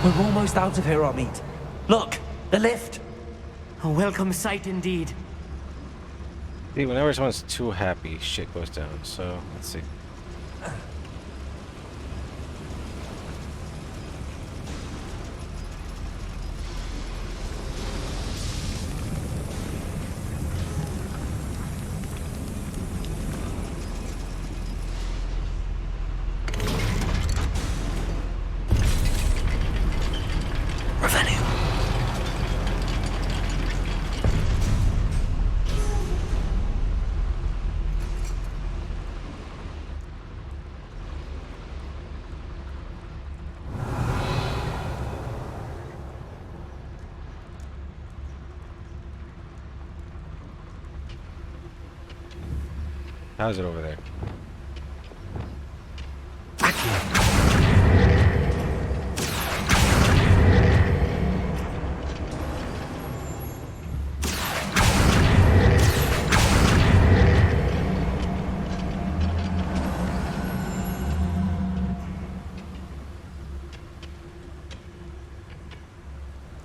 We're almost out of here, Amit. Look, the lift. A welcome sight indeed. See, whenever someone's too happy, shit goes down. So, let's see. How's it over there?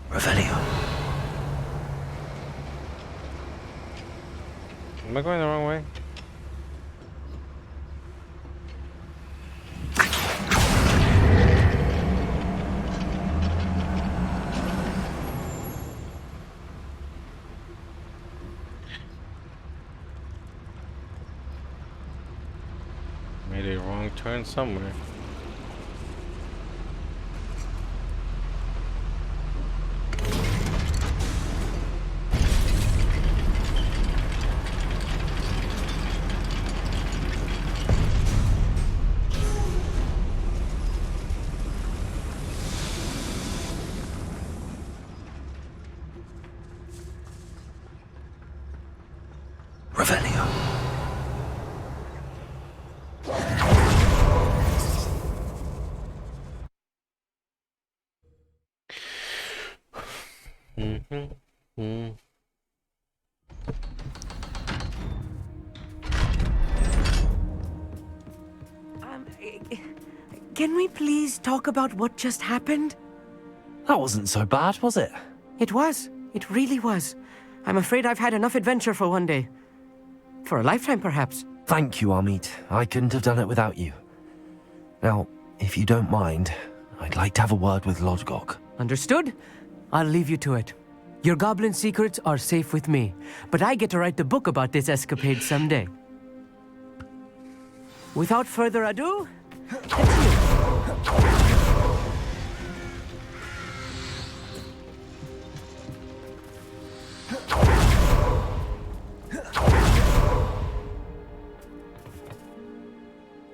Revelio. Am I going the wrong way? Made a wrong turn somewhere. Revelio. Can we please talk about what just happened? That wasn't so bad, was it? It was. It really was. I'm afraid I've had enough adventure for one day. For a lifetime, perhaps. Thank you, Amit. I couldn't have done it without you. Now, if you don't mind, I'd like to have a word with Lodgok. Understood? I'll leave you to it. Your goblin secrets are safe with me, but I get to write the book about this escapade someday. Without further ado, let's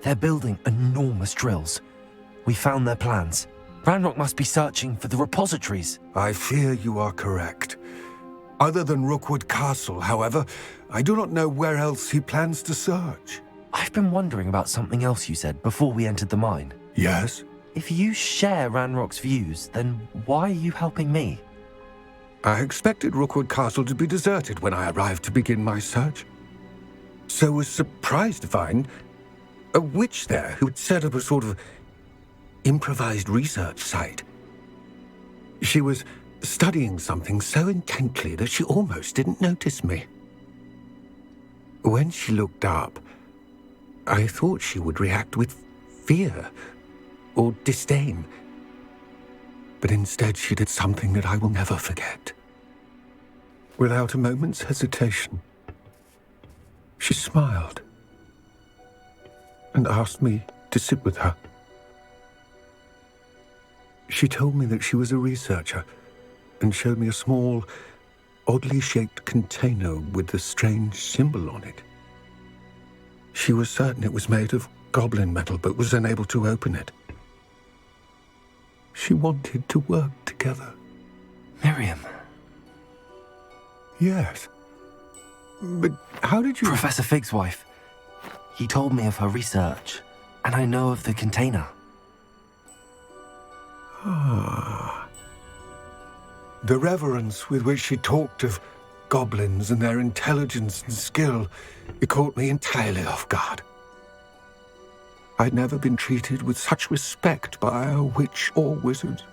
They're building enormous drills. We found their plans. Ranrock must be searching for the repositories. I fear you are correct. Other than Rookwood Castle, however, I do not know where else he plans to search. I've been wondering about something else you said before we entered the mine. Yes? If you share Ranrock's views, then why are you helping me? I expected Rookwood Castle to be deserted when I arrived to begin my search. So was surprised to find a witch there who had set up a sort of improvised research site. She was studying something so intently that she almost didn't notice me. When she looked up, I thought she would react with fear or disdain. But instead she did something that I will never forget. Without a moment's hesitation, she smiled and asked me to sit with her. She told me that she was a researcher and showed me a small, oddly shaped container with a strange symbol on it. She was certain it was made of goblin metal, but was unable to open it. She wanted to work together. Miriam. Yes. But how did you... Professor Fig's wife. He told me of her research, and I know of the container. Ah. The reverence with which she talked of goblins and their intelligence and skill, it caught me entirely off guard. I'd never been treated with such respect by a witch or wizard.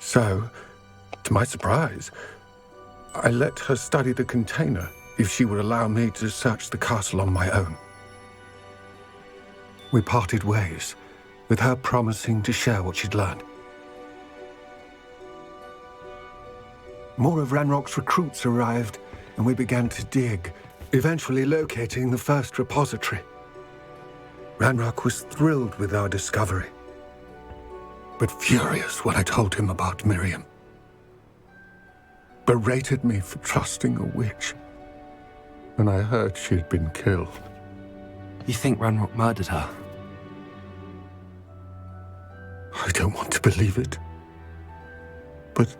So, to my surprise, I let her study the container if she would allow me to search the castle on my own. We parted ways, with her promising to share what she'd learned. More of Ranrock's recruits arrived, and we began to dig, eventually locating the first repository. Ranrock was thrilled with our discovery, but furious when I told him about Miriam. Berated me for trusting a witch, and I heard she'd been killed. You think Ranrock murdered her? I don't want to believe it, but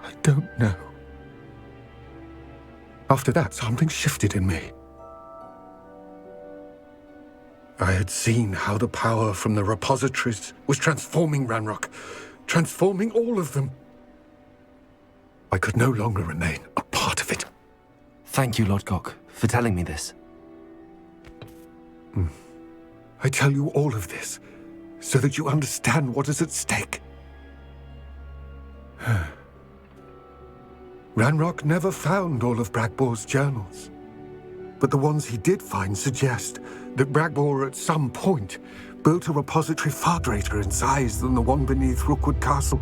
I don't know. After that, something shifted in me. I had seen how the power from the repositories was transforming Ranrock, transforming all of them. I could no longer remain a part of it. Thank you, Lodgok, for telling me this. I tell you all of this so that you understand what is at stake. Ranrock never found all of Bragbor's journals, but the ones he did find suggest that Bragbor at some point built a repository far greater in size than the one beneath Rookwood Castle.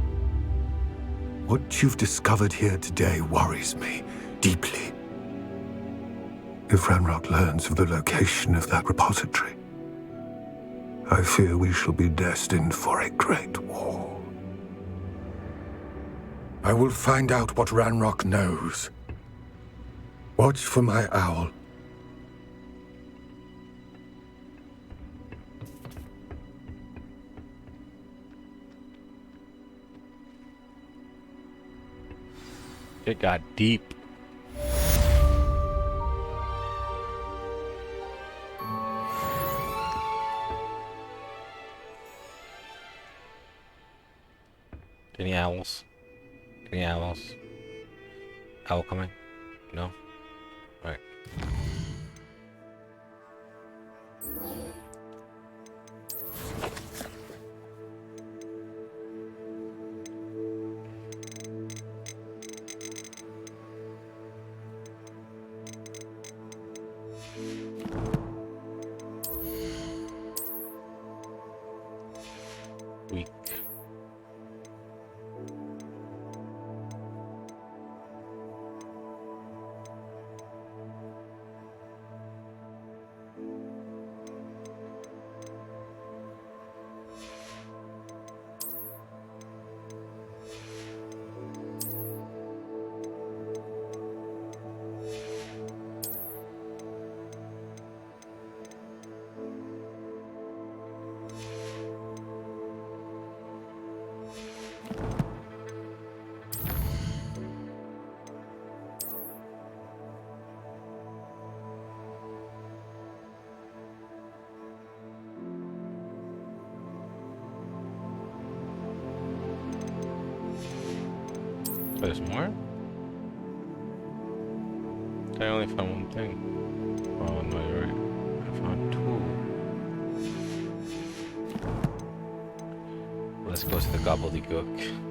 What you've discovered here today worries me deeply. If Ranrock learns of the location of that repository, I fear we shall be destined for a great war. I will find out what Ranrock knows. Watch for my owl. It got deep. Any owls? Any owls? Owl coming? No? Alright. Weak. There's more? I only found one thing. Oh no, you're right. I found two. Let's go to the gobbledygook.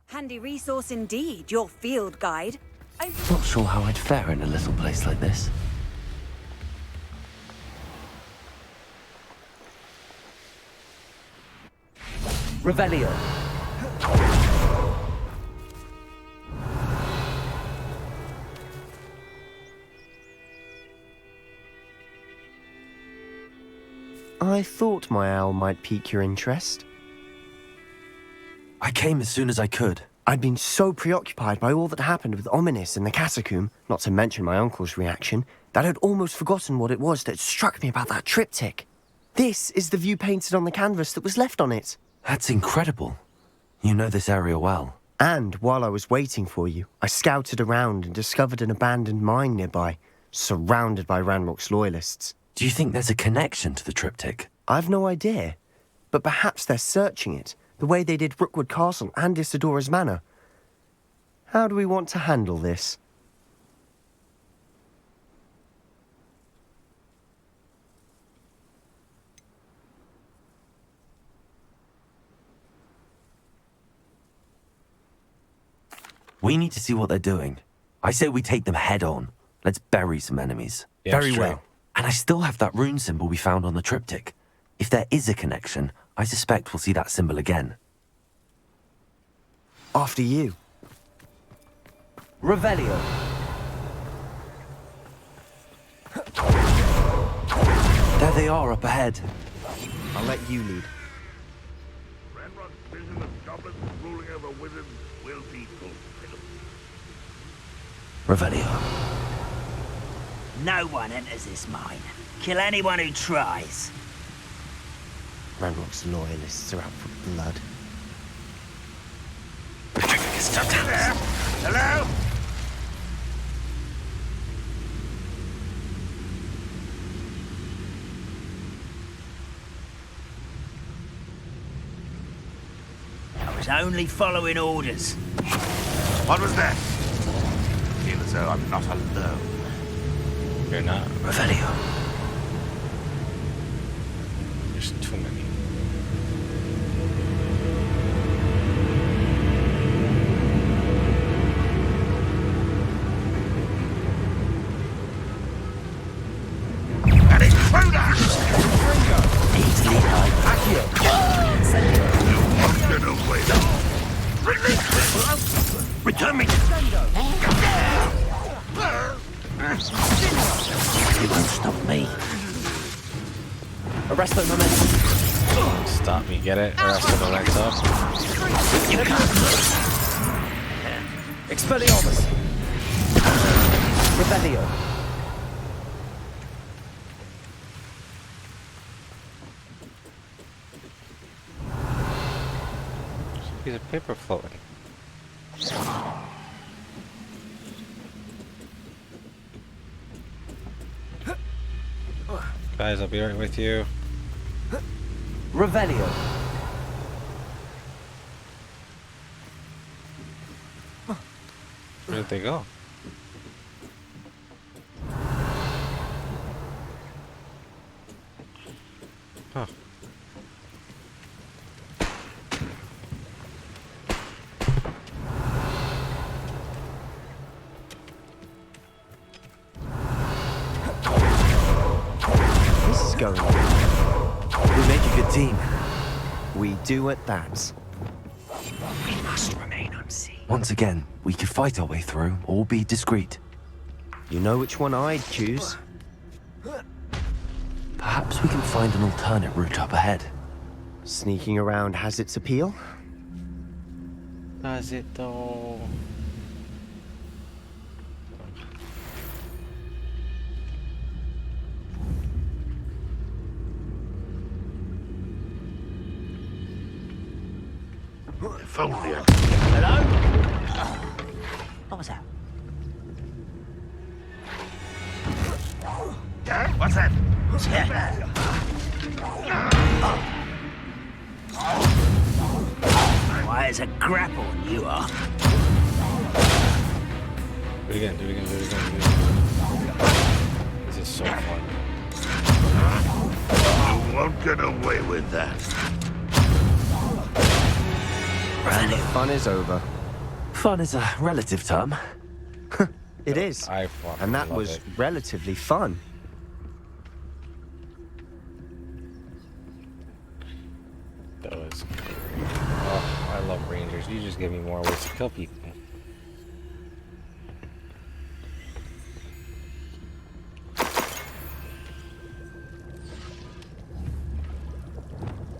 Handy resource indeed, your field guide. Not sure how I'd fare in a little place like this. Revelio. I thought my owl might pique your interest. I came as soon as I could. I'd been so preoccupied by all that happened with Ominis and the catacomb, not to mention my uncle's reaction, that I'd almost forgotten what it was that struck me about that triptych. This is the view painted on the canvas that was left on it. That's incredible. You know this area well. And while I was waiting for you, I scouted around and discovered an abandoned mine nearby, surrounded by Ranrock's loyalists. Do you think there's a connection to the triptych? I've no idea, but perhaps they're searching it, the way they did Rookwood Castle and Isidora's Manor. How do we want to handle this? We need to see what they're doing. I say we take them head on. Let's bury some enemies. Yeah, Very straight. well. And I still have that rune symbol we found on the triptych. If there is a connection, I suspect we'll see that symbol again. After you. Revelio. There they are up ahead. I'll let you lead. Ranrock's vision of goblins ruling over wizards will be fulfilled. Revelio. No one enters this mine. Kill anyone who tries. Ranrock's loyalists are out for blood. Hello? I was only following orders. What was that? I feel as though I'm not alone. You're not. Revelio. There's too many. An intruder! Easily hide. Get away! Release me! Return me! You won't stop me. Arresto momentum. Stop me, get it? Arrest the momentum. You can't. Expelliarmus. Revelio. Piece of paper floating. Guys, I'll be right with you. Revelio. Where did they go? Huh. This is going on. We make a good team. We do at that. We must remain unseen. Once again, we could fight our way through or be discreet. You know which one I'd choose? Perhaps we can find an alternate route up ahead. Sneaking around has its appeal. Does it though? If only I... Hello? What was that? What's that? Yeah. Why, it's a grapple, you are. Do it again, do it again, do it again, do it again. This is so fun. You won't get away with that. And the fun is over. Fun is a relative term. It is. I fucking And that love was it. relatively fun. That was great. Oh, I love Rangers. You just give me more ways to kill people.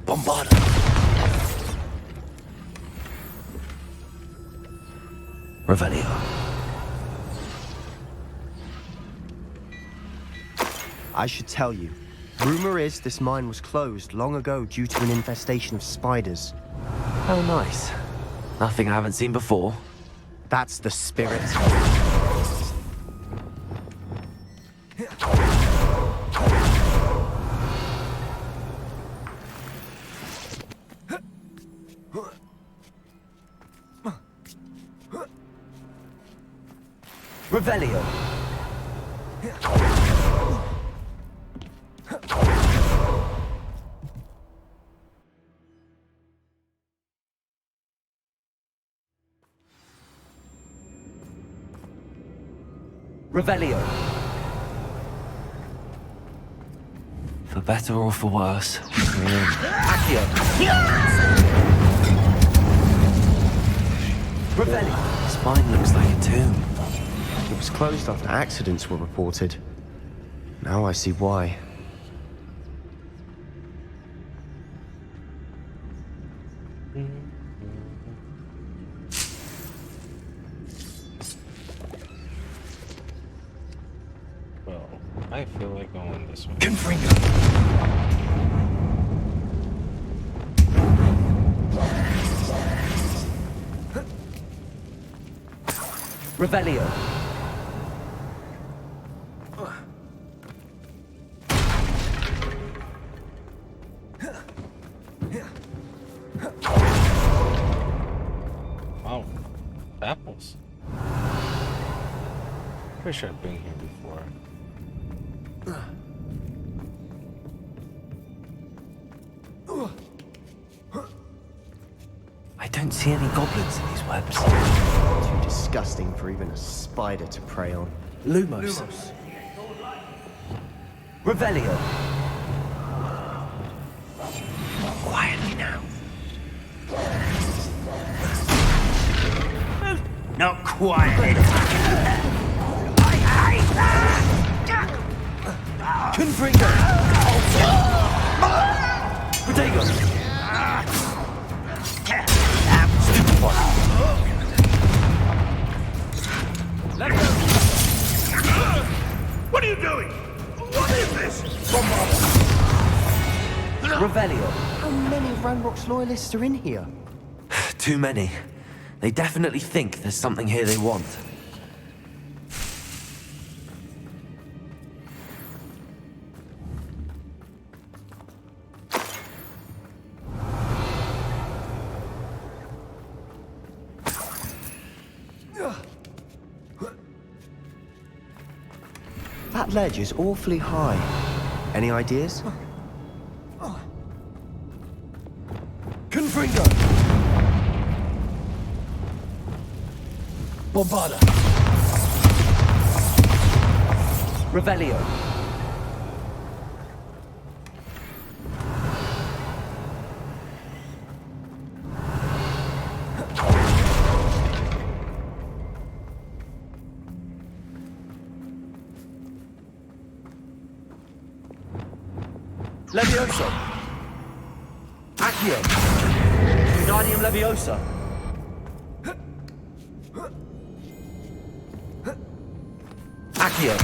Bombarda. Revelio. I should tell you. Rumor is this mine was closed long ago due to an infestation of spiders. Oh, nice. Nothing I haven't seen before. That's the spirit. Revelio. Revelio. For better or for worse. Accio. Revelio. This mine looks like a tomb. It was closed after accidents were reported. Now I see why. Well, I feel like going this way. Revelio. Wow. Apples. Pretty sure I've been here before. I don't see any goblins in these webs. Too disgusting for even a spider to prey on. Lumos. Revelio. Quietly now. Not quiet. I hate that! Confringo. Protego. Stupid one. What are you doing? What is this? Revelio. How many Ranrock's loyalists are in here? Too many. They definitely think there's something here they want. That ledge is awfully high. Any ideas? Confringo. Bombarda. Revelio. Levioso. Accio. Wingardium Leviosa. Accio.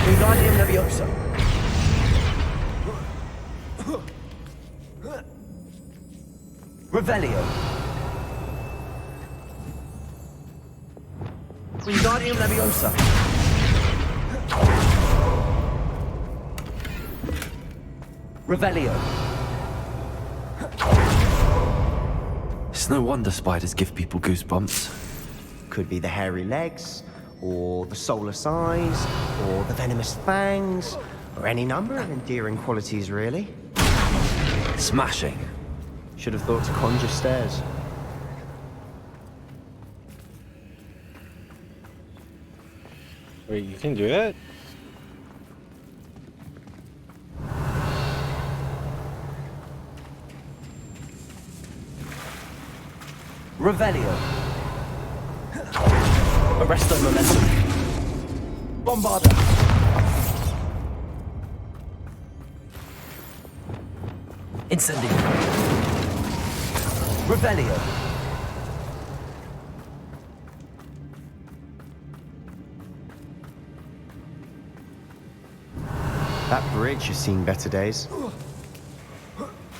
Wingardium Leviosa. Revelio. Wingardium Leviosa. Revelio. It's no wonder spiders give people goosebumps. Could be the hairy legs, or the solar size, or the venomous fangs, or any number of endearing qualities, really. Smashing. Should have thought to conjure stairs. Wait, you can do that? Revelio. Arresto momentum. Bombarda. Incendio. Revelio. That bridge has seen better days.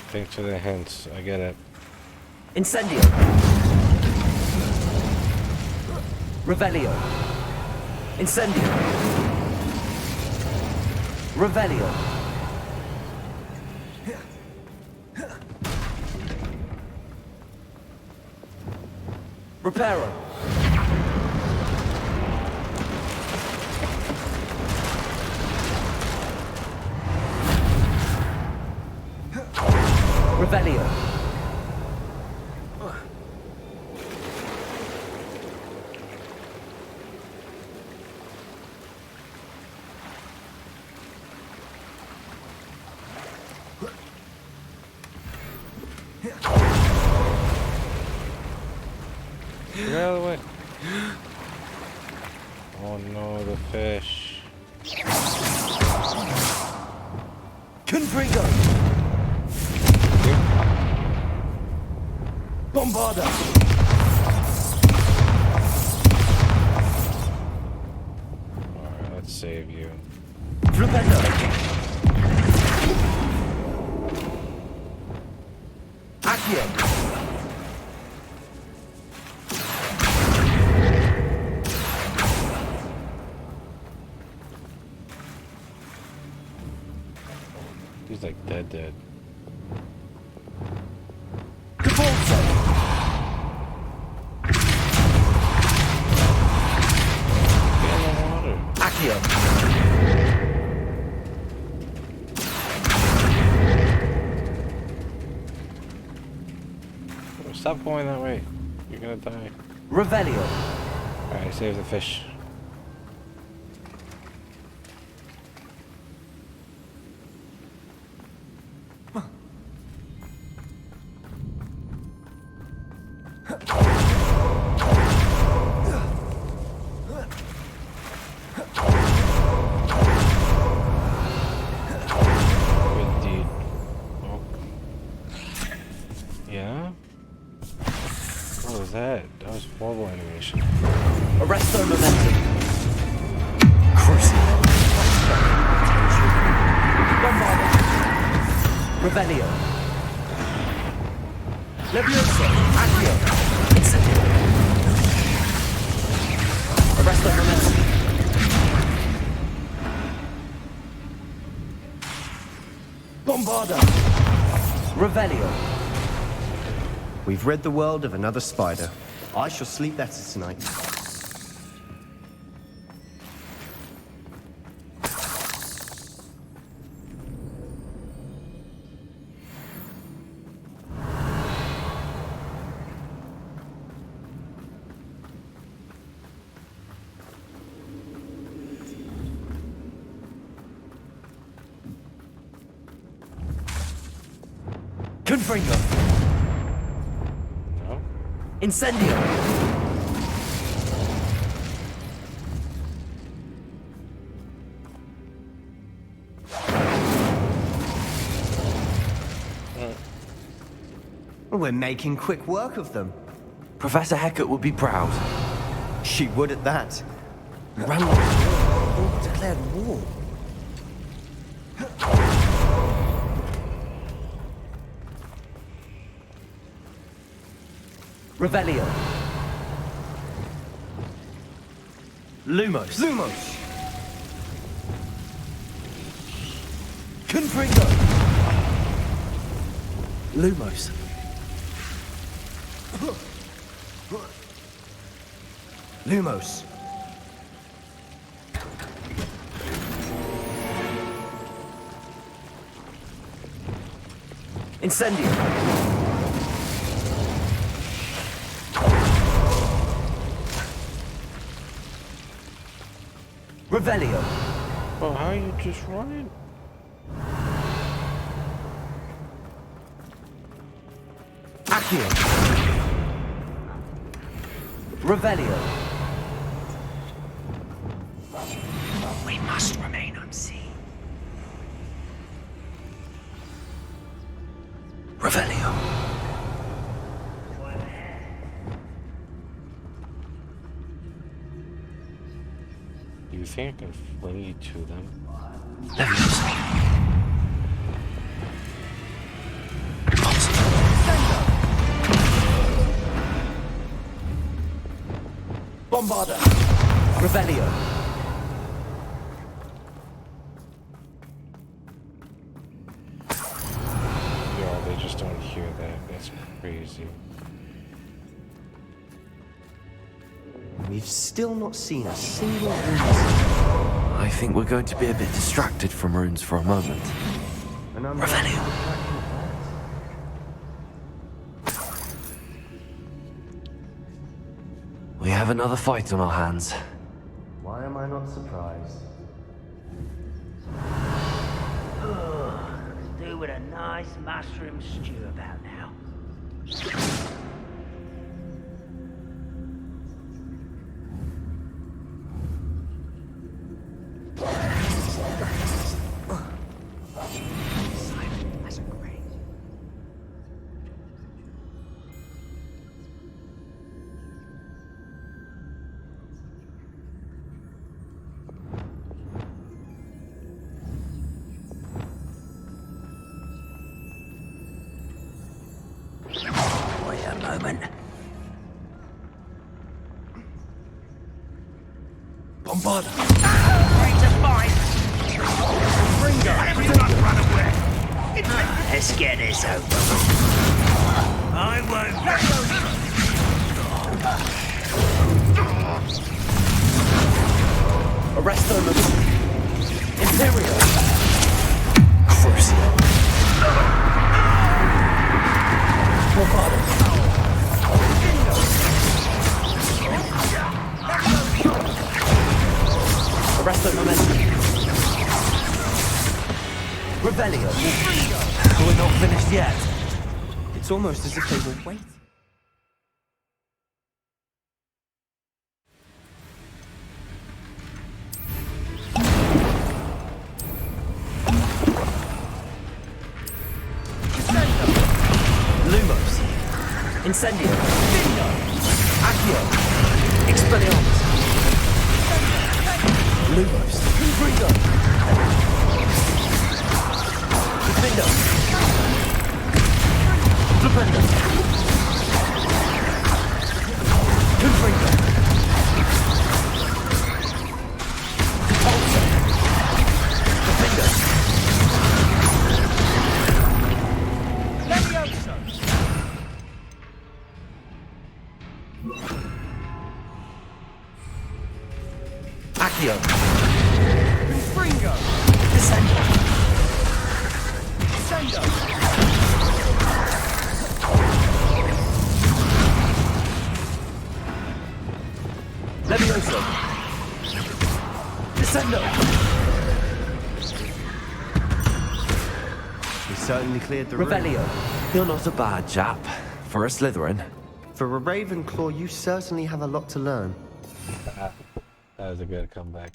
Thanks for the hints. I get it. Incendio. Revelio. Incendio. Revelio. Reparo. Revelio. Get out of the way. Oh no, the fish. Confringo! Bombarda! Alright, let's save you. Flipendo! Accio! He's like dead. Cavolso! Get in the water. Accio! Oh, stop going that way. You're gonna die. Revelio! Alright, save the fish. Good deed. Oh. Yeah? What was that? That was horrible animation. Arresto momentum. Crucible. Bombarda. Revelio. Levioso. Accio. Incendio. Arresto momentum. Bombarda. Revelio. We've rid the world of another spider. I shall sleep better tonight. Confringo. No? Incendio. We're making quick work of them. Professor Hecat would be proud. She would at that. Randall declared war. Revelio. Lumos. Lumos. Confringo. Lumos. Lumos. Incendio. Revelio. Oh, how are you just running? Accio. Revelio. We must remain unseen. Revelio. You think I can fling you to them? Leviosa. Bombarda. Revelio. Yeah, they just don't hear that. That's crazy. We've still not seen a single rune. I think we're going to be a bit distracted from runes for a moment. And I'm Revelio. We have another fight on our hands. Why am I not surprised? Could do with a nice mushroom stew about now. Wait a moment. Bombarda. Ready to fight! Do not run away! Let's get this over. I won't let Arresto them. Imperial. Crucio. Bombarda. Arresto momentum. Revelio. We're not finished yet. It's almost as if they were waiting. Lumos. Incendio. Accio. Expelliarmus. Lumos. Confringo. Defendo. Flipendo. Confringo. Pulsar. Defendo. Accio. Confringo. Descendo. Descendo. Levioso. Descendo. We certainly cleared the room. Revelio. You're not a bad chap. For a Slytherin. For a Ravenclaw, you certainly have a lot to learn. That was a good comeback.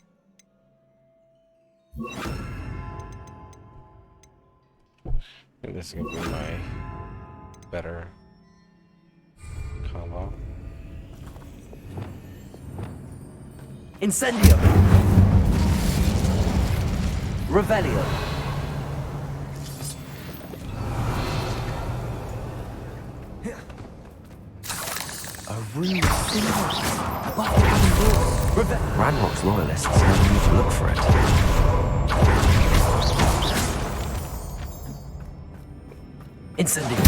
I think this is gonna be my better combo. Incendio. Revelio. A rune symbol. Ranrock's loyalists never need to look for it. Incendio.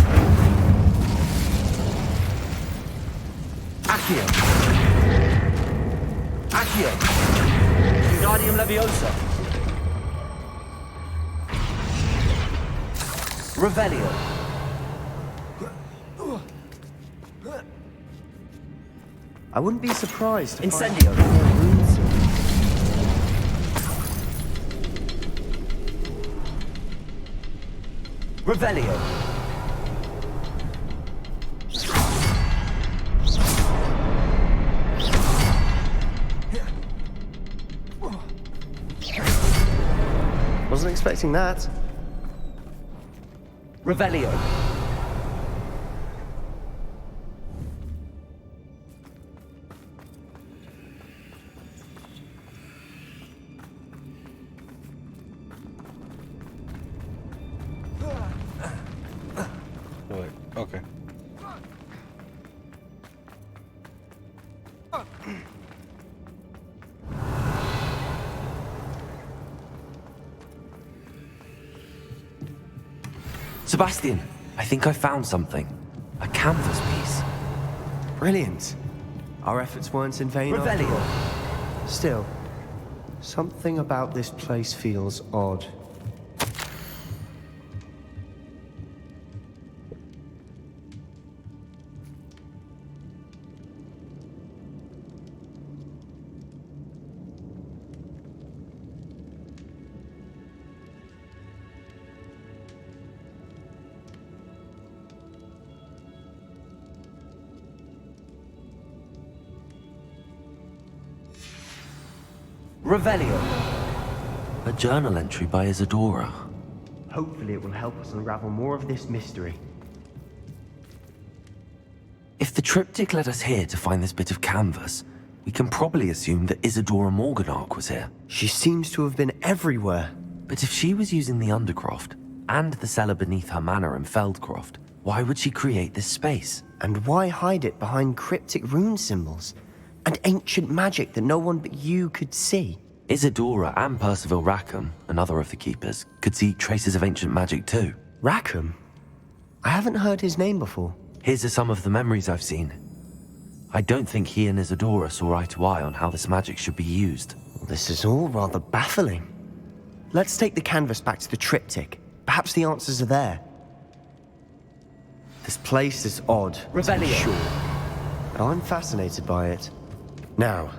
Accio. Accio. Wingardium Leviosa. Revelio. I wouldn't be surprised to Incendio. find more rune symbols. Revelio. Wasn't expecting that. Revelio. Sebastian, I think I found something. A canvas piece. Brilliant. Our efforts weren't in vain. after all. Still, something about this place feels odd. Revelio. A journal entry by Isadora. Hopefully it will help us unravel more of this mystery. If the triptych led us here to find this bit of canvas, we can probably assume that Isadora Morganark was here. She seems to have been everywhere. But if she was using the Undercroft, and the cellar beneath her manor in Feldcroft, why would she create this space? And why hide it behind cryptic rune symbols? And ancient magic that no one but you could see? Isadora and Percival Rackham, another of the Keepers, could see traces of ancient magic too. Rackham? I haven't heard his name before. His are some of the memories I've seen. I don't think he and Isadora saw eye to eye on how this magic should be used. This is all rather baffling. Let's take the canvas back to the triptych. Perhaps the answers are there. This place is odd, to be sure, but I'm fascinated by it. Now,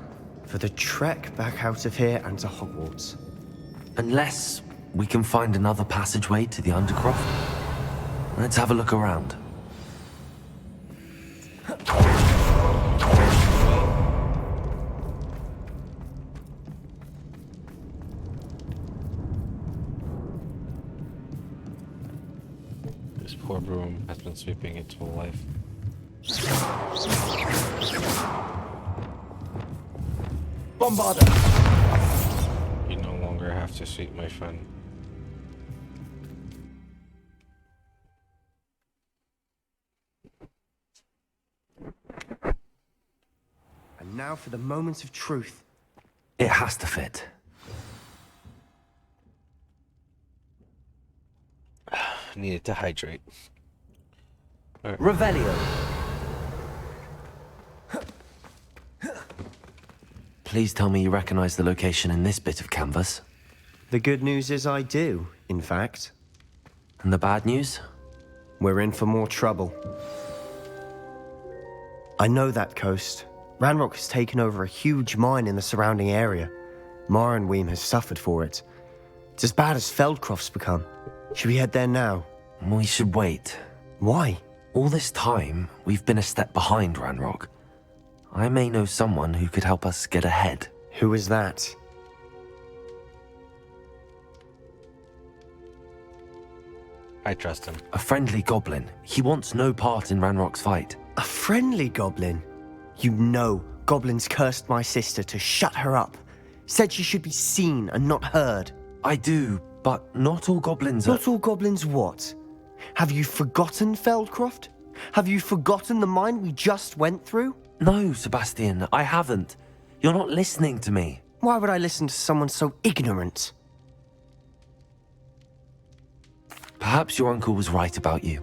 for the trek back out of here and to Hogwarts. Unless we can find another passageway to the Undercroft. Let's have a look around. This poor broom has been sweeping its whole life. Bombarda! You no longer have to sweep, my friend. And now for the moments of truth. It has to fit. Needed to hydrate. Revelio. Please tell me you recognize the location in this bit of canvas. The good news is I do, in fact. And the bad news? We're in for more trouble. I know that coast. Ranrock has taken over a huge mine in the surrounding area. Mornweem has suffered for it. It's as bad as Feldcroft's become. Should we head there now? We should wait. Why? All this time, we've been a step behind Ranrock. I may know someone who could help us get ahead. Who is that? I trust him. A friendly goblin. He wants no part in Ranrock's fight. A friendly goblin? You know, goblins cursed my sister to shut her up. Said she should be seen and not heard. I do, but not all goblins are... Not all goblins what? Have you forgotten Feldcroft? Have you forgotten the mine we just went through? No, Sebastian, I haven't. You're not listening to me. Why would I listen to someone so ignorant? Perhaps your uncle was right about you.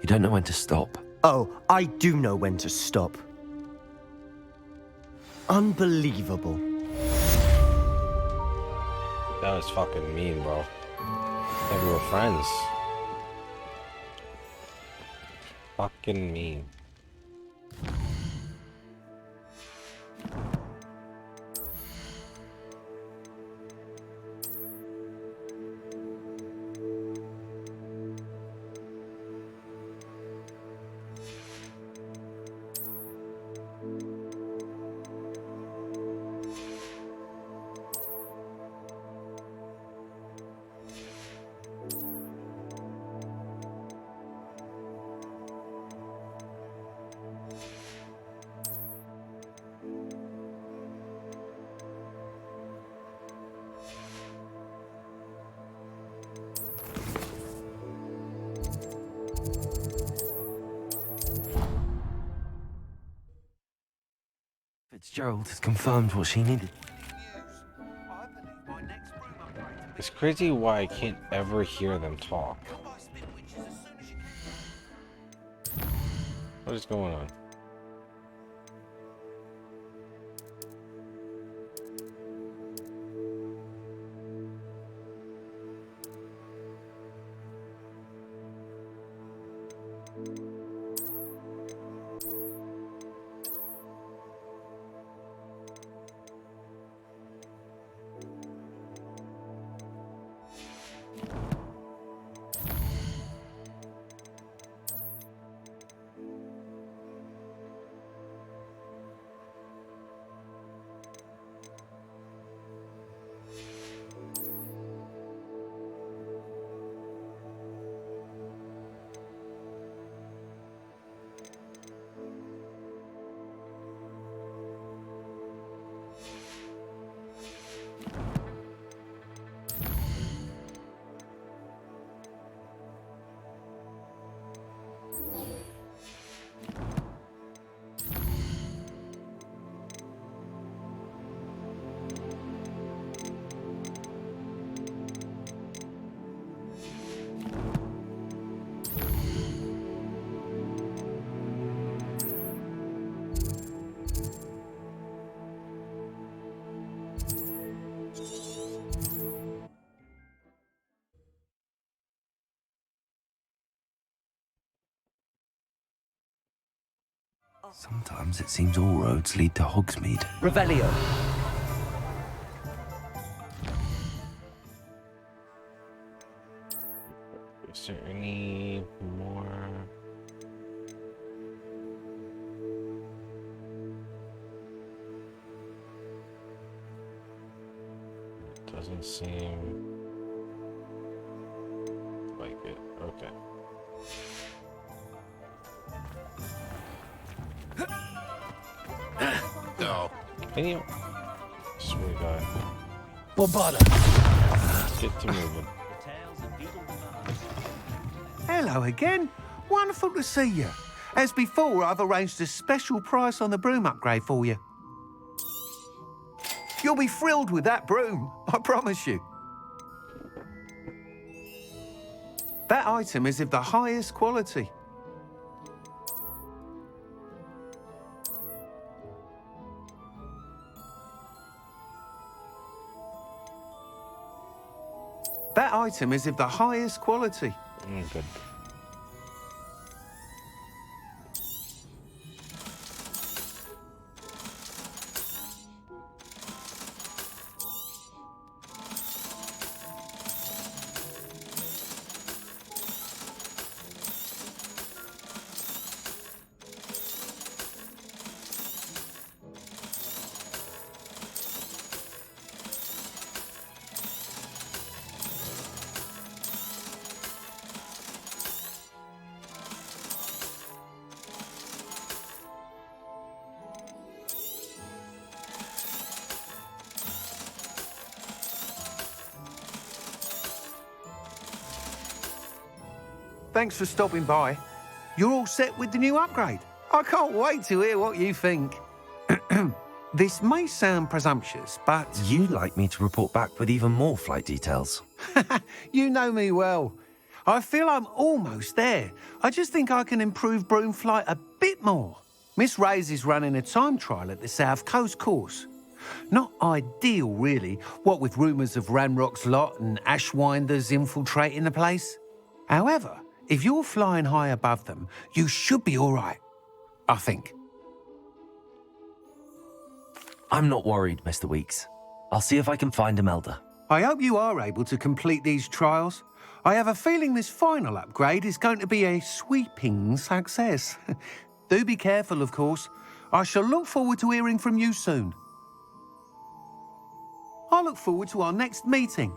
You don't know when to stop. Oh, I do know when to stop. Unbelievable. That was fucking mean, bro. Thought we were friends. Fucking mean. Fitzgerald has confirmed what she needed. It's crazy why I can't ever hear them talk. What is going on? Sometimes it seems all roads lead to Hogsmeade. Revelio. Is there any more? Doesn't seem like it. Okay. No. Can you? Swear to God. Bombada! Get to moving. Hello again. Wonderful to see you. As before, I've arranged a special price on the broom upgrade for you. You'll be thrilled with that broom, I promise you. That item is of the highest quality. That item is of the highest quality. Good. Thanks for stopping by. You're all set with the new upgrade. I can't wait to hear what you think. This may sound presumptuous, but You'd like me to report back with even more flight details. you know me well. I feel I'm almost there. I just think I can improve broom flight a bit more. Miss Ray's is running a time trial at the South Coast course. Not ideal, really, what with rumours of Ranrock's lot and Ashwinders infiltrating the place. However, if you're flying high above them, you should be all right, I think. I'm not worried, Mr. Weeks. I'll see if I can find Imelda. I hope you are able to complete these trials. I have a feeling this final upgrade is going to be a sweeping success. Do be careful, of course. I shall look forward to hearing from you soon. I look forward to our next meeting.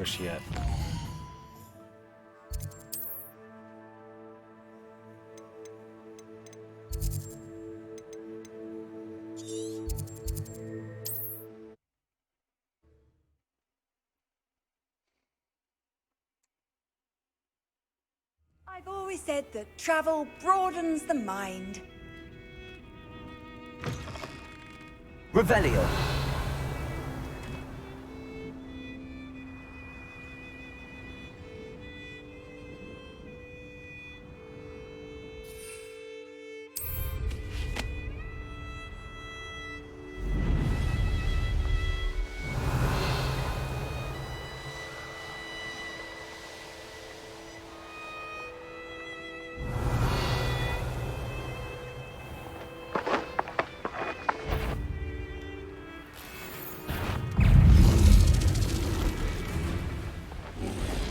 Where's she at? I've always said that travel broadens the mind. Revelio.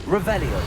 Revelio.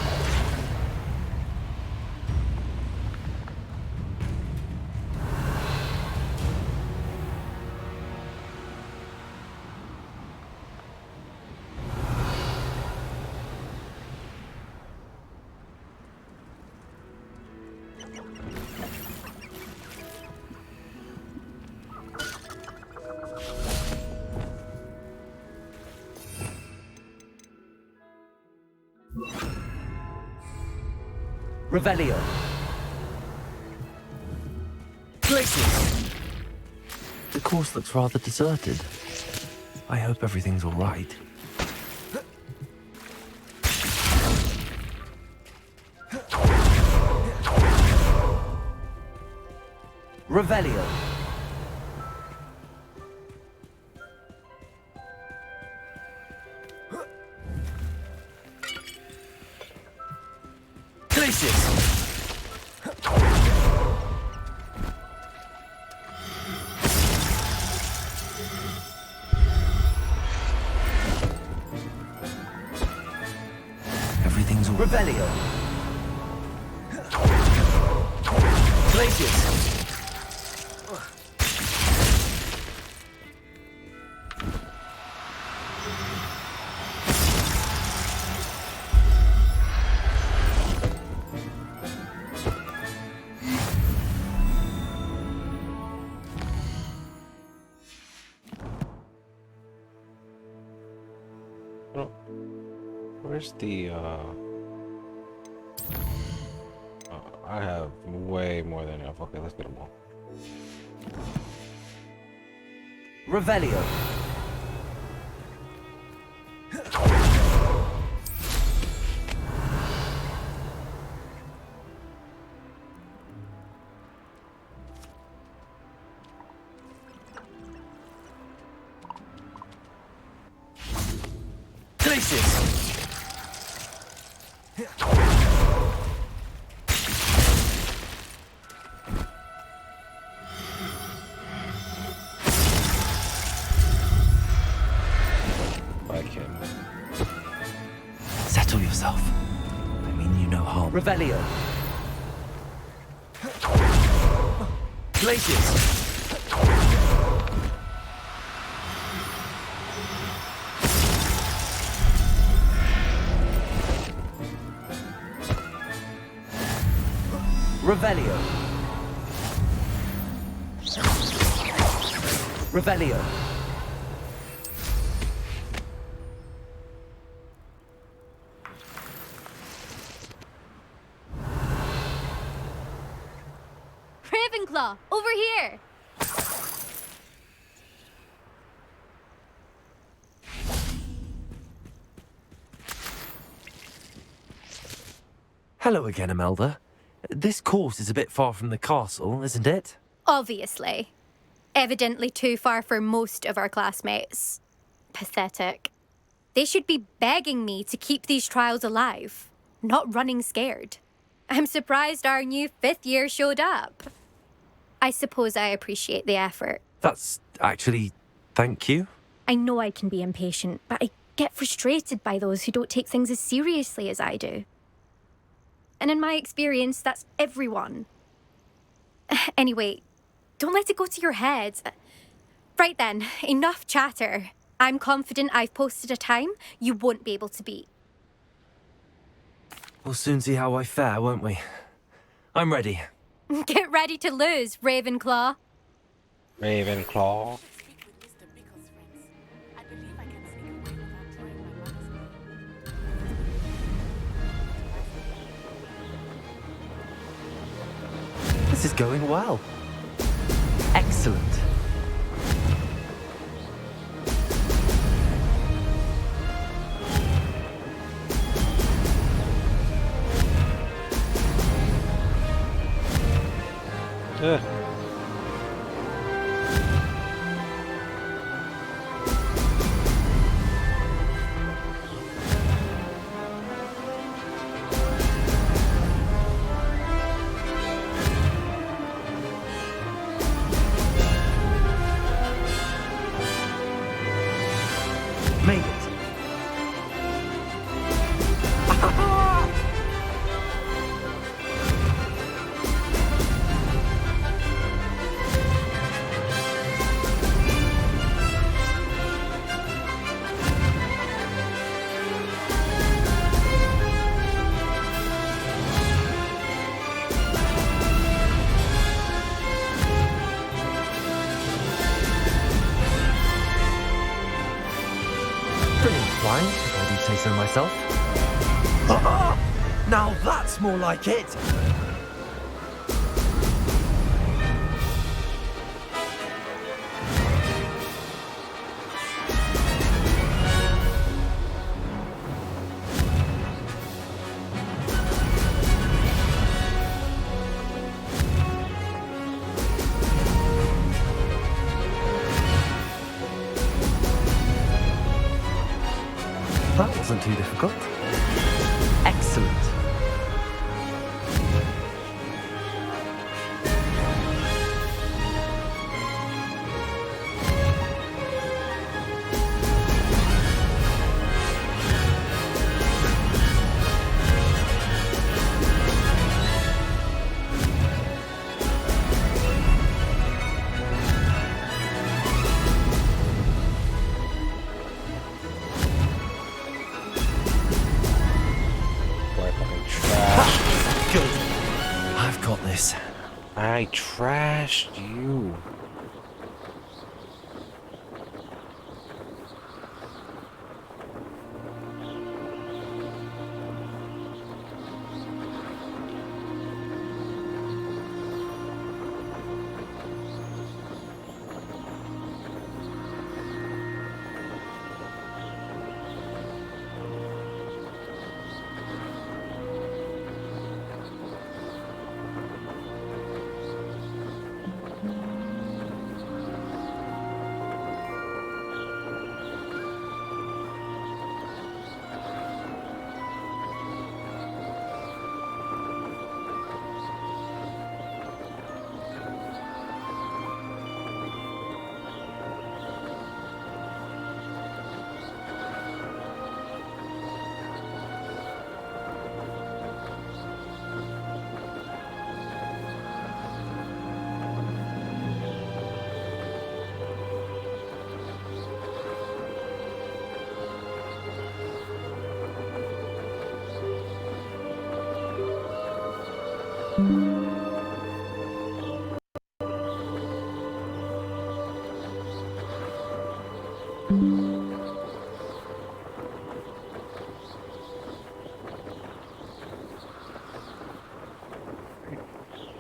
Revelio. Places! The course looks rather deserted. I hope everything's all right. Revelio. Places! Everything's all Revelio. Places! Where's the, I have way more than enough. Okay, let's get them all. Revelio. Places! Settle yourself. I mean you no harm. Revelio. Places! Revelio. Revelio. Ravenclaw, over here! Hello again, Imelda. This course is a bit far from the castle, isn't it? Obviously. Evidently too far for most of our classmates. Pathetic. They should be begging me to keep these trials alive, not running scared. I'm surprised our new 5th year showed up. I suppose I appreciate the effort. That's actually... thank you. I know I can be impatient, but I get frustrated by those who don't take things as seriously as I do. And in my experience, that's everyone. Anyway, don't let it go to your head. Right then, enough chatter. I'm confident I've posted a time you won't be able to beat. We'll soon see how I fare, won't we? I'm ready. Get ready to lose, Ravenclaw. Ravenclaw. This is going well. Excellent. Made it. mind, if I do say so myself. Now that's more like it! That wasn't too difficult. Excellent. Boy, I fucking trashed. Good. I've got this. I trashed you.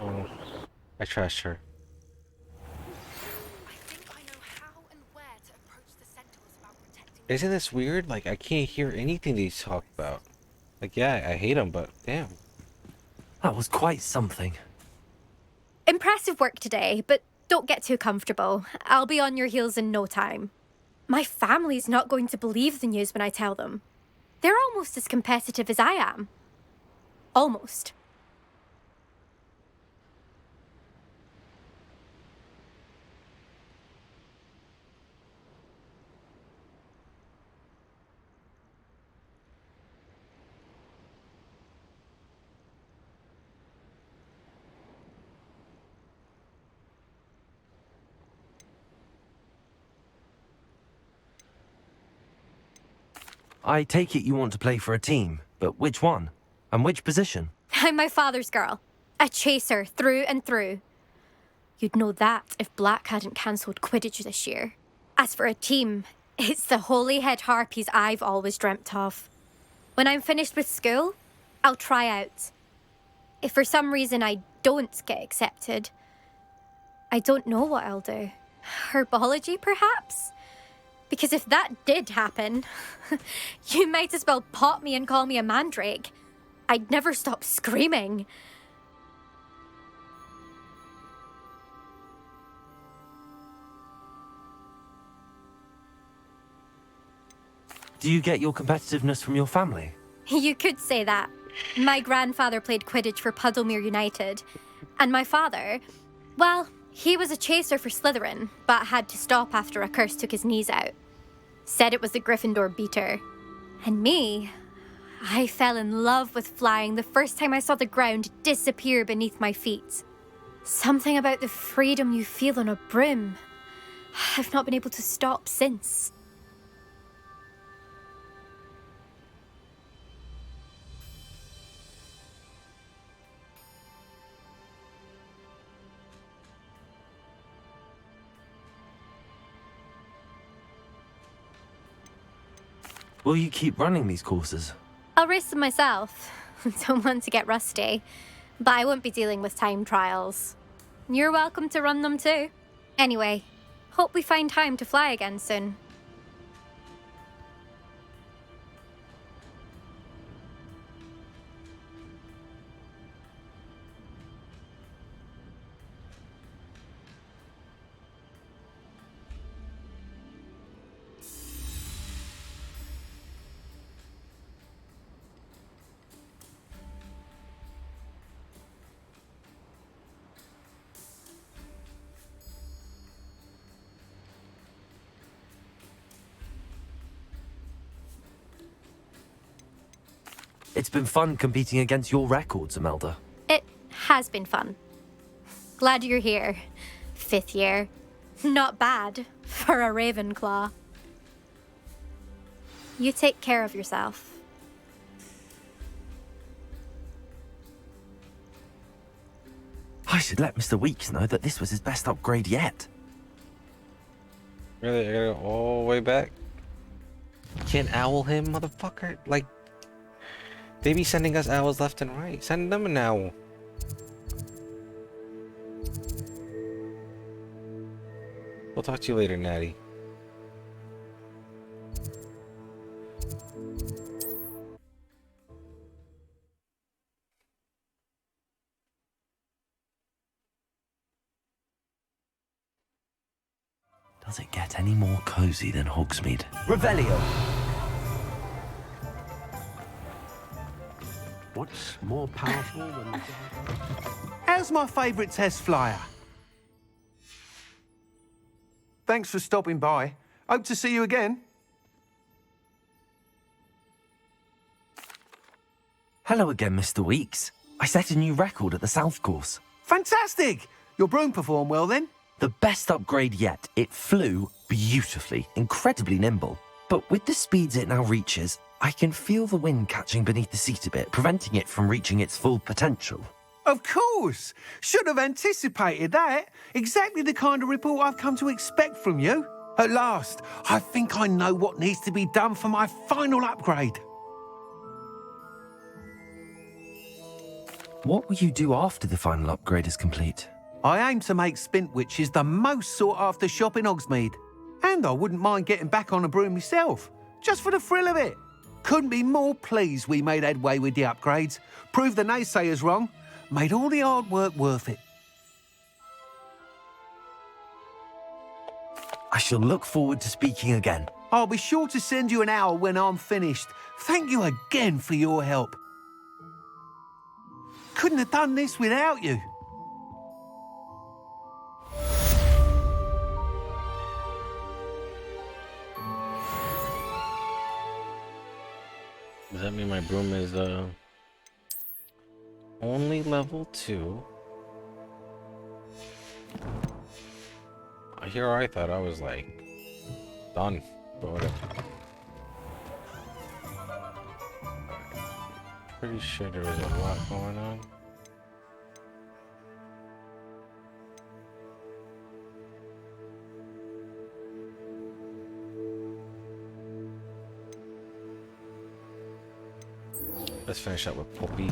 Oh, I trashed her. I think I know how and where to approach the Centaurs about protecting. Isn't this weird? Like, I can't hear anything they talk about. Like, yeah, I hate them, but damn. That was quite something. Impressive work today, but don't get too comfortable. I'll be on your heels in no time. My family's not going to believe the news when I tell them. They're almost as competitive as I am. Almost. I take it you want to play for a team, but which one? And which position? I'm my father's girl. A chaser through and through. You'd know that if Black hadn't cancelled Quidditch this year. As for a team, it's the Holyhead Harpies I've always dreamt of. When I'm finished with school, I'll try out. If for some reason I don't get accepted, I don't know what I'll do. Herbology, perhaps? Because if that did happen, you might as well pot me and call me a mandrake. I'd never stop screaming. Do you get your competitiveness from your family? You could say that. My grandfather played Quidditch for Puddlemere United. And my father, well, he was a chaser for Slytherin, but had to stop after a curse took his knees out. Said it was the Gryffindor beater. And me, I fell in love with flying the first time I saw the ground disappear beneath my feet. Something about the freedom you feel on a broom. I've not been able to stop since. Will you keep running these courses? I'll race them myself. Don't want to get rusty. But I won't be dealing with time trials. You're welcome to run them too. Anyway, hope we find time to fly again soon. It's been fun competing against your records, Imelda. It has been fun. Glad you're here. 5th year. Not bad for a Ravenclaw. You take care of yourself. I should let Mr. Weeks know that this was his best upgrade yet. Really? I gotta go all the way back? Can't owl him, motherfucker? Like, they be sending us owls left and right. Send them an owl. We'll talk to you later, Natty. Does it get any more cozy than Hogsmeade? Revelio. What's more powerful than... How's my favourite test flyer? Thanks for stopping by. Hope to see you again. Hello again, Mr. Weeks. I set a new record at the South Course. Fantastic! Your broom performed well then? The best upgrade yet. It flew beautifully, incredibly nimble. But with the speeds it now reaches, I can feel the wind catching beneath the seat a bit, preventing it from reaching its full potential. Of course! Should have anticipated that. Exactly the kind of report I've come to expect from you. At last, I think I know what needs to be done for my final upgrade. What will you do after the final upgrade is complete? I aim to make Spintwitches the most sought-after shop in Hogsmeade. And I wouldn't mind getting back on a broom myself, just for the thrill of it. Couldn't be more pleased we made headway with the upgrades, proved the naysayers wrong, made all the hard work worth it. I shall look forward to speaking again. I'll be sure to send you an owl when I'm finished. Thank you again for your help. Couldn't have done this without you. Does that mean my broom is only level 2? Here I thought I was like done, but whatever. Pretty sure there was a lot going on. Let's finish up with Poppy.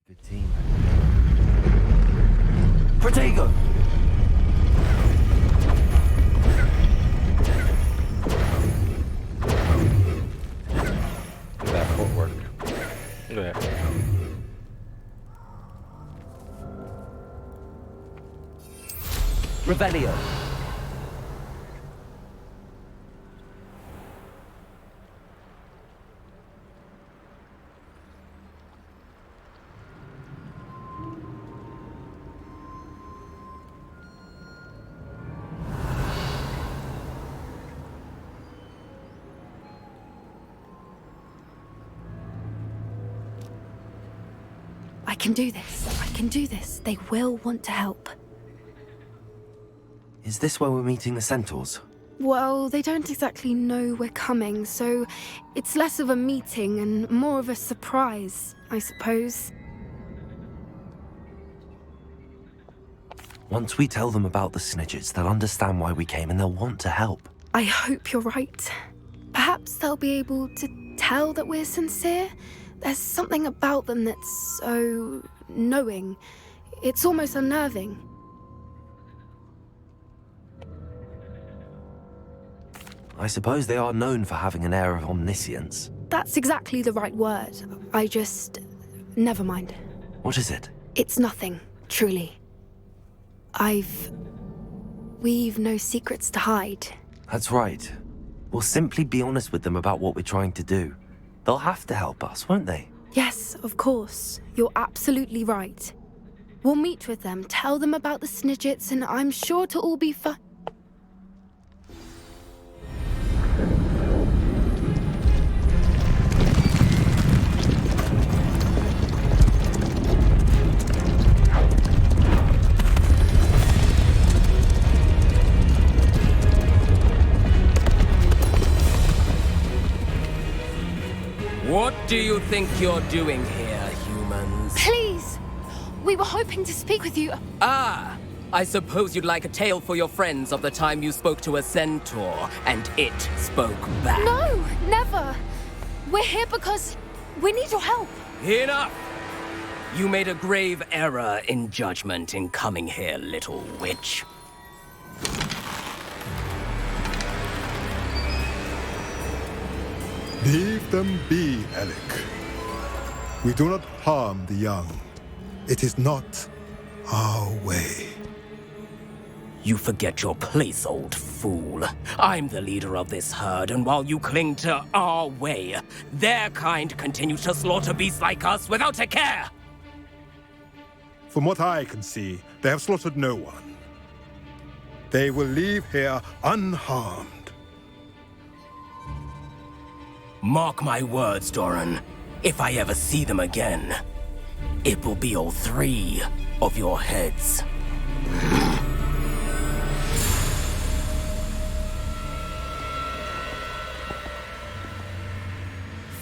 Good team. Protego! Look at that footwork. Look at that. Revelio. I can do this. I can do this. They will want to help. Is this where we're meeting the centaurs? Well, they don't exactly know we're coming, so it's less of a meeting and more of a surprise, I suppose. Once we tell them about the Snidgets, they'll understand why we came and they'll want to help. I hope you're right. Perhaps they'll be able to tell that we're sincere. There's something about them that's so knowing. It's almost unnerving. I suppose they are known for having an air of omniscience. That's exactly the right word. Never mind. What is it? It's nothing, truly. We've no secrets to hide. That's right. We'll simply be honest with them about what we're trying to do. They'll have to help us, won't they? Yes, of course. You're absolutely right. We'll meet with them, tell them about the Snidgets, and I'm sure to all be fine. What do you think you're doing here, humans? Please! We were hoping to speak with you. Ah! I suppose you'd like a tale for your friends of the time you spoke to a centaur, and it spoke back. No! Never! We're here because we need your help. Enough! You made a grave error in judgment in coming here, little witch. Leave them be, Alec. We do not harm the young. It is not our way. You forget your place, old fool. I'm the leader of this herd, and while you cling to our way, their kind continue to slaughter beasts like us without a care! From what I can see, they have slaughtered no one. They will leave here unharmed. Mark my words, Doran. If I ever see them again, it will be all 3 of your heads.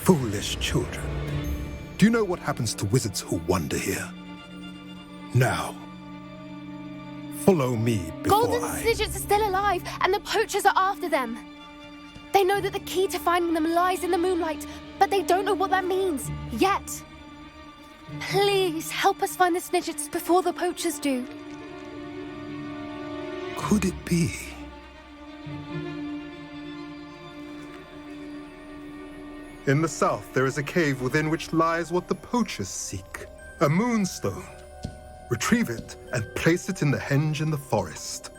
Foolish children. Do you know what happens to wizards who wander here? Now, follow me before Golden Snidgets are still alive, and the poachers are after them. They know that the key to finding them lies in the moonlight, but they don't know what that means, yet. Please, help us find the Snidgets before the poachers do. Could it be? In the south, there is a cave within which lies what the poachers seek. A moonstone. Retrieve it and place it in the henge in the forest.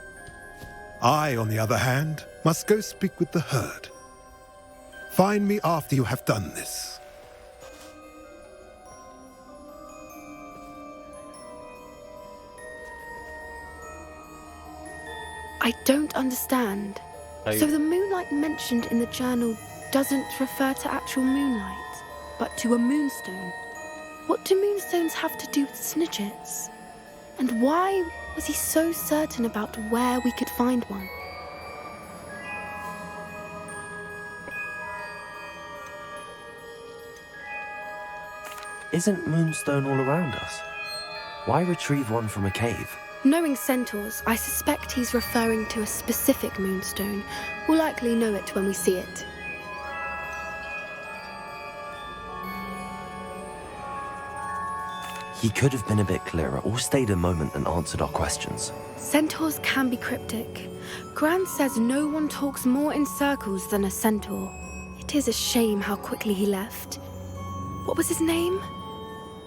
I, on the other hand, must go speak with the herd. Find me after you have done this. I don't understand. So the moonlight mentioned in the journal doesn't refer to actual moonlight, but to a moonstone. What do moonstones have to do with Snidgets? And why was he so certain about where we could find one? Isn't Moonstone all around us? Why retrieve one from a cave? Knowing centaurs, I suspect he's referring to a specific moonstone. We'll likely know it when we see it. He could have been a bit clearer or stayed a moment and answered our questions. Centaurs can be cryptic. Gran says no one talks more in circles than a centaur. It is a shame how quickly he left. What was his name?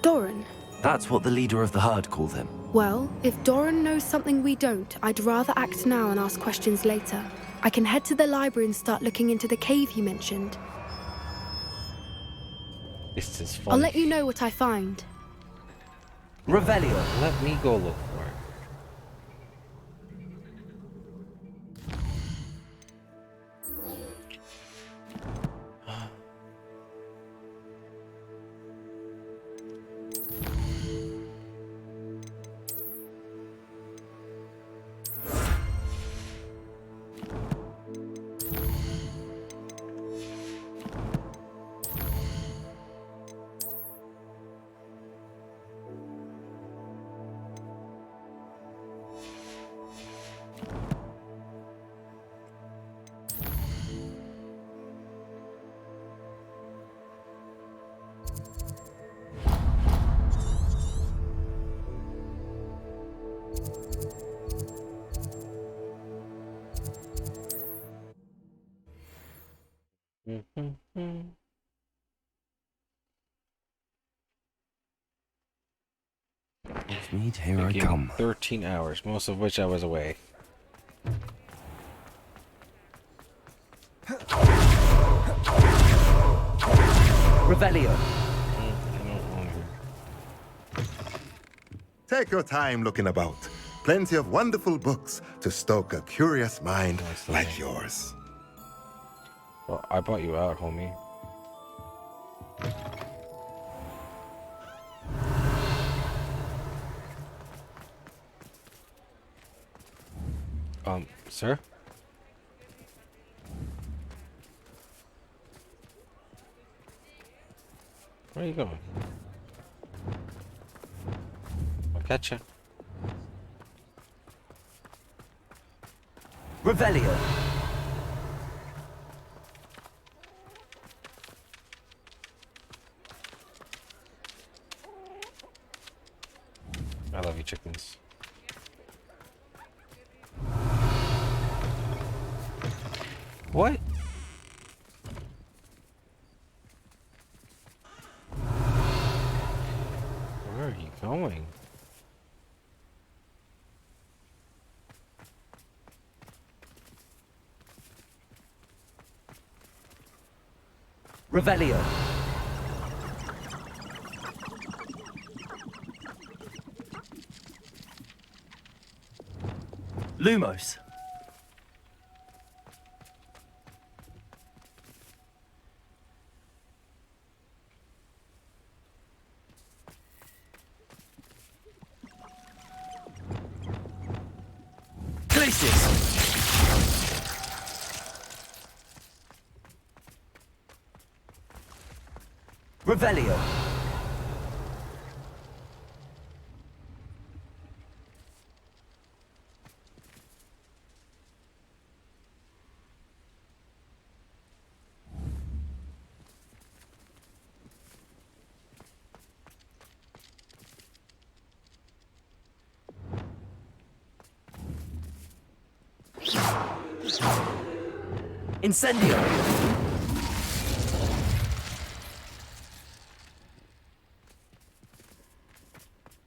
Doran. That's what the leader of the herd called him. Well, if Doran knows something we don't, I'd rather act now and ask questions later. I can head to the library and start looking into the cave you mentioned. This is funny. I'll let you know what I find. Revelio. Let me go look for it. Mead, here I Taking come. 13 hours, most of which I was away. Revelio. Take your time looking about. Plenty of wonderful books to stoke a curious mind like yours. Well, I bought you out, homie. Sir? Where are you going? I'll catch you. Revelio. I love you, chickens. What? Where are you going? Revelio. Lumos. Glacius. Revelio. Incendio.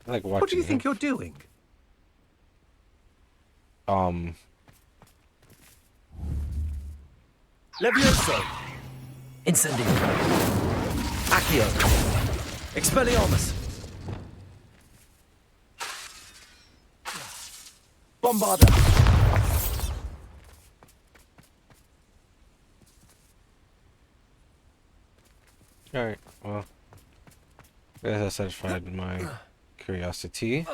I like watching. What do you think you're doing? Levioso. Incendio. Accio. Expelliarmus. Bombarda. Alright, well. I guess I satisfied my curiosity.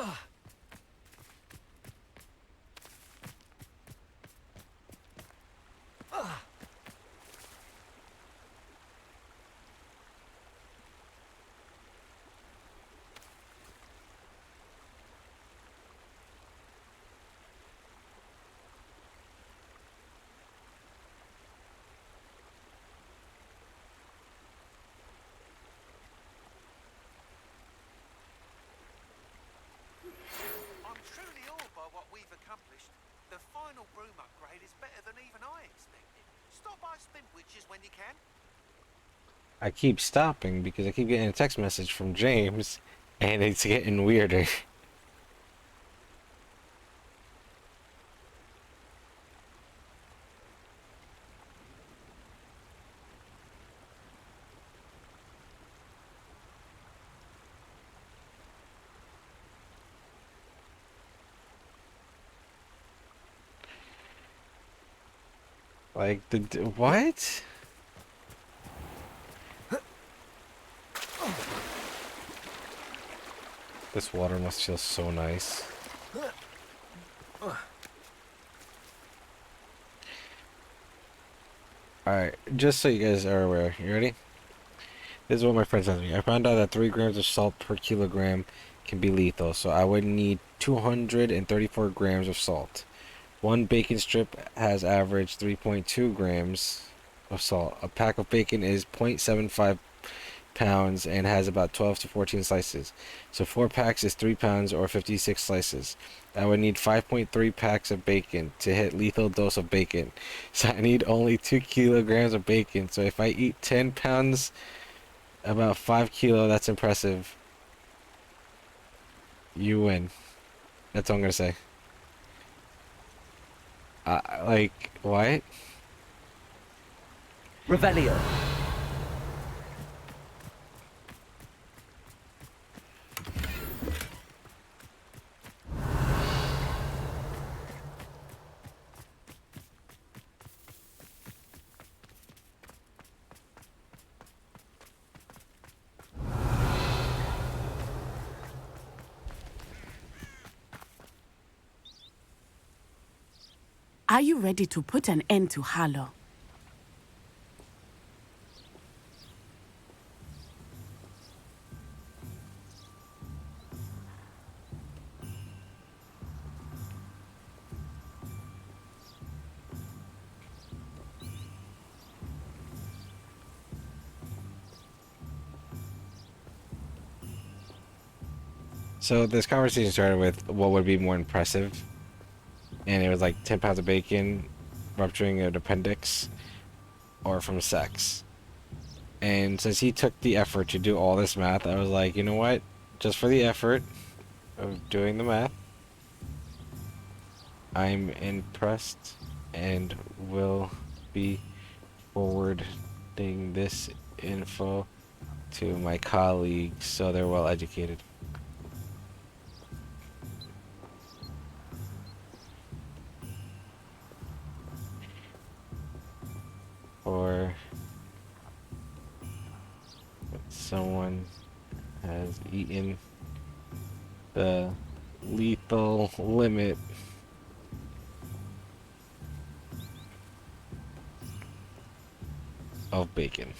The final broom upgrade is better than even I expected. Stop by Spintwitches when you can. I keep stopping because I keep getting a text message from James and it's getting weirder. Like what? This water must feel so nice. Alright, just so you guys are aware, you ready? This is what my friend sent me. I found out that 3 grams of salt per kilogram can be lethal, so I would need 234 grams of salt. One bacon strip has averaged 3.2 grams of salt. A pack of bacon is 0.75 pounds and has about 12 to 14 slices. So 4 packs is 3 pounds or 56 slices. I would need 5.3 packs of bacon to hit lethal dose of bacon. So I need only 2 kilograms of bacon. So if I eat 10 pounds, about 5 kilo, that's impressive. You win. That's all I'm gonna say. Like, what? Revelio. Are you ready to put an end to Harlow? So this conversation started with what would be more impressive, and it was like 10 pounds of bacon, rupturing an appendix, or from sex. And since he took the effort to do all this math, I was like, you know what? Just for the effort of doing the math, I'm impressed and will be forwarding this info to my colleagues so they're well educated. Or someone has eaten the lethal limit of bacon.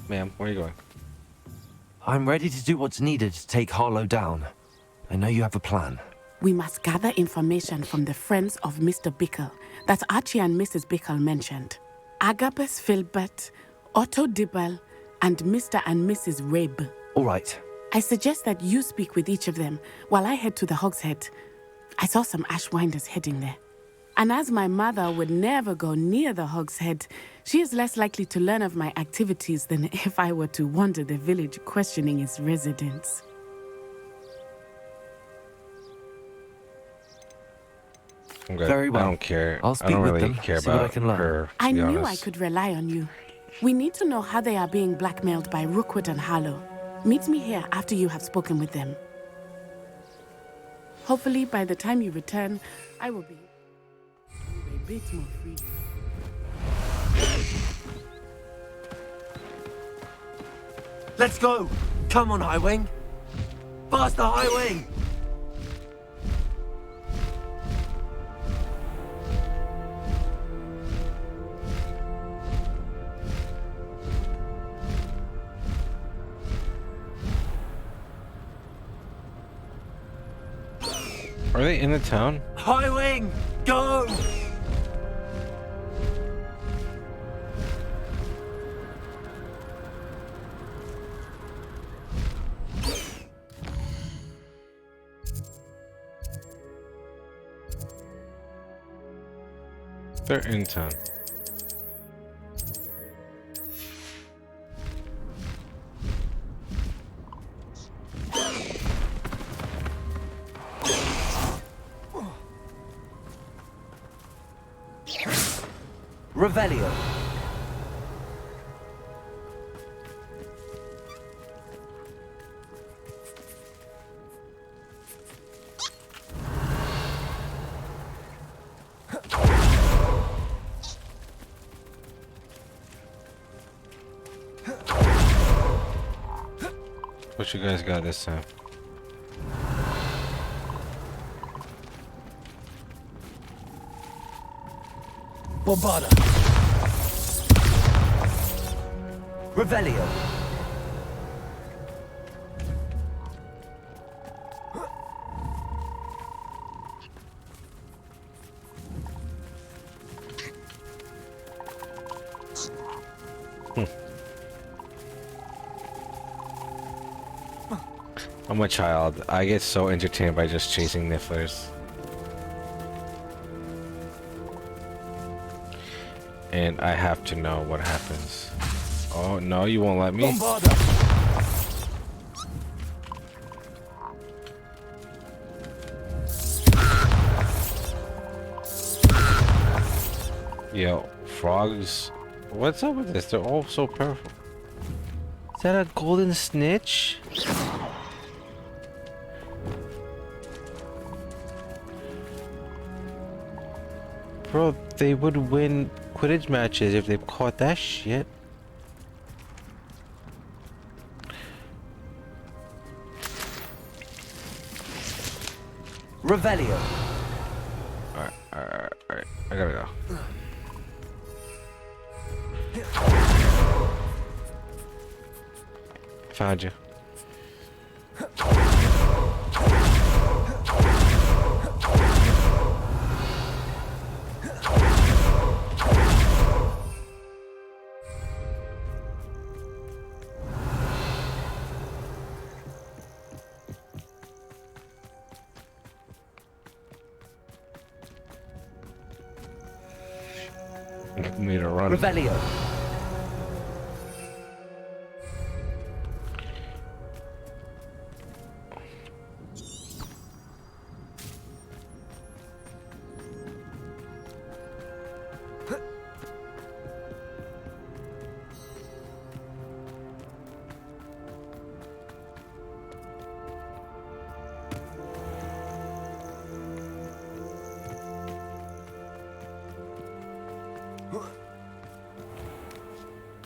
Ma'am, where are you going? I'm ready to do what's needed to take Harlow down. I know you have a plan. We must gather information from the friends of Mr. Bickle that Archie and Mrs. Bickle mentioned. Agabus Filbert, Otto Dibble, and Mr. and Mrs. Rabe. All right. I suggest that you speak with each of them while I head to the Hogshead. I saw some Ashwinders heading there. And as my mother would never go near the Hogshead, she is less likely to learn of my activities than if I were to wander the village questioning its residents. Very well. I don't care. I'll speak I don't with really them, care see what about I can learn. her. I to be knew I honest. could rely on you. We need to know how they are being blackmailed by Rookwood and Harlow. Meet me here after you have spoken with them. Hopefully, by the time you return, I will be a bit more free. Let's go! Come on, Highwing! Faster, Highwing! Are they in the town? Highwing! Go! They're in town. Revelio. What you guys got this time? Bombarda. Revelio. I'm a child. I get so entertained by just chasing nifflers. And I have to know what happens. Oh, no, you won't let me? Yo, frogs. What's up with this? They're all so powerful. Is that a golden snitch? Bro, they would win Quidditch matches if they caught that shit. Revelio. Alright. I gotta go. Found you. Me to run. Revelio.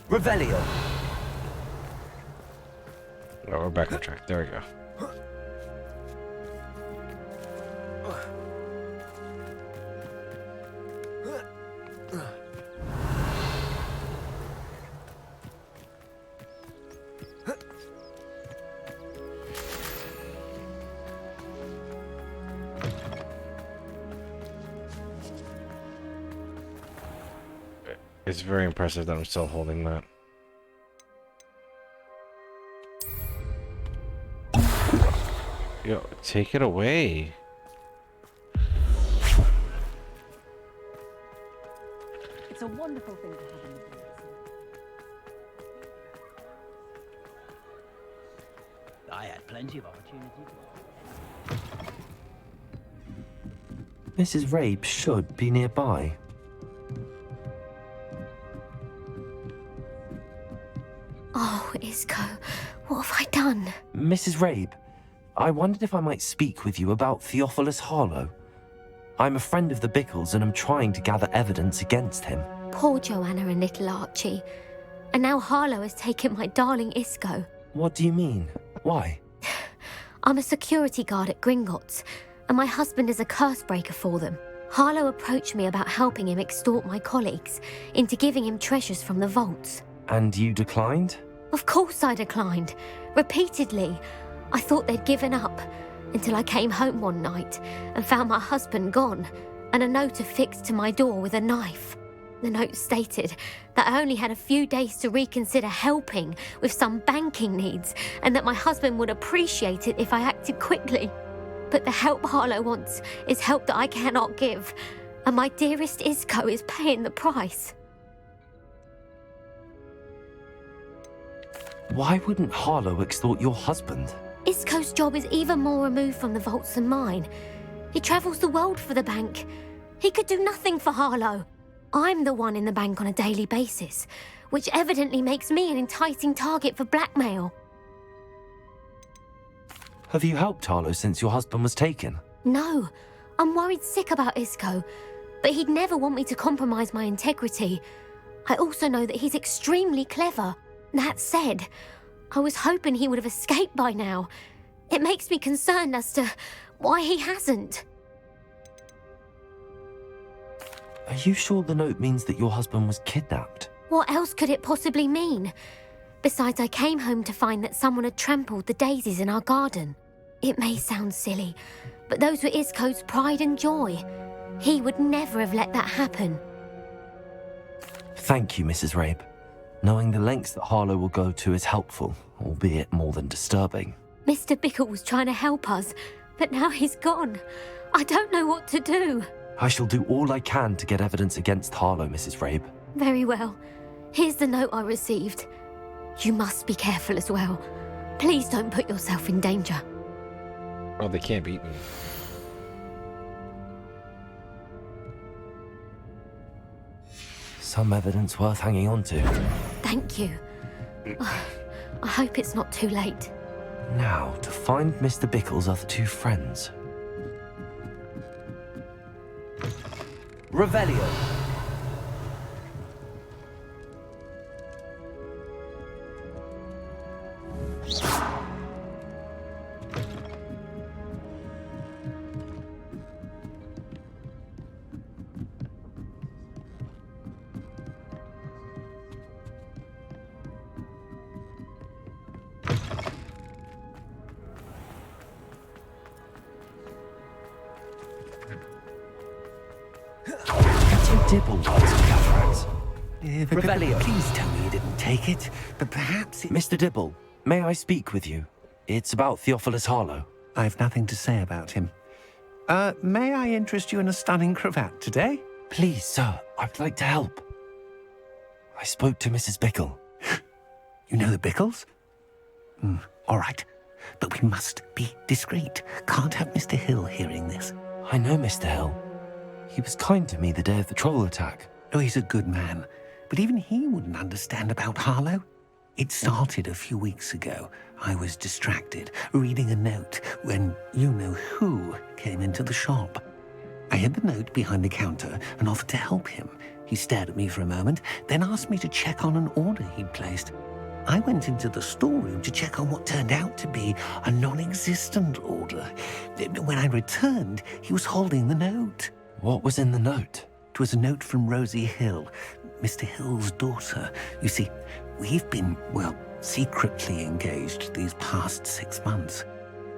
Revelio. Oh, we're back on track. There we go. It's very impressive that I'm still holding that. Yo, take it away. It's a wonderful thing to have in the business. I had plenty of opportunity. Mrs. Rabe should be nearby. Oh, Isco, what have I done? Mrs. Rabe, I wondered if I might speak with you about Theophilus Harlow. I'm a friend of the Bickles and I'm trying to gather evidence against him. Poor Joanna and little Archie. And now Harlow has taken my darling Isco. What do you mean? Why? I'm a security guard at Gringotts, and my husband is a curse breaker for them. Harlow approached me about helping him extort my colleagues into giving him treasures from the vaults. And you declined? Of course I declined. Repeatedly. I thought they'd given up, until I came home one night and found my husband gone, and a note affixed to my door with a knife. The note stated that I only had a few days to reconsider helping with some banking needs, and that my husband would appreciate it if I acted quickly. But the help Harlow wants is help that I cannot give, and my dearest Isco is paying the price. Why wouldn't Harlow extort your husband? Isco's job is even more removed from the vaults than mine. He travels the world for the bank. He could do nothing for Harlow. I'm the one in the bank on a daily basis, which evidently makes me an enticing target for blackmail. Have you helped Harlow since your husband was taken? No, I'm worried sick about Isco, but he'd never want me to compromise my integrity. I also know that he's extremely clever. That said, I was hoping he would have escaped by now. It makes me concerned as to why he hasn't. Are you sure the note means that your husband was kidnapped? What else could it possibly mean? Besides, I came home to find that someone had trampled the daisies in our garden. It may sound silly, but those were Isco's pride and joy. He would never have let that happen. Thank you, Mrs. Rabe. Knowing the lengths that Harlow will go to is helpful, albeit more than disturbing. Mr. Bickle was trying to help us, but now he's gone. I don't know what to do. I shall do all I can to get evidence against Harlow, Mrs. Rabe. Very well. Here's the note I received. You must be careful as well. Please don't put yourself in danger. Oh, they can't beat me. Some evidence worth hanging on to. Thank you. I hope it's not too late. Now, to find Mr. Bickle's other two friends. Revelio. Dibble was Cataracts. Revelio. Please tell me you didn't take it, but perhaps it... Mr. Dibble, may I speak with you? It's about Theophilus Harlow. I've nothing to say about him. May I interest you in a stunning cravat today? Please, sir, I'd like to help. I spoke to Mrs. Bickle. You know the Bickles? All right, but we must be discreet. Can't have Mr. Hill hearing this. I know Mr. Hill. He was kind to me the day of the troll attack. Oh, he's a good man. But even he wouldn't understand about Harlow. It started a few weeks ago. I was distracted, reading a note, when you-know-who came into the shop. I hid the note behind the counter and offered to help him. He stared at me for a moment, then asked me to check on an order he'd placed. I went into the storeroom to check on what turned out to be a non-existent order. When I returned, he was holding the note. What was in the note? It was a note from Rosie Hill, Mr. Hill's daughter. You see, we've been, well, secretly engaged these past 6 months.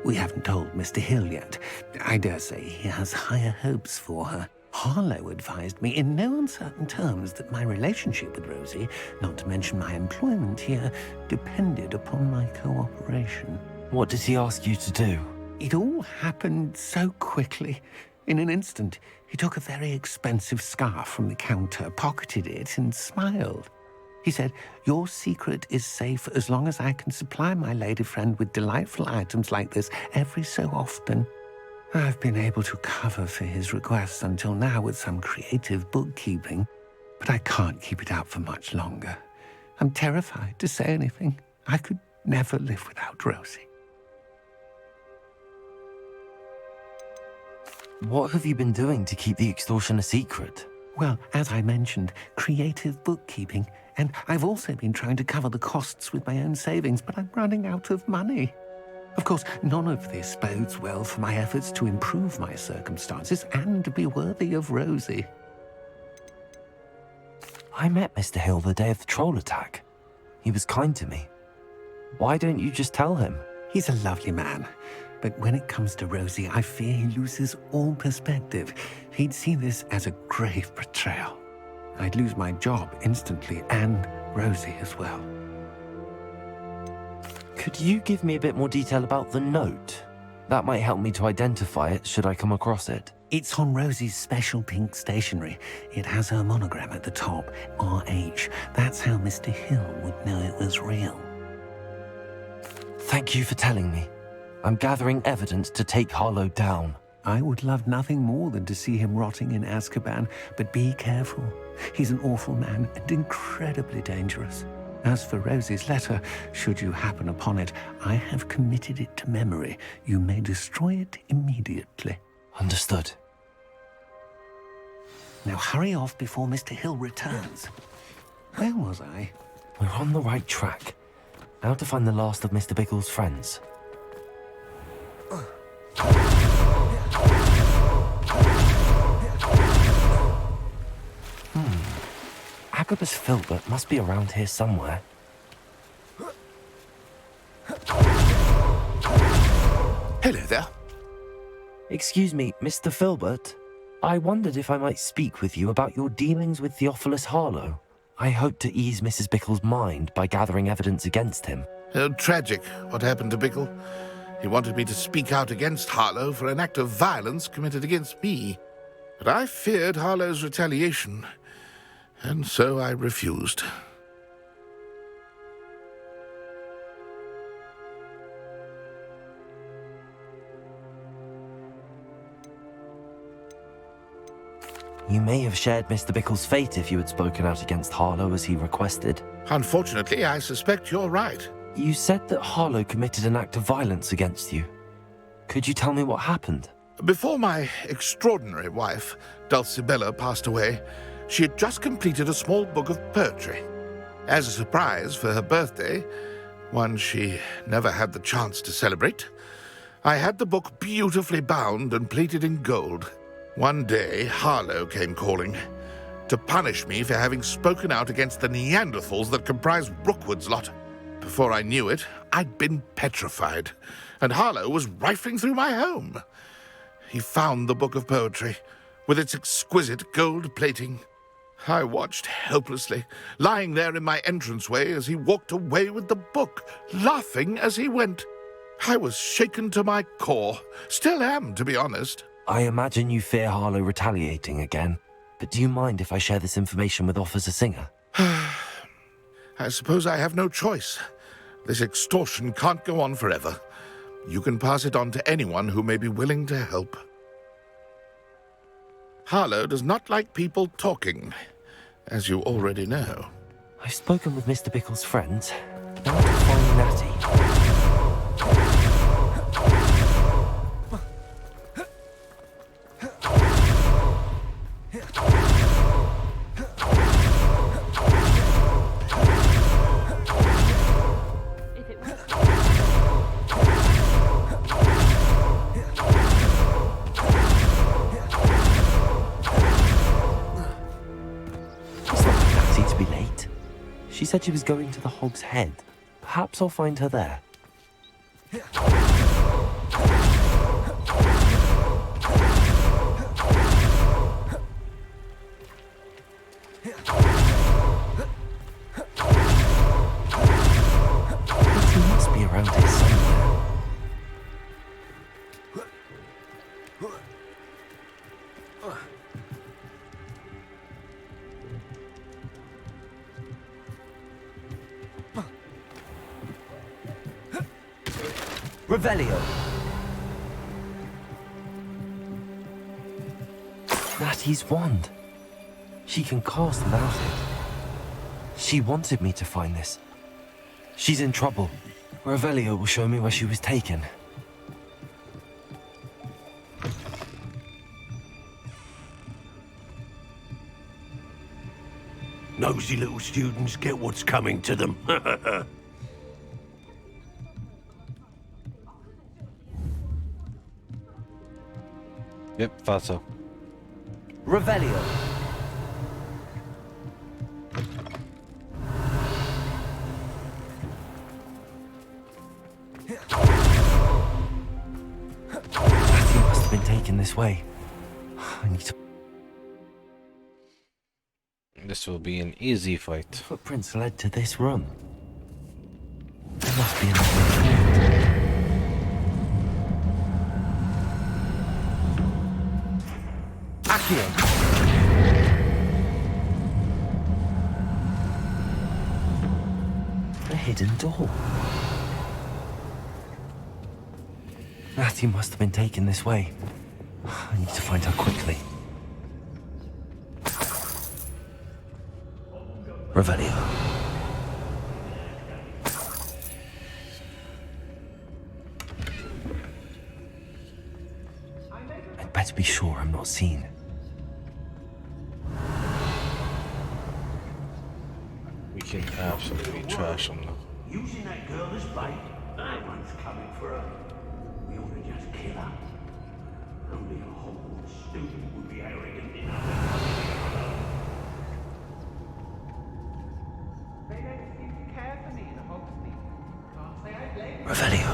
We haven't told Mr. Hill yet. I dare say he has higher hopes for her. Harlow advised me in no uncertain terms that my relationship with Rosie, not to mention my employment here, depended upon my cooperation. What did he ask you to do? It all happened so quickly. In an instant, he took a very expensive scarf from the counter, pocketed it, and smiled. He said, "Your secret is safe as long as I can supply my lady friend with delightful items like this every so often." I've been able to cover for his requests until now with some creative bookkeeping, but I can't keep it up for much longer. I'm terrified to say anything. I could never live without Rosie. What have you been doing to keep the extortion a secret? Well, as I mentioned, creative bookkeeping. And I've also been trying to cover the costs with my own savings, but I'm running out of money. Of course, none of this bodes well for my efforts to improve my circumstances and to be worthy of Rosie. I met Mr. Hill the day of the troll attack. He was kind to me. Why don't you just tell him? He's a lovely man. But when it comes to Rosie, I fear he loses all perspective. He'd see this as a grave betrayal. I'd lose my job instantly, and Rosie as well. Could you give me a bit more detail about the note? That might help me to identify it should I come across it. It's on Rosie's special pink stationery. It has her monogram at the top, RH. That's how Mr. Hill would know it was real. Thank you for telling me. I'm gathering evidence to take Harlow down. I would love nothing more than to see him rotting in Azkaban, but be careful. He's an awful man and incredibly dangerous. As for Rosie's letter, should you happen upon it, I have committed it to memory. You may destroy it immediately. Understood. Now hurry off before Mr. Hill returns. Where was I? We're on the right track. Now to find the last of Mr. Bickle's friends. Agabus Filbert must be around here somewhere. Hello there. Excuse me, Mr. Filbert. I wondered if I might speak with you about your dealings with Theophilus Harlow. I hoped to ease Mrs. Bickle's mind by gathering evidence against him. Tragic what happened to Bickle. He wanted me to speak out against Harlow for an act of violence committed against me. But I feared Harlow's retaliation, and so I refused. You may have shared Mr. Bickle's fate if you had spoken out against Harlow as he requested. Unfortunately, I suspect you're right. You said that Harlow committed an act of violence against you. Could you tell me what happened? Before my extraordinary wife, Dulcibella, passed away, she had just completed a small book of poetry. As a surprise for her birthday, one she never had the chance to celebrate, I had the book beautifully bound and plated in gold. One day, Harlow came calling to punish me for having spoken out against the Neanderthals that comprise Rookwood's lot. Before I knew it, I'd been petrified, and Harlow was rifling through my home. He found the book of poetry, with its exquisite gold plating. I watched helplessly, lying there in my entranceway as he walked away with the book, laughing as he went. I was shaken to my core, still am, to be honest. I imagine you fear Harlow retaliating again, but do you mind if I share this information with Officer Singer? I suppose I have no choice. This extortion can't go on forever. You can pass it on to anyone who may be willing to help. Harlow does not like people talking, as you already know. I've spoken with Mr. Bickle's friends. They want to find Natty. She said she was going to the Hog's Head. Perhaps I'll find her there. He must be around here somewhere. Revelio. Natty's wand. She can cast without it. She wanted me to find this. She's in trouble. Revelio will show me where she was taken. Nosy little students get what's coming to them. Yep, thought so. Revelio. Natty must have been taken this way. I need to... This will be an easy fight. Footprints led to this room. There must be another way forward. Accio. A hidden door. Natty must have been taken this way. I need to find her quickly. Revelio. I'd better be sure I'm not seen. We can absolutely trash him now. Using that girl as bait? That one's coming for her. We ought to just kill her. Only a Hogwarts student would be arrogant enough to come in alone. They don't seem to care for me in Hogsmeade. Can't say I blame them. Revelio.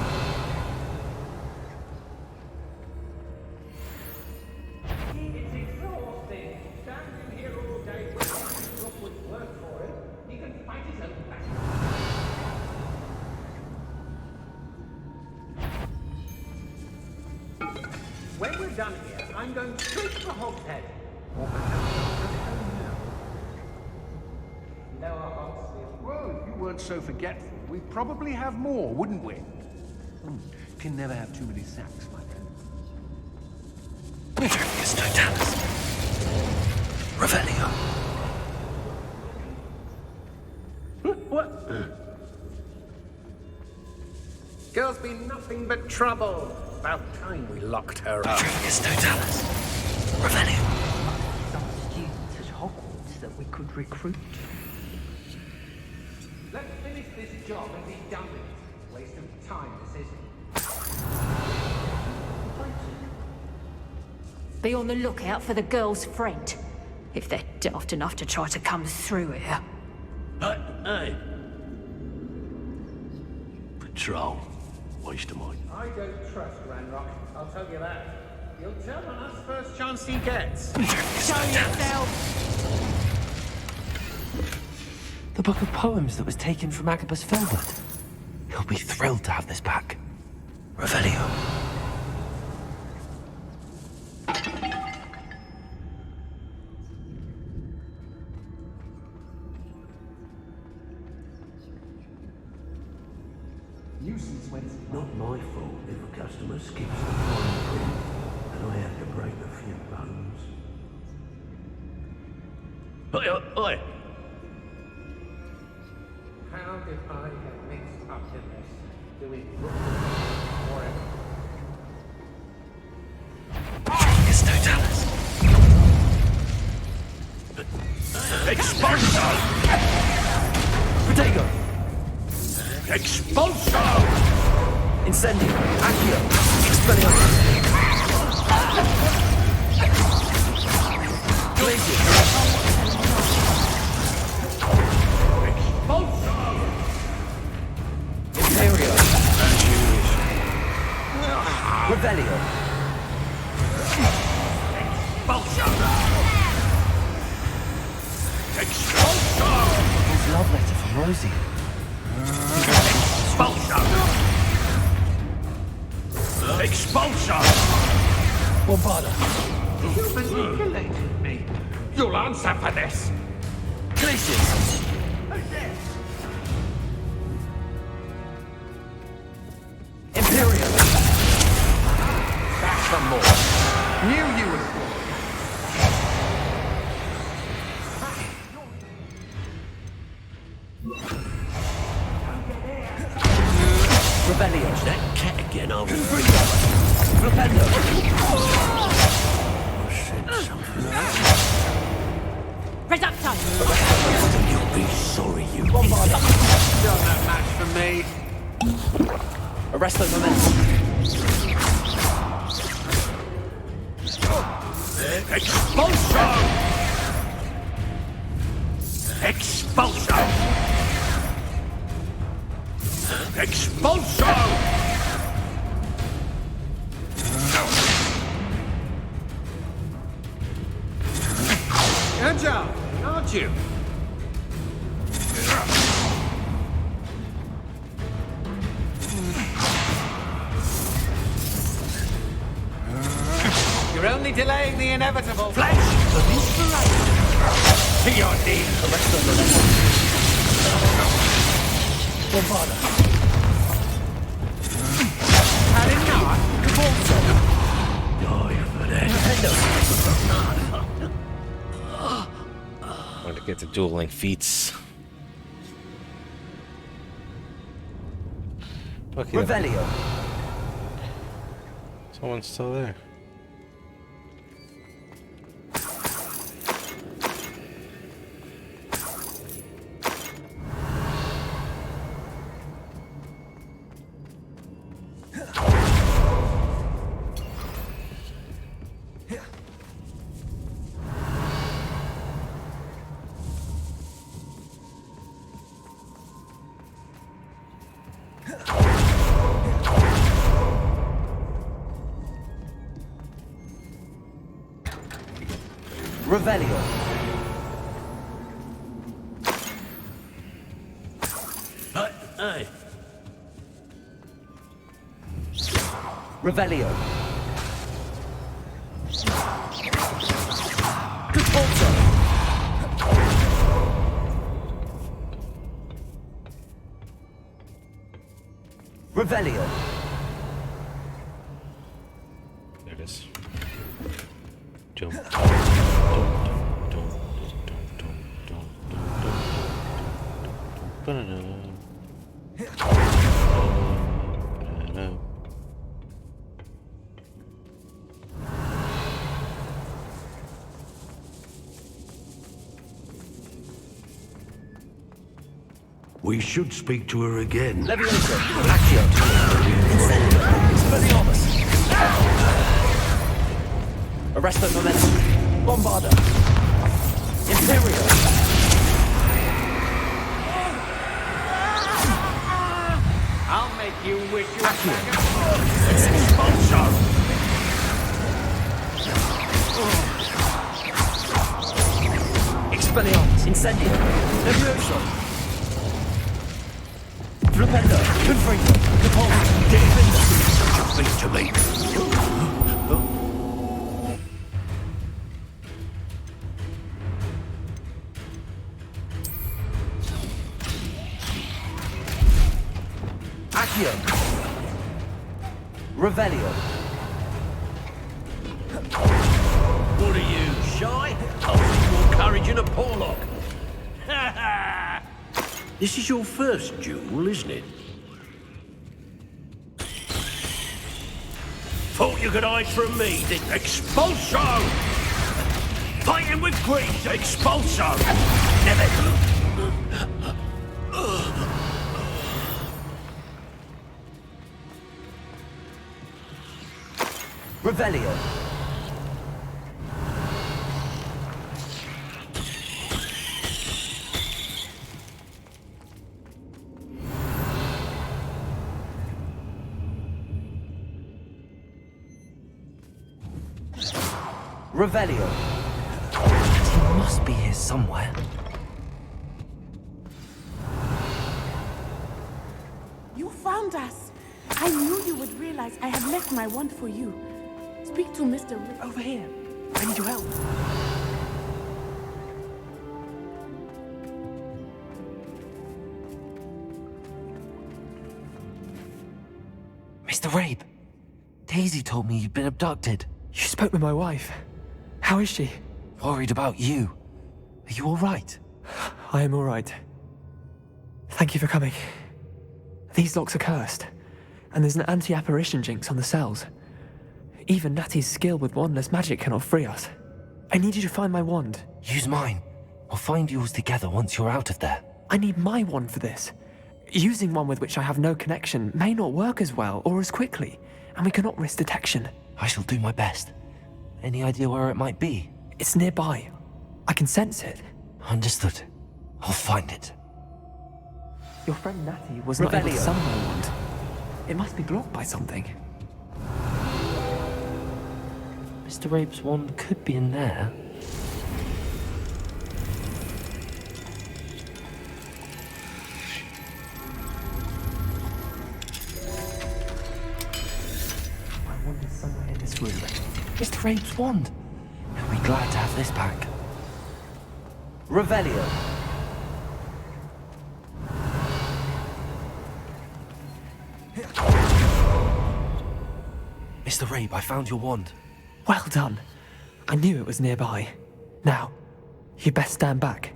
It's exhausting. Standing here all day waiting for Rookwood's work for it. done here, I'm going straight for Hogshead. Well, if you weren't so forgetful, we'd probably have more, wouldn't we? Can never have too many sacks, my friend. Mithrius Totalis. Revelio. What? Girl's been nothing but trouble. About time we locked her up. Mithrius Totalis. Revelio. Some students at Hogwarts that we could recruit. Let's finish this job and be done with it. Waste of time, this isn't. Be on the lookout for the girl's friend. If they're daft enough to try to come through here. Hey. Patrol. Waste of mine. I don't trust Ranrock, I'll tell you that. He'll tell on us first chance he gets. Show yourself! The book of poems that was taken from Agabus Filbert. He'll be thrilled to have this back. Revelio. Nuisance when Not my fault if a customer skips the fine print and I have to break a few bones. Oi! How did I get mixed up in this? Doing forever. Mithrius Totalis. Expulso! Protego. Expulso! Incendio. Accio. Expelliarmus. Glacius. Expulso! Imperio. Revelio. Expulso! Expulso! His love letter from Rosie. Expulso! Expulso! Bombarda. You manipulated me. You'll answer for this. Glacius. Imperio. Back some more. Knew you would. Revelio. That cat again, I'll Flipendo. Reducto! You'll be sorry, you Bombarda. Done that match for me. Arresto Momentum. Expulso! Expulso! Expulso! Agile, aren't you? You're only delaying the inevitable. Flash of inspiration! To your knees! Arresto Momentum. Bombarda. Had enough? Die for that. Want to get to dueling feats. Okay. Revelio. Someone's still there. Revelio. Hey. Revelio. Revelio. There it is. Jump. We should speak to her again. Leviosa. Accio. Incendio. Expelliarmus. Arresto momentum. Bombarda. Imperial. I'll make you wish you Accio. Expulso! Expelliarmus. Incendio. Leviosa. Flipendo. Confringo. Capulso. Defender. Speak to me. Accio. Revelio. What are you, shy? I'll see more courage in a porlock. This is your first duel, isn't it? Thought you could hide from me, did Expulso! Fighting with greed, Expulso! Never... Revelio. Revelio. He must be here somewhere. You found us. I knew you would realize I had left my wand for you. Speak to Mr. Over here. I need your help. Mr. Rabe, Daisy told me you'd been abducted. You spoke with my wife. How is she? Worried about you. Are you all right? I am all right. Thank you for coming. These locks are cursed, and there's an anti-apparition jinx on the cells. Even Natty's skill with wandless magic cannot free us. I need you to find my wand. Use mine. We'll find yours together once you're out of there. I need my wand for this. Using one with which I have no connection may not work as well or as quickly, and we cannot risk detection. I shall do my best. Any idea where it might be? It's nearby. I can sense it. Understood. I'll find it. Your friend Natty was not able to summon my wand. It must be blocked by something. Mr. Rabe's wand could be in there. My wand is somewhere in this room. Mr. Rabe's wand. He'll be glad to have this back. Revelio. Mr. Rabe, I found your wand. Well done. I knew it was nearby. Now, you best stand back.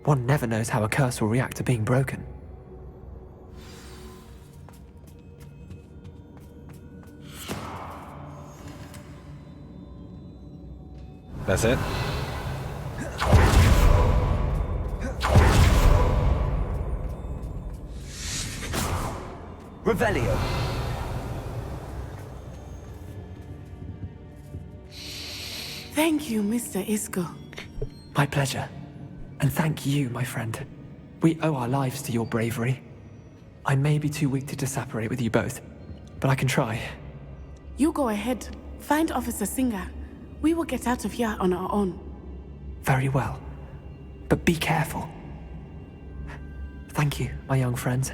One never knows how a curse will react to being broken. That's it? Revelio. Thank you, Mr. Isco. My pleasure. And thank you, my friend. We owe our lives to your bravery. I may be too weak to disapparate with you both, but I can try. You go ahead. Find Officer Singer. We will get out of here on our own. Very well. But be careful. Thank you, my young friends.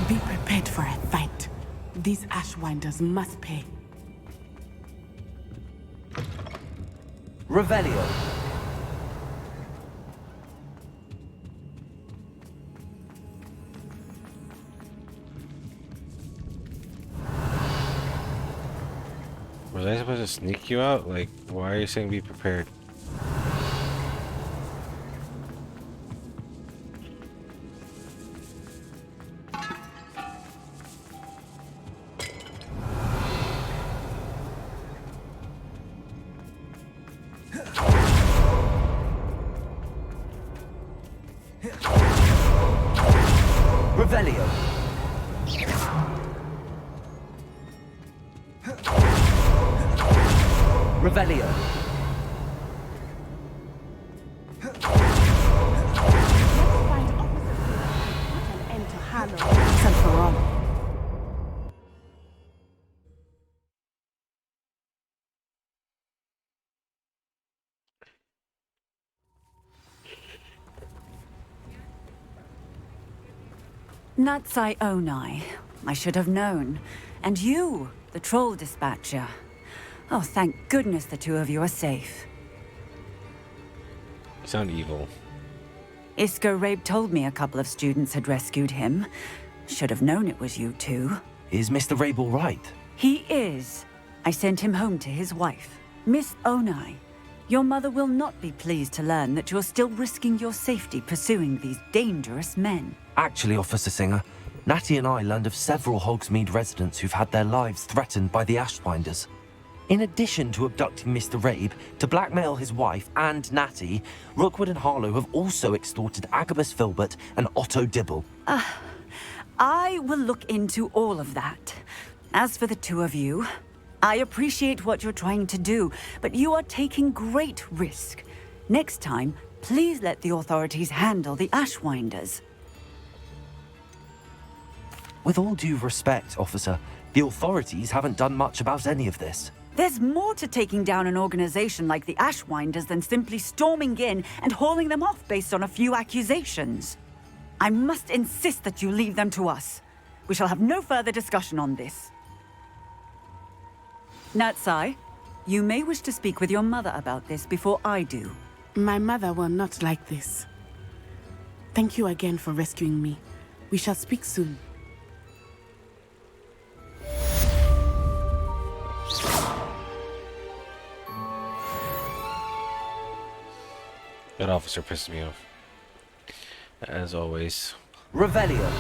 Be prepared for a fight. These Ashwinders must pay. Revelio. supposed to sneak you out? Like, why are you saying be prepared? Revelio. Revelio. Natsai Onai. I should have known. And you, the troll dispatcher. Oh, thank goodness the two of you are safe. You sound evil. Isco Rabe told me a couple of students had rescued him. Should have known it was you two. Is Mr. Rabe all right? He is. I sent him home to his wife. Miss Onai, your mother will not be pleased to learn that you're still risking your safety pursuing these dangerous men. Actually, Officer Singer, Natty and I learned of several Hogsmeade residents who've had their lives threatened by the Ashwinders. In addition to abducting Mr. Rabe to blackmail his wife and Natty, Rookwood and Harlow have also extorted Agabus Filbert and Otto Dibble. I will look into all of that. As for the two of you, I appreciate what you're trying to do, but you are taking great risk. Next time, please let the authorities handle the Ashwinders. With all due respect, officer, the authorities haven't done much about any of this. There's more to taking down an organization like the Ashwinders than simply storming in and hauling them off based on a few accusations. I must insist that you leave them to us. We shall have no further discussion on this. Natsai, you may wish to speak with your mother about this before I do. My mother will not like this. Thank you again for rescuing me. We shall speak soon. That officer pisses me off. As always. Revelio.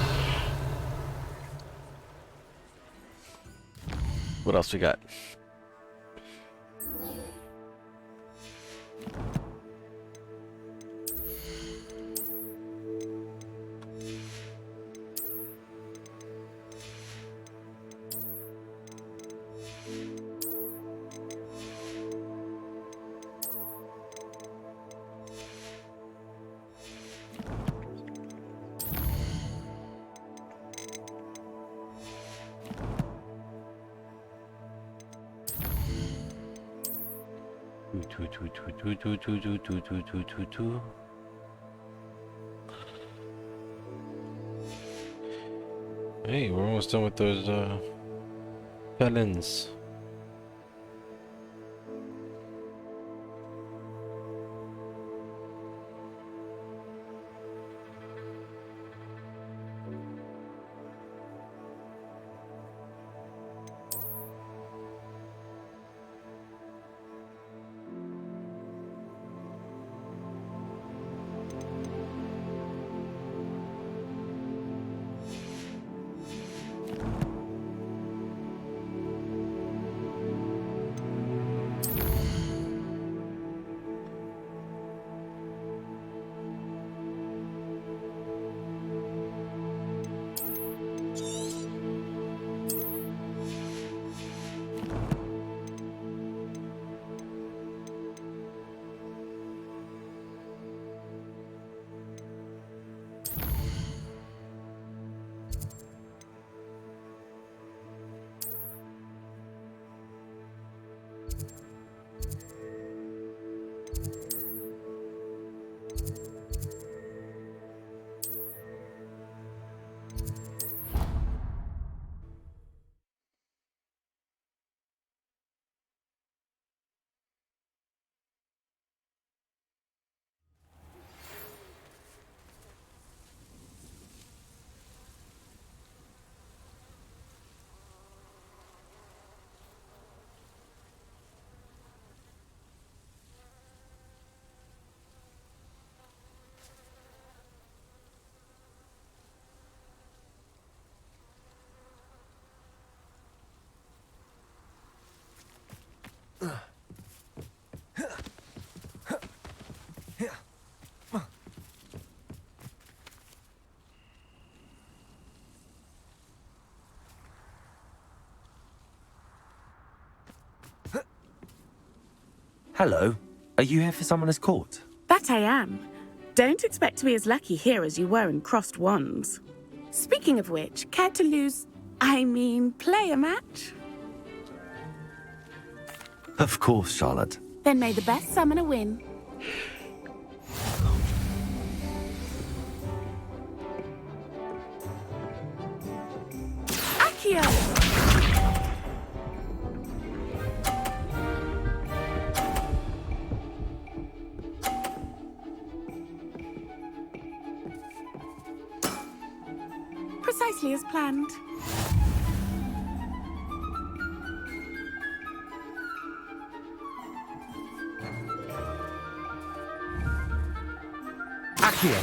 What else we got? Hey, we're almost done with those felons. Hello. Are you here for Summoner's Court? That I am. Don't expect to be as lucky here as you were in Crossed Wands. Speaking of which, care to play a match? Of course, Charlotte. Then may the best summoner win. Accio! Precisely as planned. Accio!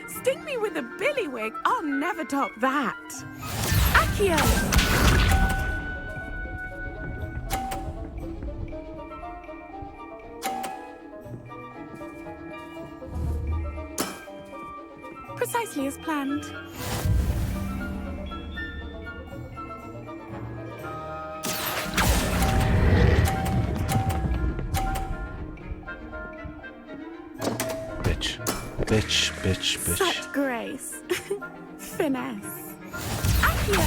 Sting me with a billywig. I'll never top that. Accio! Precisely as planned. Bitch. Such grace. Finesse. Accio!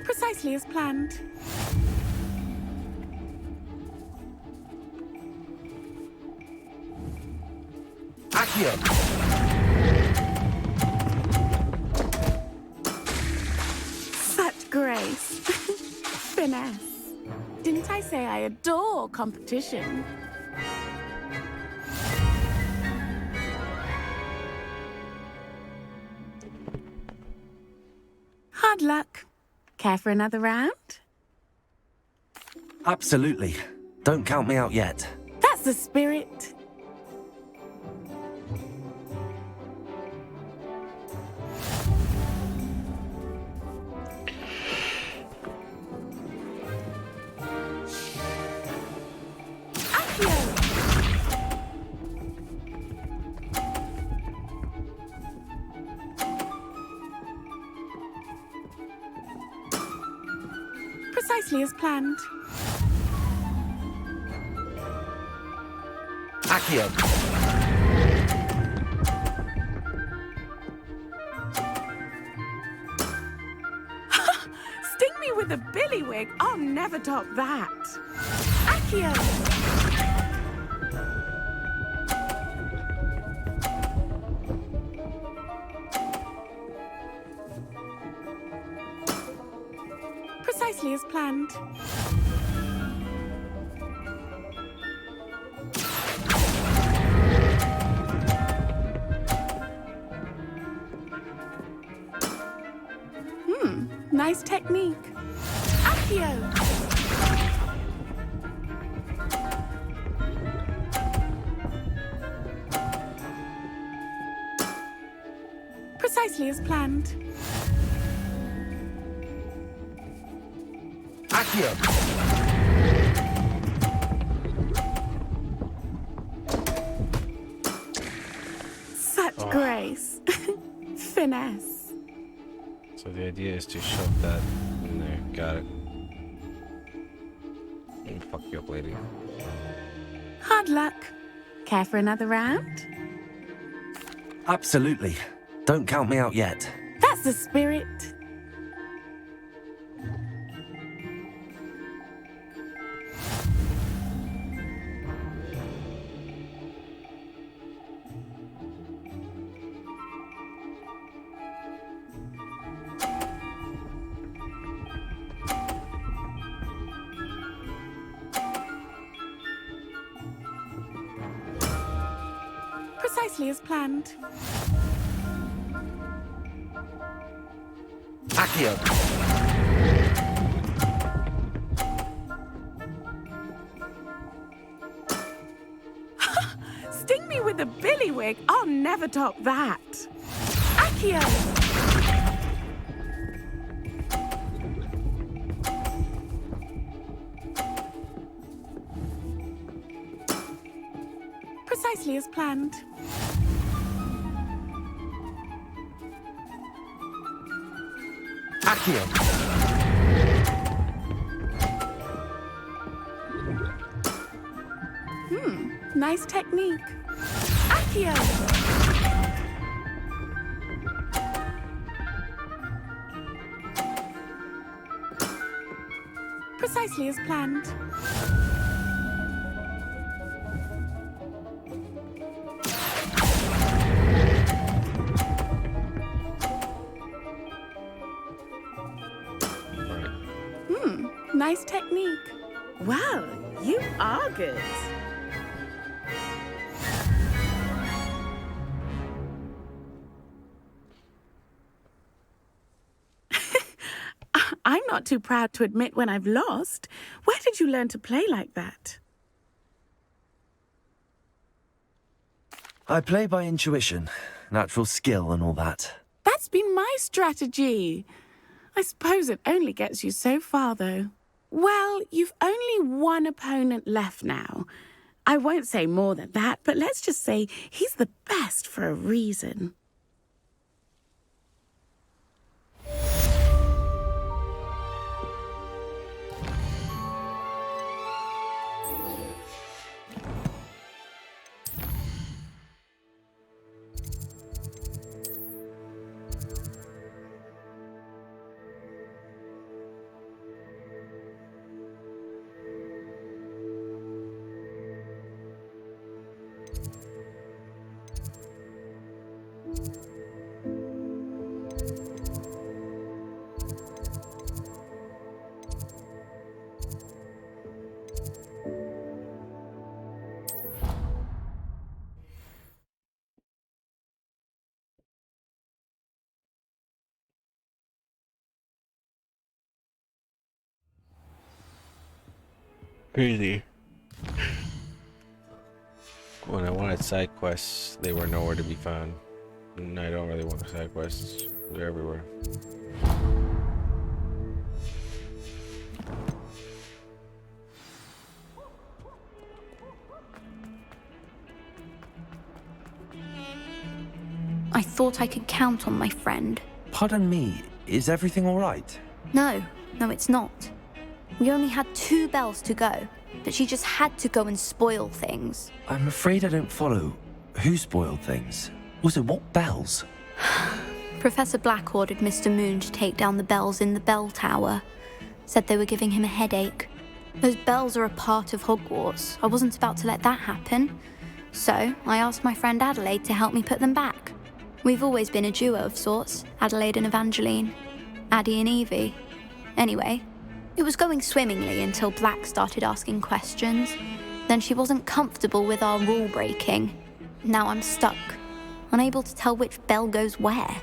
Precisely as planned. Accio! Such grace. Finesse. Didn't I say I adore competition? Hard luck. Care for another round? Absolutely. Don't count me out yet. That's the spirit. Precisely as planned. Accio! Sting me with a billywig. I'll never top that. Accio! Precisely as planned. Nice technique. Accio! Precisely as planned. Accio! Such grace. Finesse. So the idea is to shove that in there. Got it. Let me fuck you up, lady. Hard luck. Care for another round? Absolutely. Don't count me out yet. That's the spirit. Precisely as planned. Accio! Sting me with a billywig. I'll never top that. Accio! Precisely as planned. Accio! Nice technique. Accio! Precisely as planned. Nice technique. Well, you are good. I'm not too proud to admit when I've lost. Where did you learn to play like that? I play by intuition, natural skill and all that. That's been my strategy. I suppose it only gets you so far, though. Well, you've only one opponent left now. I won't say more than that, but let's just say he's the best for a reason. Crazy. When I wanted side quests, they were nowhere to be found. And I don't really want the side quests. They're everywhere. I thought I could count on my friend. Pardon me, is everything all right? No, it's not. We only had 2 bells to go, but she just had to go and spoil things. I'm afraid I don't follow. Who spoiled things? Also, what bells? Professor Black ordered Mr. Moon to take down the bells in the bell tower. Said they were giving him a headache. Those bells are a part of Hogwarts. I wasn't about to let that happen. So, I asked my friend Adelaide to help me put them back. We've always been a duo of sorts, Adelaide and Evangeline. Addie and Evie. Anyway, it was going swimmingly until Black started asking questions. Then she wasn't comfortable with our rule breaking. Now I'm stuck, unable to tell which bell goes where.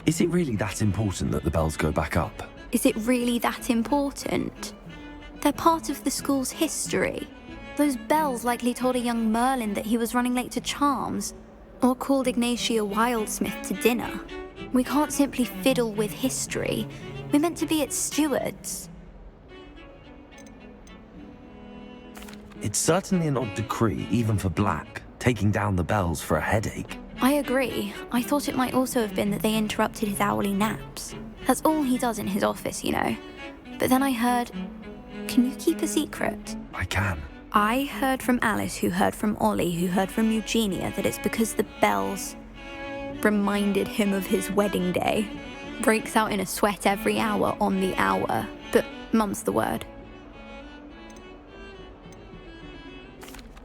Is it really that important that the bells go back up? Is it really that important? They're part of the school's history. Those bells likely told a young Merlin that he was running late to Charms, or called Ignatia Wildsmith to dinner. We can't simply fiddle with history. We're meant to be its stewards. It's certainly an odd decree, even for Black, taking down the bells for a headache. I agree. I thought it might also have been that they interrupted his hourly naps. That's all he does in his office, you know. But then I heard... Can you keep a secret? I can. I heard from Alice, who heard from Ollie, who heard from Eugenia, that it's because the bells reminded him of his wedding day. Breaks out in a sweat every hour on the hour. But mum's the word.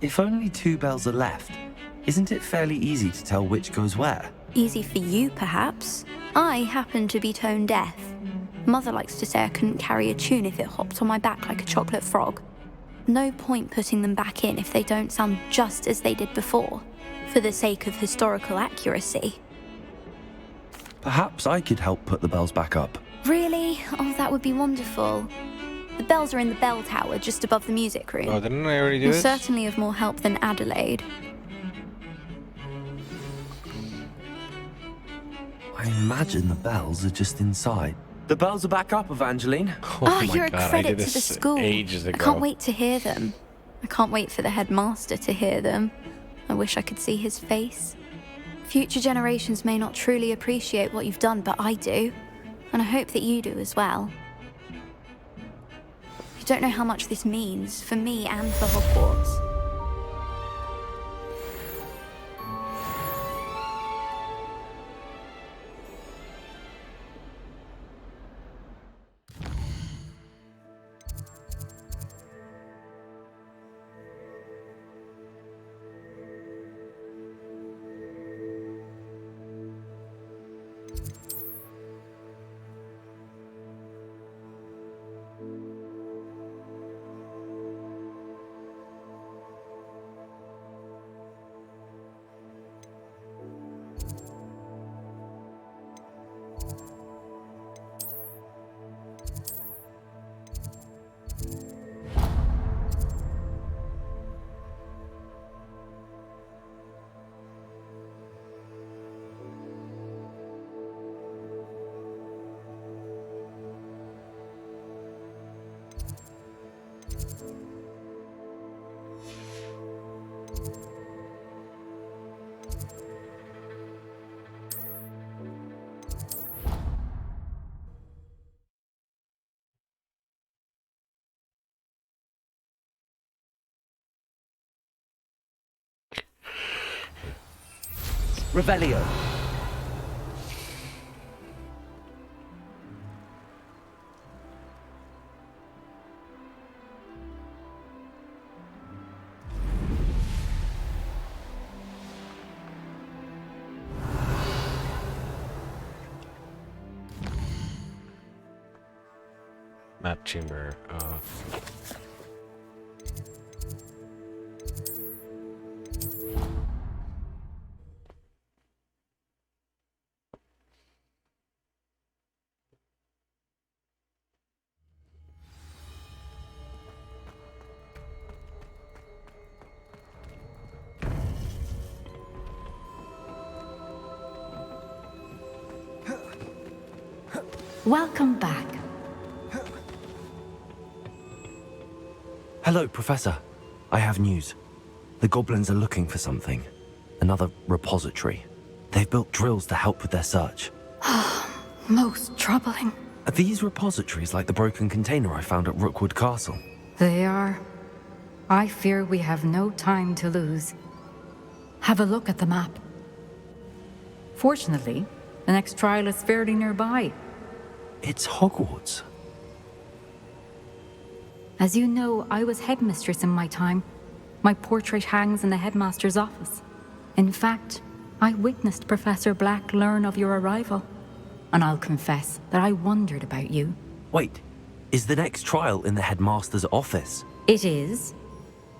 If only 2 bells are left, isn't it fairly easy to tell which goes where? Easy for you, perhaps. I happen to be tone deaf. Mother likes to say I couldn't carry a tune if it hopped on my back like a chocolate frog. No point putting them back in if they don't sound just as they did before, for the sake of historical accuracy. Perhaps I could help put the bells back up. Really? Oh, that would be wonderful. The bells are in the bell tower just above the music room. Oh, didn't I already do You're this? certainly of more help than Adelaide. I imagine the bells are just inside. The bells are back up, Evangeline. Oh, you're a credit to the school. Ages I ago. can't wait to hear them. I can't wait for the headmaster to hear them. I wish I could see his face. Future generations may not truly appreciate what you've done, but I do. And I hope that you do as well. You don't know how much this means for me and for Hogwarts. Revelio. Map chamber. Welcome back. Hello, Professor. I have news. The goblins are looking for something. Another repository. They've built drills to help with their search. Most troubling. Are these repositories like the broken container I found at Rookwood Castle? They are. I fear we have no time to lose. Have a look at the map. Fortunately, the next trial is fairly nearby. It's Hogwarts. As you know, I was headmistress in my time. My portrait hangs in the headmaster's office. In fact, I witnessed Professor Black learn of your arrival. And I'll confess that I wondered about you. Wait, is the next trial in the headmaster's office? It is.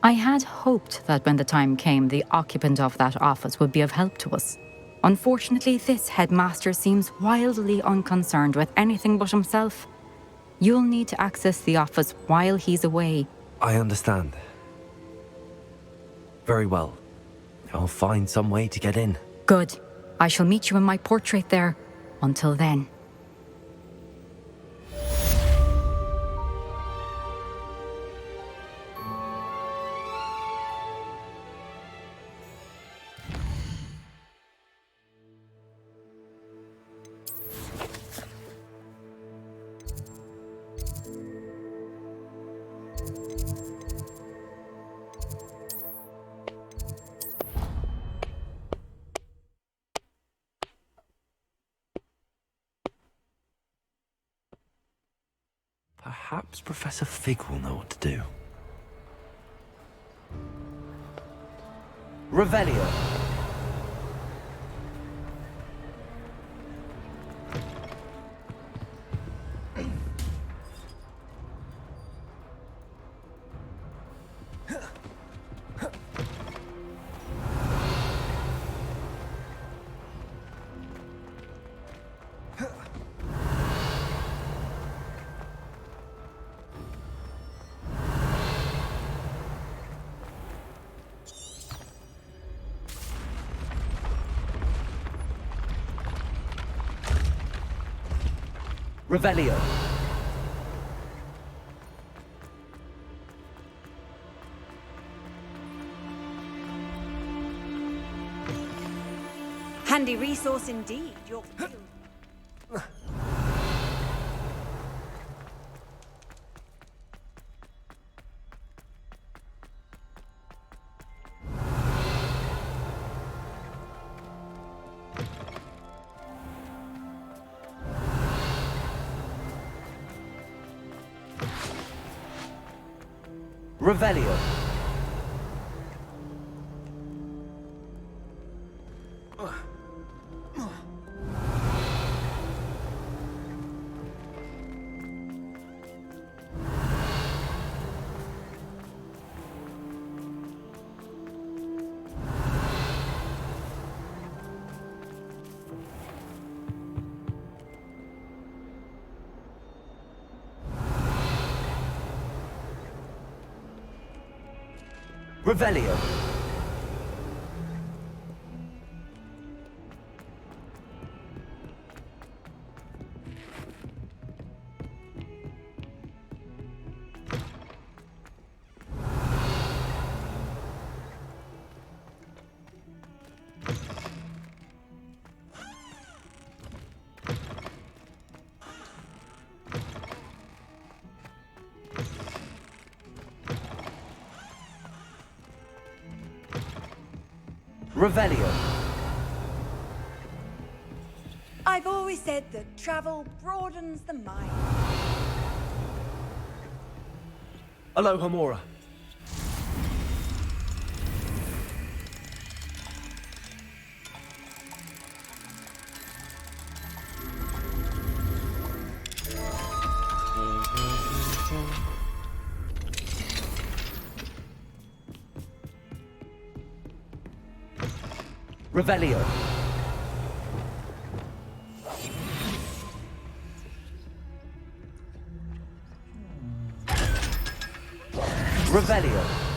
I had hoped that when the time came, the occupant of that office would be of help to us. Unfortunately, this headmaster seems wildly unconcerned with anything but himself. You'll need to access the office while he's away. I understand. Very well. I'll find some way to get in. Good. I shall meet you in my portrait there. Until then. Perhaps Professor Fig will know what to do. Revelio. Revelio. Handy resource indeed, your field. Revelio. Revelio. Revelio. I've always said that travel broadens the mind. Aloha Mora. Revelio. Revelio.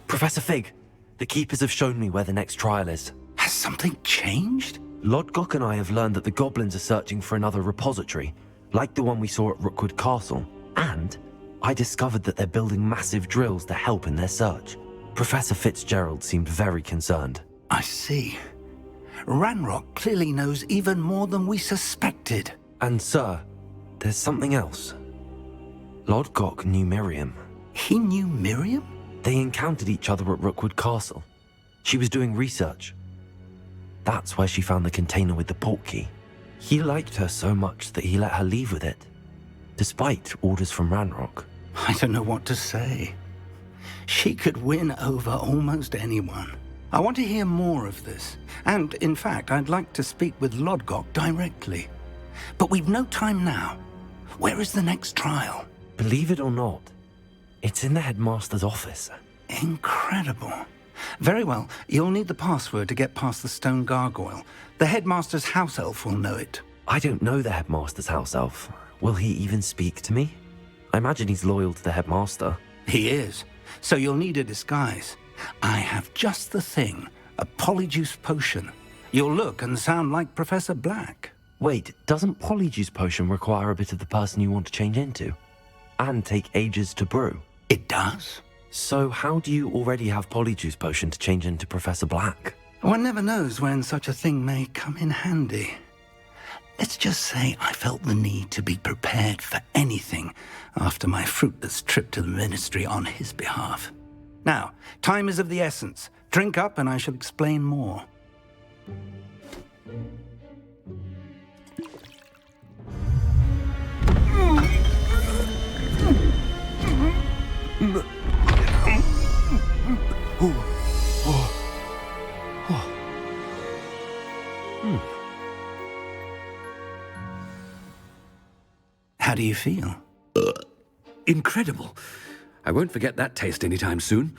Professor Fig, the Keepers have shown me where the next trial is. Has something changed? Lodgok and I have learned that the goblins are searching for another repository, like the one we saw at Rookwood Castle. And I discovered that they're building massive drills to help in their search. Professor Fitzgerald seemed very concerned. I see. Ranrock clearly knows even more than we suspected. And sir, there's something else. Lodgok knew Miriam. He knew Miriam? They encountered each other at Rookwood Castle. She was doing research. That's where she found the container with the port key. He liked her so much that he let her leave with it, despite orders from Ranrock. I don't know what to say. She could win over almost anyone. I want to hear more of this. And, in fact, I'd like to speak with Lodgok directly. But we've no time now. Where is the next trial? Believe it or not, it's in the headmaster's office. Incredible. Very well. You'll need the password to get past the stone gargoyle. The headmaster's house elf will know it. I don't know the headmaster's house elf. Will he even speak to me? I imagine he's loyal to the headmaster. He is. So you'll need a disguise. I have just the thing. A polyjuice potion. You'll look and sound like Professor Black. Wait, doesn't polyjuice potion require a bit of the person you want to change into? And take ages to brew? It does. So how do you already have polyjuice potion to change into Professor Black? One never knows when such a thing may come in handy. Let's just say I felt the need to be prepared for anything after my fruitless trip to the ministry on his behalf. Now, time is of the essence. Drink up and I shall explain more. do you feel? Incredible. I won't forget that taste anytime soon.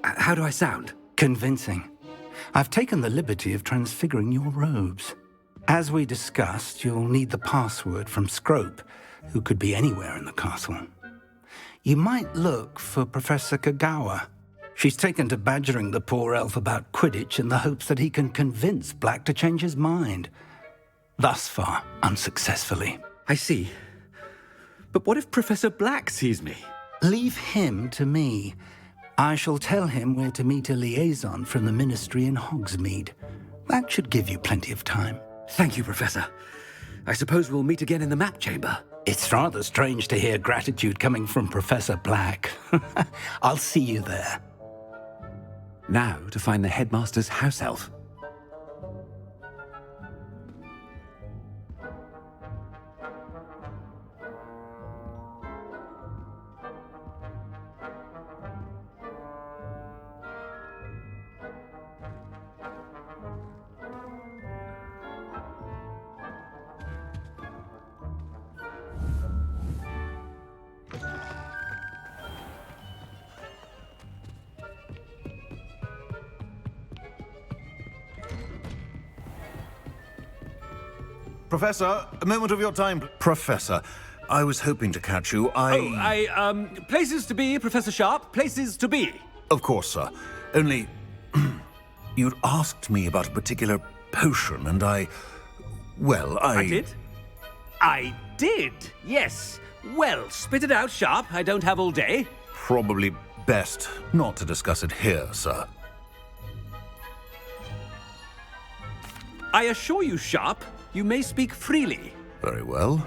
How do I sound? Convincing. I've taken the liberty of transfiguring your robes. As we discussed, you'll need the password from Scrope, who could be anywhere in the castle. You might look for Professor Kagawa. She's taken to badgering the poor elf about Quidditch in the hopes that he can convince Black to change his mind. Thus far, unsuccessfully. I see. But what if Professor Black sees me? Leave him to me. I shall tell him where to meet a liaison from the Ministry in Hogsmeade. That should give you plenty of time. Thank you, Professor. I suppose we'll meet again in the map chamber. It's rather strange to hear gratitude coming from Professor Black. I'll see you there. Now to find the headmaster's house elf. Professor, a moment of your time. Professor, I was hoping to catch you. Places to be, Professor Sharp. Places to be. Of course, sir. Only, you'd asked me about a particular potion, and I did? I did, yes. Well, spit it out, Sharp. I don't have all day. Probably best not to discuss it here, sir. I assure you, Sharp, you may speak freely. Very well.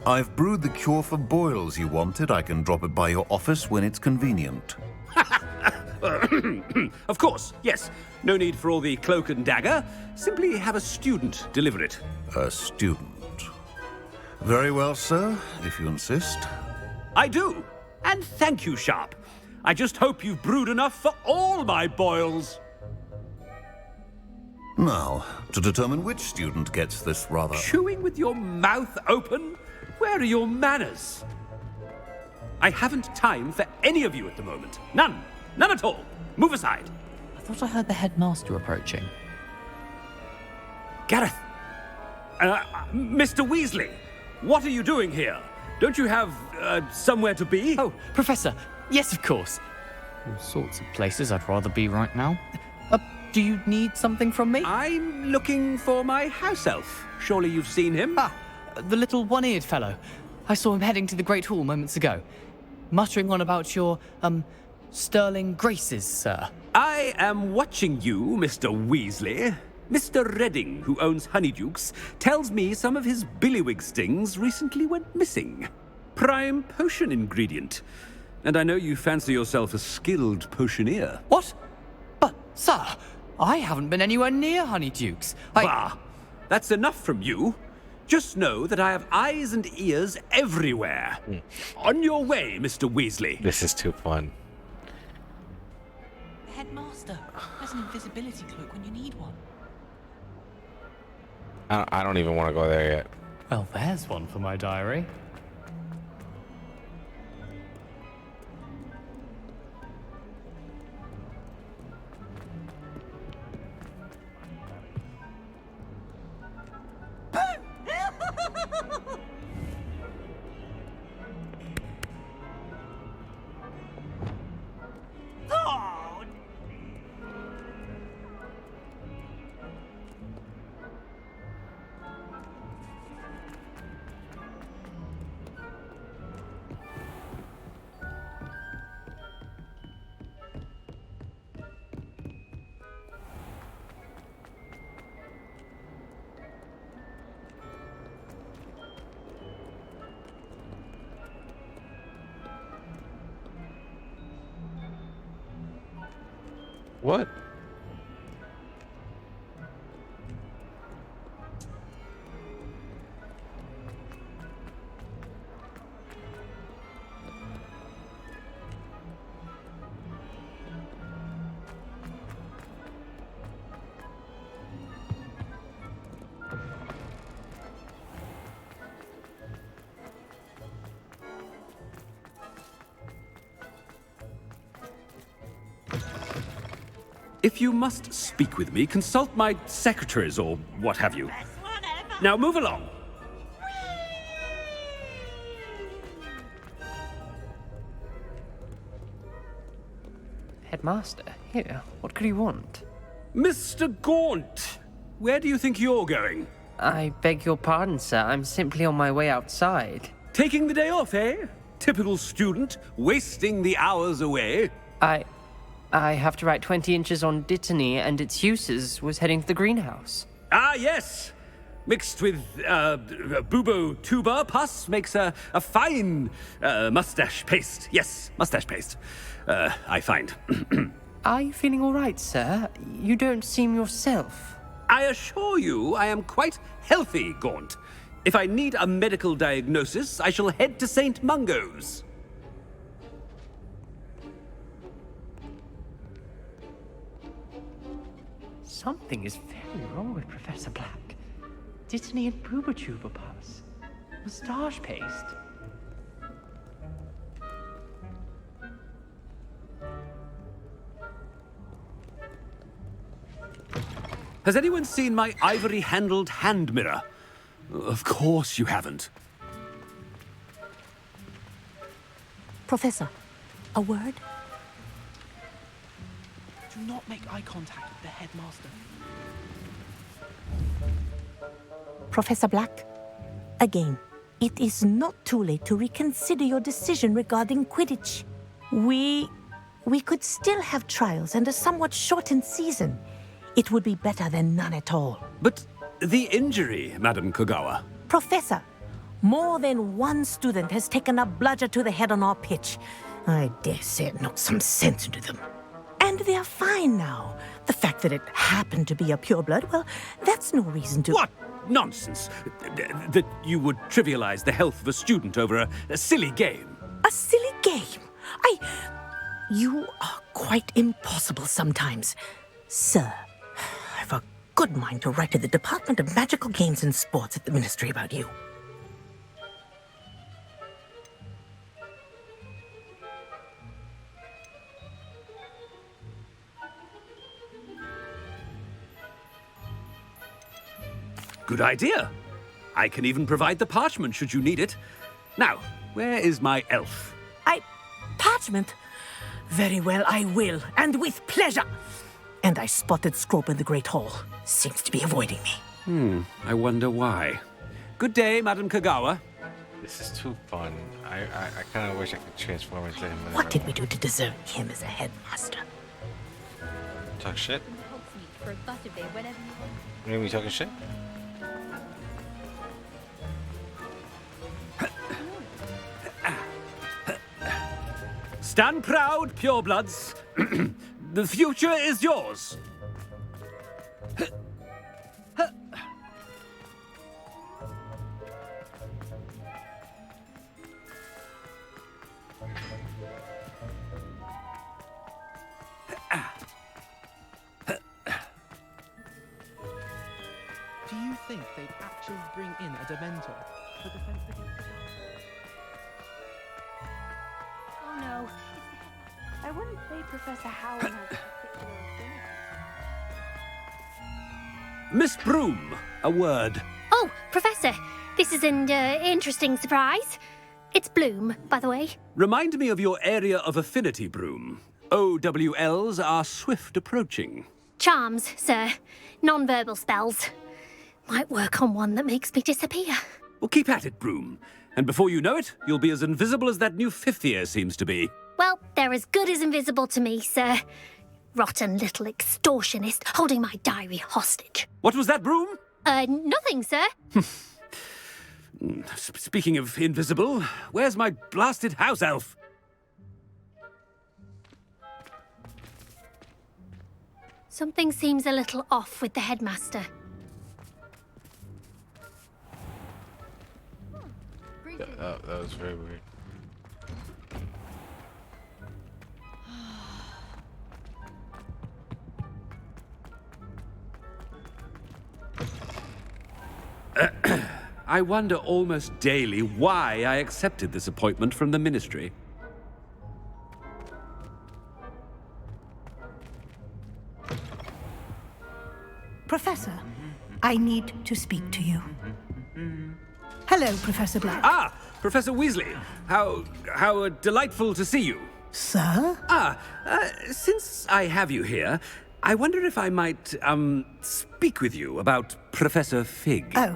I've brewed the cure for boils you wanted. I can drop it by your office when it's convenient. Of course, yes. No need for all the cloak and dagger. Simply have a student deliver it. A student. Very well, sir, if you insist. I do. And thank you, Sharp. I just hope you've brewed enough for all my boils. Now, to determine which student gets this rather... Chewing with your mouth open? Where are your manners? I haven't time for any of you at the moment. None. None at all. Move aside. I thought I heard the headmaster approaching. Gareth. Mr. Weasley, what are you doing here? Don't you have, somewhere to be? Oh, Professor. Yes, of course. All sorts of places I'd rather be right now. Do you need something from me? I'm looking for my house elf. Surely you've seen him? Ah, the little one-eared fellow. I saw him heading to the Great Hall moments ago, muttering on about your, sterling graces, sir. I am watching you, Mr. Weasley. Mr. Redding, who owns Honeydukes, tells me some of his billywig stings recently went missing. Prime potion ingredient. And I know you fancy yourself a skilled potioneer. What? But, sir, I haven't been anywhere near Honeydukes. Bah! That's enough from you. Just know that I have eyes and ears everywhere. On your way, Mr. Weasley. This is too fun. The headmaster has an invisibility cloak when you need one. I don't even want to go there yet. Well, there's one for my diary. What? If you must speak with me, consult my secretaries or what have you. Now move along. Headmaster, here, what could you want? Mr. Gaunt, where do you think you're going? I beg your pardon, sir. I'm simply on my way outside. Taking the day off, eh? Typical student, wasting the hours away. I have to write 20 inches on Dittany and its uses. Was heading to the greenhouse. Ah, yes. Mixed with bubo tuber pus makes a fine mustache paste. Yes, mustache paste. I find. Are you feeling all right, sir? You don't seem yourself. I assure you I am quite healthy, Gaunt. If I need a medical diagnosis, I shall head to St. Mungo's. Something is very wrong with Professor Black. Dittany and Boobertuber pus. Moustache paste. Has anyone seen my ivory-handled hand mirror? Of course you haven't. Professor, a word? Do not make eye contact with the headmaster. Professor Black, again, it is not too late to reconsider your decision regarding Quidditch. We could still have trials and a somewhat shortened season. It would be better than none at all. But the injury, Madam Kogawa. Professor, more than one student has taken a bludger to the head on our pitch. I dare say it knocked some sense into them. And they're fine now. The fact that it happened to be a pureblood, well, that's no reason to... What nonsense! That you would trivialize the health of a student over a silly game. A silly game? You are quite impossible sometimes. Sir, I've a good mind to write to the Department of Magical Games and Sports at the Ministry about you. Good idea. I can even provide the parchment should you need it. Now, where is my elf? Parchment? Very well, I will, and with pleasure. And I spotted Scrope in the Great Hall. Seems to be avoiding me. I wonder why. Good day, Madam Kogawa. This is too fun. I kind of wish I could transform into him. What did we do to deserve him as a headmaster? Talk shit? For a Butterbeer whenever you want. You mean we talking shit? Stand proud, purebloods. The future is yours. Do you think they'd actually bring in a Dementor for defense against... Oh no. I wouldn't say Professor Howard has a particular affinity. Miss Broom, a word. Oh, Professor, this is an interesting surprise. It's Bloom, by the way. Remind me of your area of affinity, Broom. OWLs are swift approaching. Charms, sir. Non-verbal spells. Might work on one that makes me disappear. Well, keep at it, Broom. And before you know it, you'll be as invisible as that new fifth year seems to be. Well, they're as good as invisible to me, sir. Rotten little extortionist holding my diary hostage. What was that, Broom? Nothing, sir. Speaking of invisible, where's my blasted house elf? Something seems a little off with the headmaster. That was very weird. I wonder almost daily why I accepted this appointment from the Ministry. Professor, I need to speak to you. Hello, Professor Black. Ah, Professor Weasley. How delightful to see you. Sir? Since I have you here, I wonder if I might, speak with you about Professor Fig. Oh,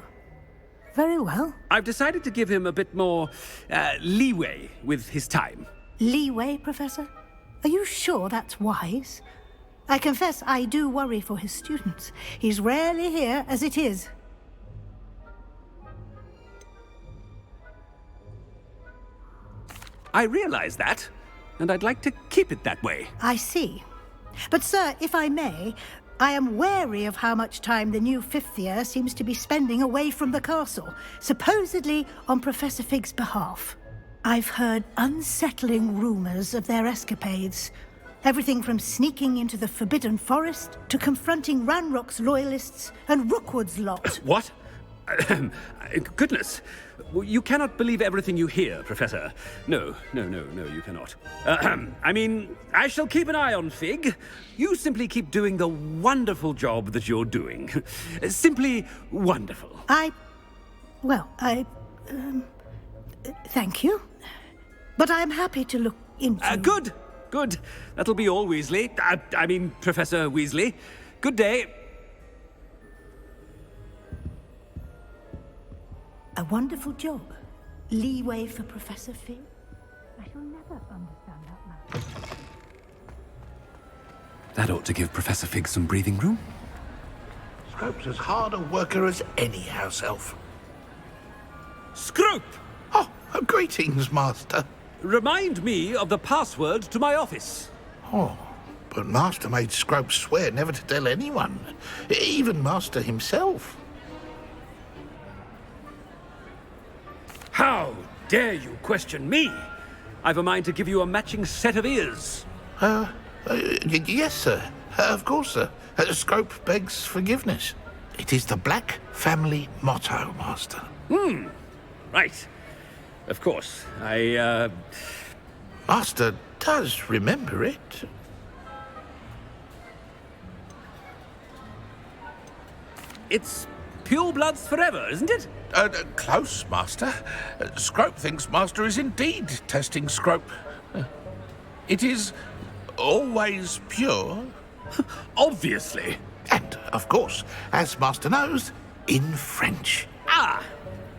very well. I've decided to give him a bit more, leeway with his time. Leeway, Professor? Are you sure that's wise? I confess I do worry for his students. He's rarely here as it is. I realize that, and I'd like to keep it that way. I see. But, sir, if I may, I am wary of how much time the new fifth year seems to be spending away from the castle, supposedly on Professor Fig's behalf. I've heard unsettling rumors of their escapades. Everything from sneaking into the Forbidden Forest to confronting Ranrock's loyalists and Rookwood's lot. What? Goodness. You cannot believe everything you hear, Professor. No, you cannot. I mean, I shall keep an eye on Fig. You simply keep doing the wonderful job that you're doing. Simply wonderful. Thank you. But I'm happy to look into... Good. That'll be all, Weasley. I mean, Professor Weasley. Good day. A wonderful job. Leeway for Professor Fig. I shall never understand that man. That ought to give Professor Fig some breathing room. Scrope's as hard a worker as any house elf. Scrope! Oh, greetings, Master. Remind me of the password to my office. Oh, but Master made Scrope swear never to tell anyone, even Master himself. How dare you question me? I've a mind to give you a matching set of ears. Yes, sir. Of course, sir. Scrope begs forgiveness. It is the Black family motto, Master. Right. Of course. Master does remember it. It's pure bloods forever, isn't it? Close, Master. Scrope thinks Master is indeed testing Scrope. It is always pure. Obviously. And, of course, as Master knows, in French.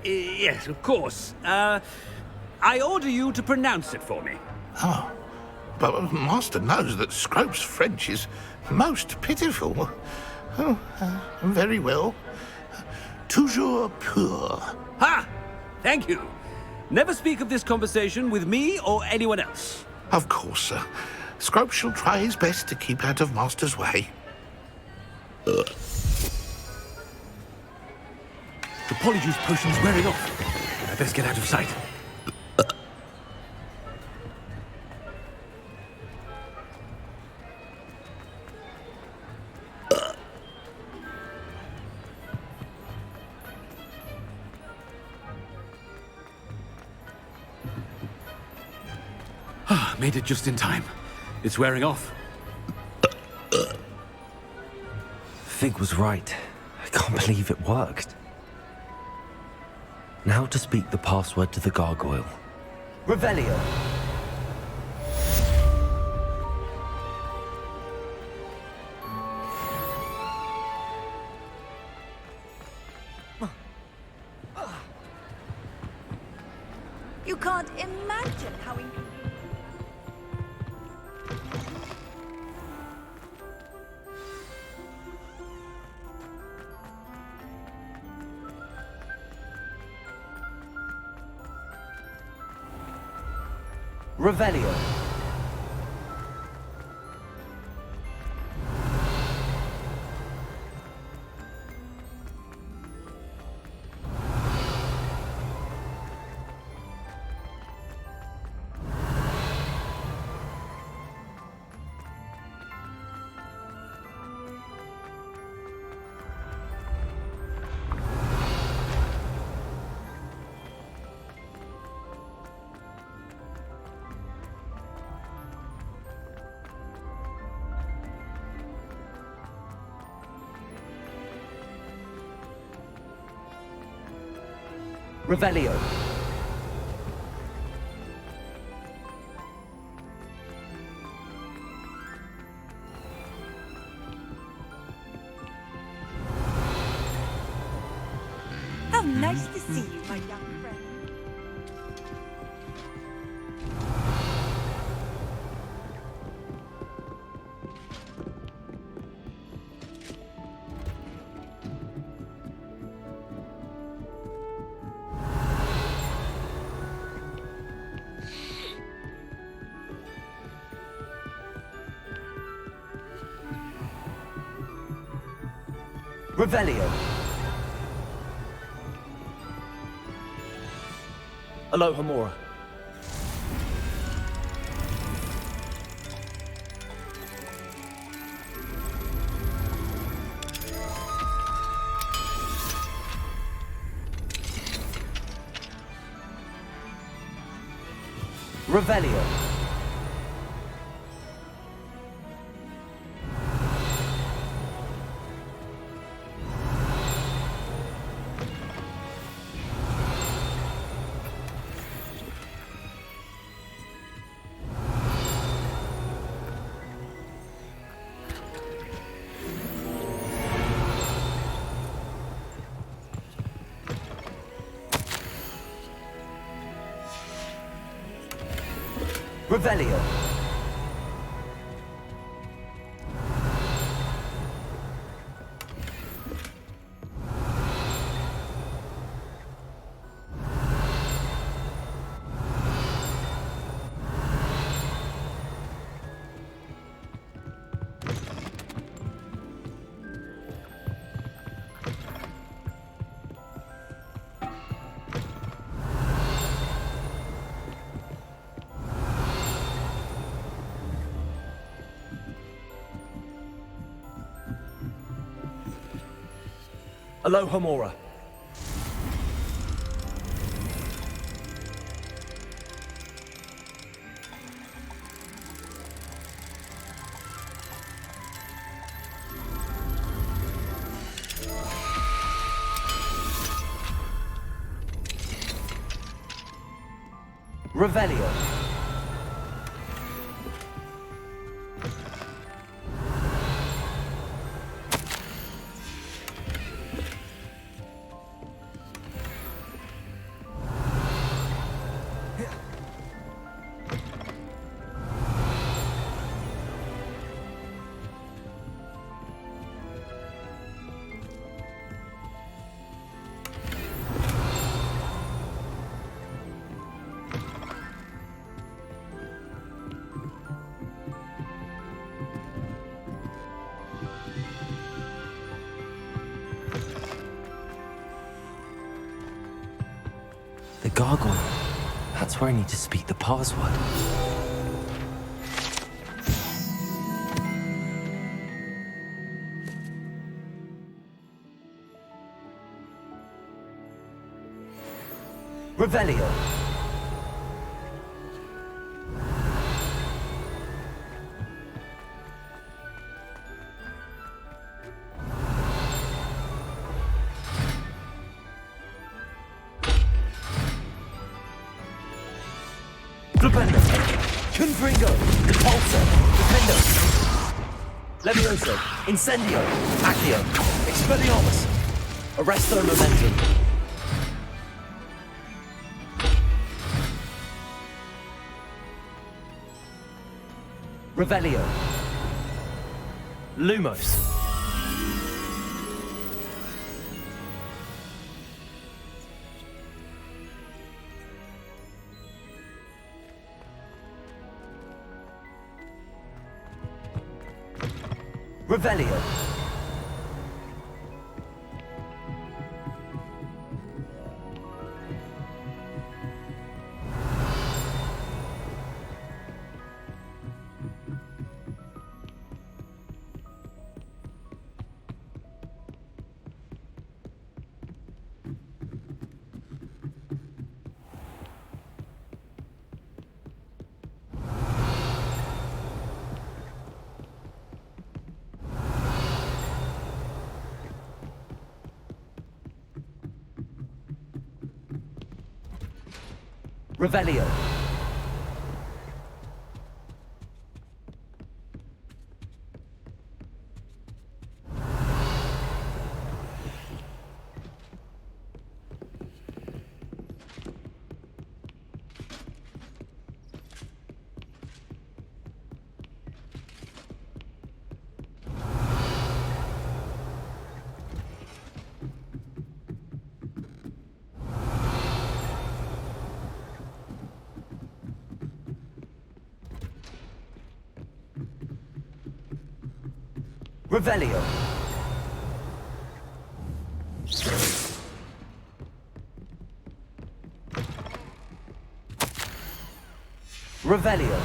Yes, of course. I order you to pronounce it for me. Oh, but Master knows that Scrope's French is most pitiful. Oh, very well. Toujours pur. Ha! Thank you. Never speak of this conversation with me or anyone else. Of course, sir. Scrope shall try his best to keep out of Master's way. The polyjuice potion's wearing off. I best get out of sight. Made it just in time. It's wearing off. Fig was right. I can't believe it worked. Now to speak the password to the gargoyle. Revelio. You can't imagine how inconvenient. Revelio. Revelio. How nice to see you, my young friend. Revelio. Aloha Mora. Revelio. Revelio. Aloha Mora. Revelio. The gargoyle. That's where I need to speak the password. Revelio. Flipendo. Confringo. Repulsor. Defendo. Levioso. Incendio. Accio. Expelliarmus. Arresto Momentum. Revelio. Lumos. Revelio. Revelio. Revelio. Revelio.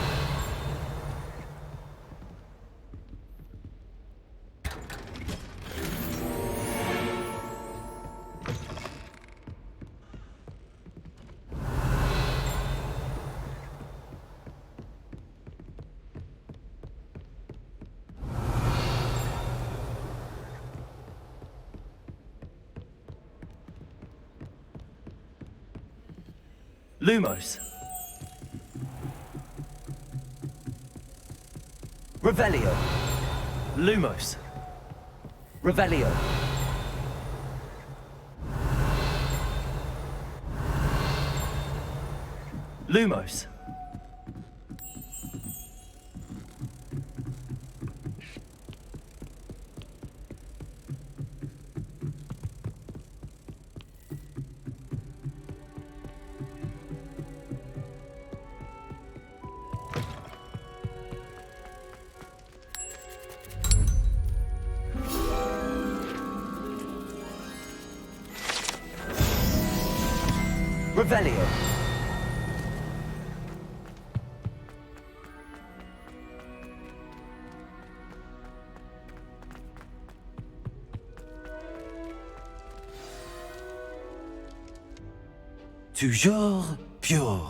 Lumos. Revelio. Lumos. Revelio. Lumos. Revelio. Toujours pure.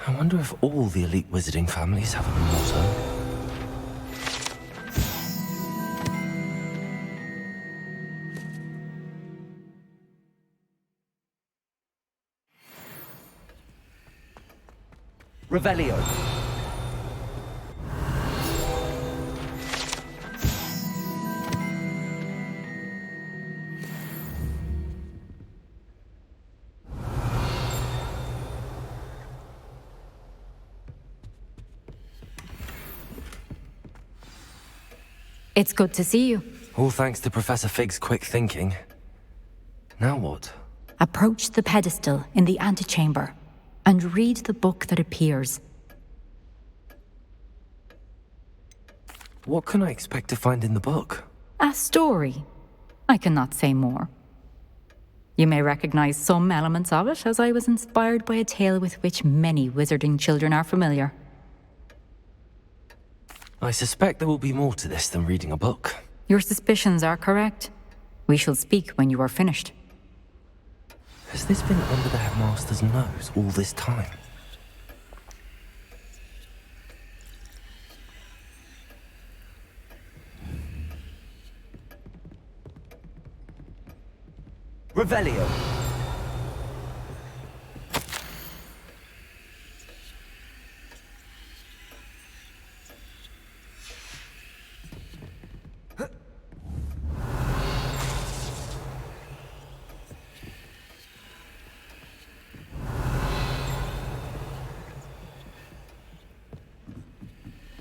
I wonder if all the elite wizarding families have a motto. Revelio. It's good to see you. All thanks to Professor Fig's quick thinking. Now what? Approach the pedestal in the antechamber and read the book that appears. What can I expect to find in the book? A story. I cannot say more. You may recognize some elements of it, as I was inspired by a tale with which many wizarding children are familiar. I suspect there will be more to this than reading a book. Your suspicions are correct. We shall speak when you are finished. Has this been under the headmaster's nose all this time? Revelio.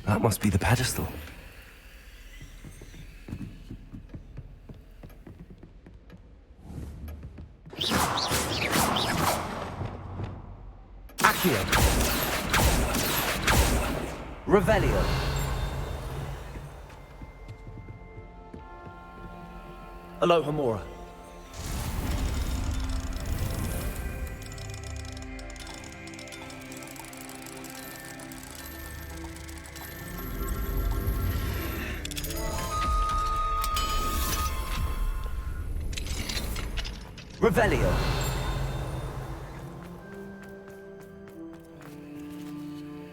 That must be the pedestal. Accio. Revelio. Alohomora. Revelio.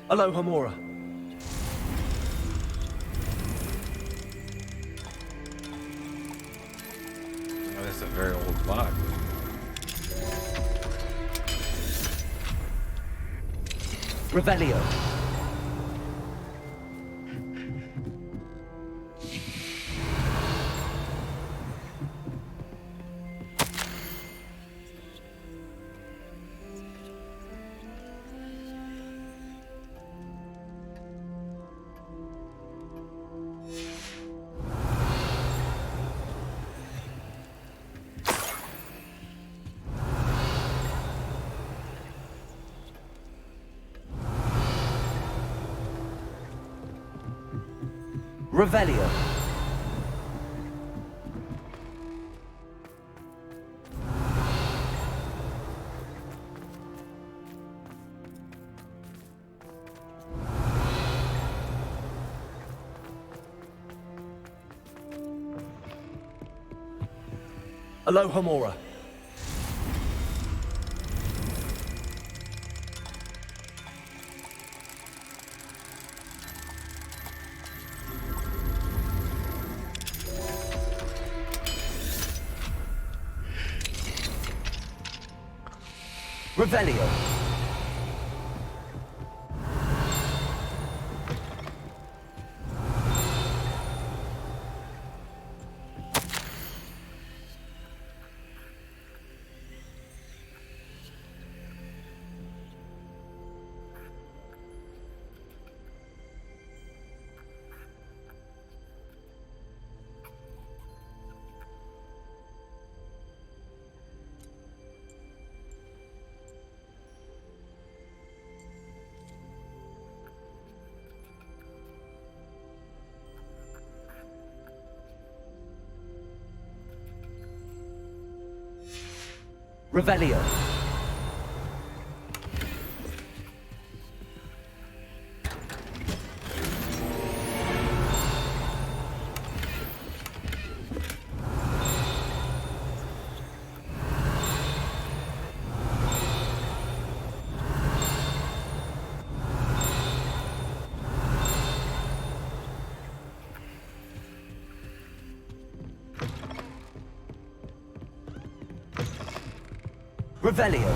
Alohomora. very old clock. Revelio. Revelio. Alohomora. Revelio. Revelio. Revelio.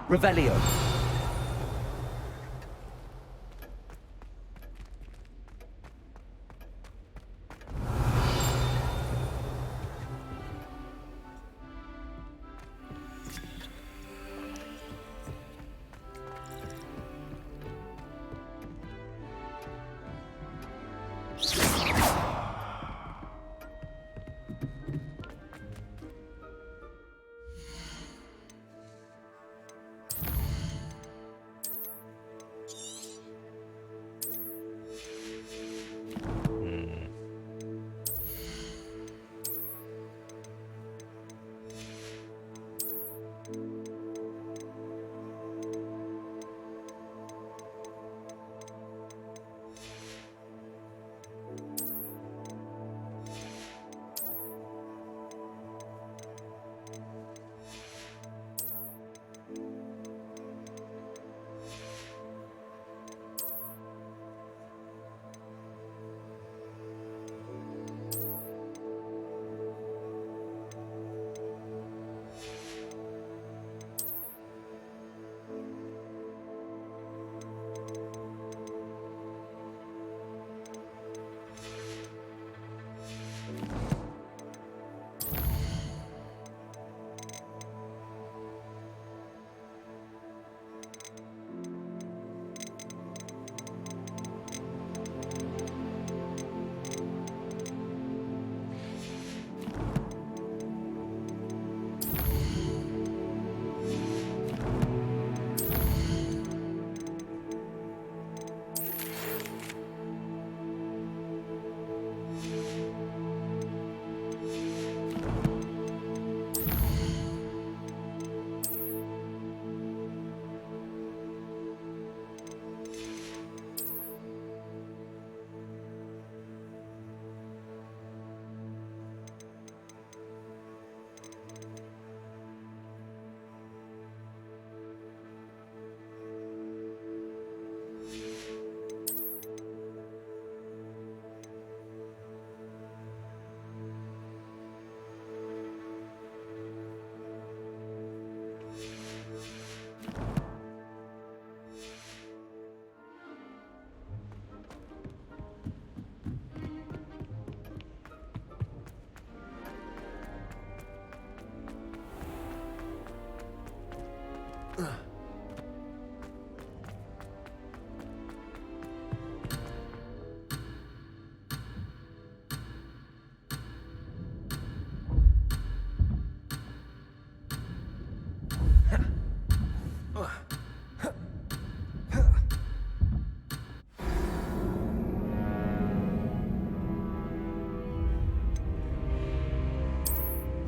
Revelio.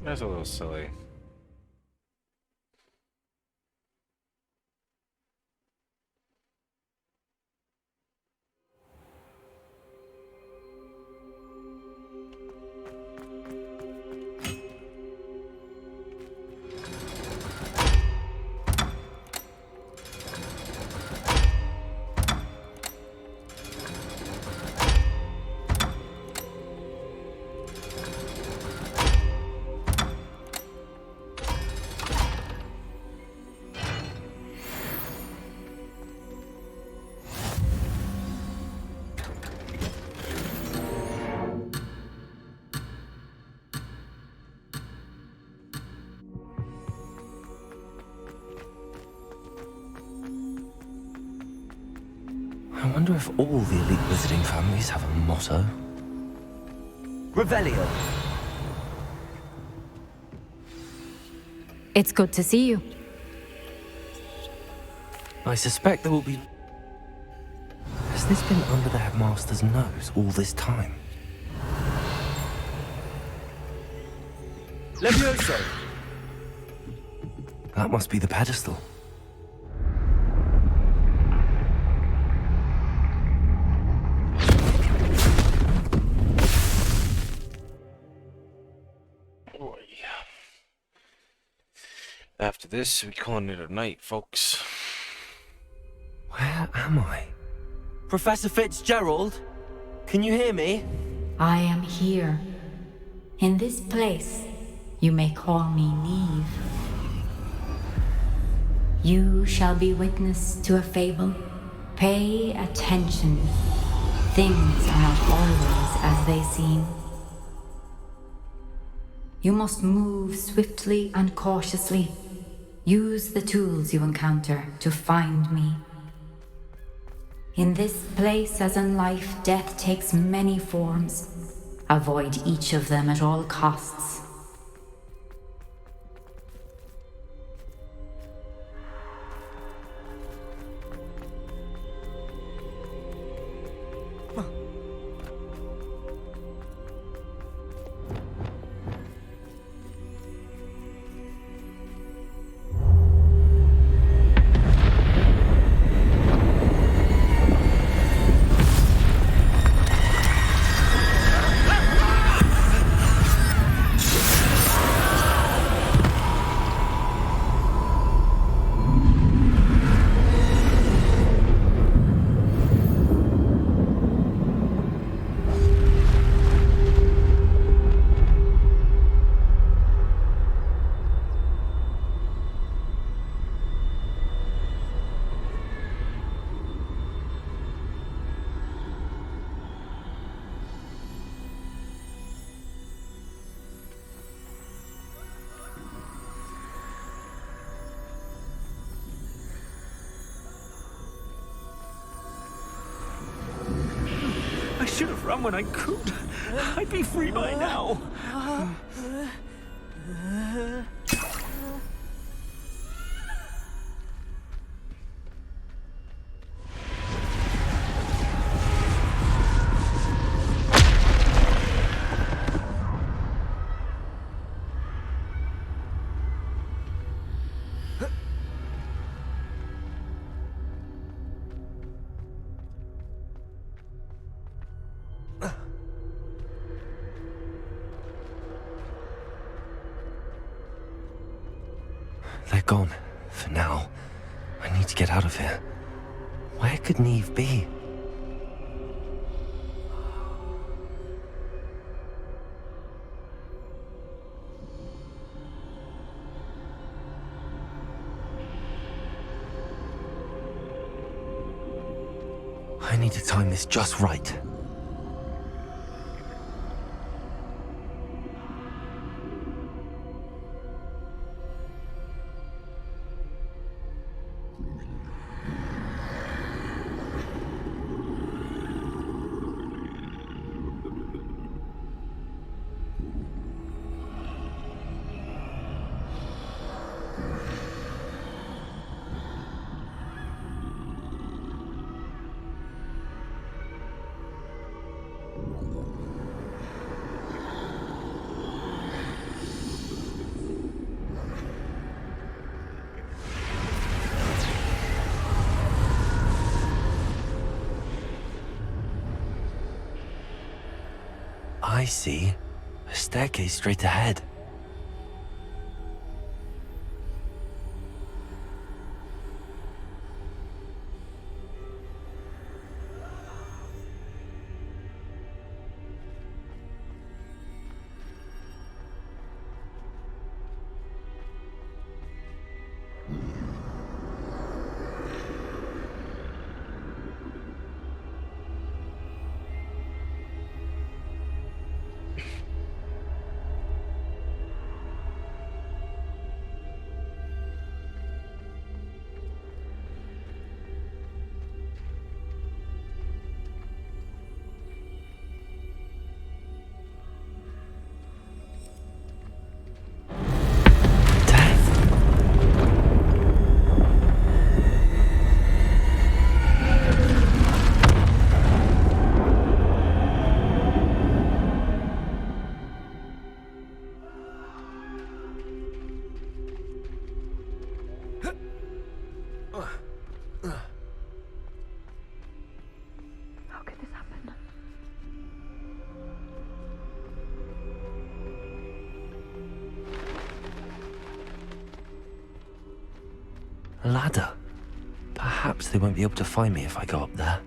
That's a little silly. I wonder if all the elite visiting families have a motto. Revelio. It's good to see you. I suspect there will be... Has this been under the headmaster's nose all this time? Levioso! That must be the pedestal. After this, we calling it a night, folks. Where am I? Professor Fitzgerald? Can you hear me? I am here. In this place, you may call me Neve. You shall be witness to a fable. Pay attention. Things are not always as they seem. You must move swiftly and cautiously. Use the tools you encounter to find me. In this place, as in life, death takes many forms. Avoid each of them at all costs. I should have run when I could. I'd be free by now. They're gone. For now. I need to get out of here. Where could Neve be? I need to time this just right. I see. A staircase straight ahead. How could this happen? A ladder. Perhaps they won't be able to find me if I go up there.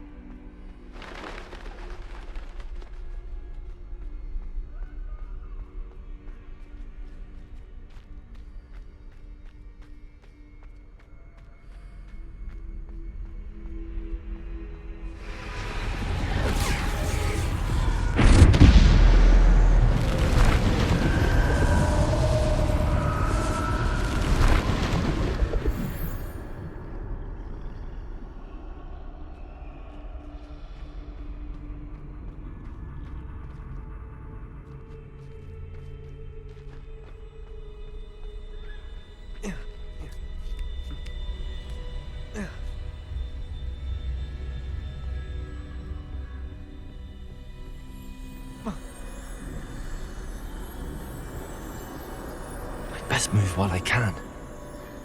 Best move while I can.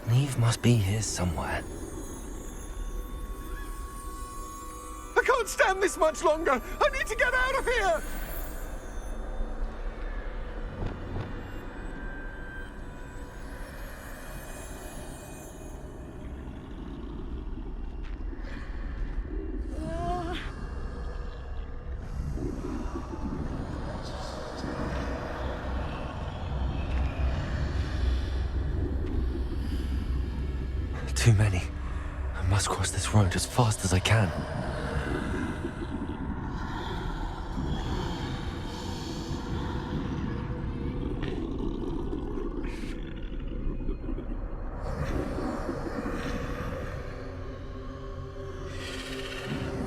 Neve must be here somewhere. I can't stand this much longer! I need to get out of here! Too many. I must cross this road as fast as I can.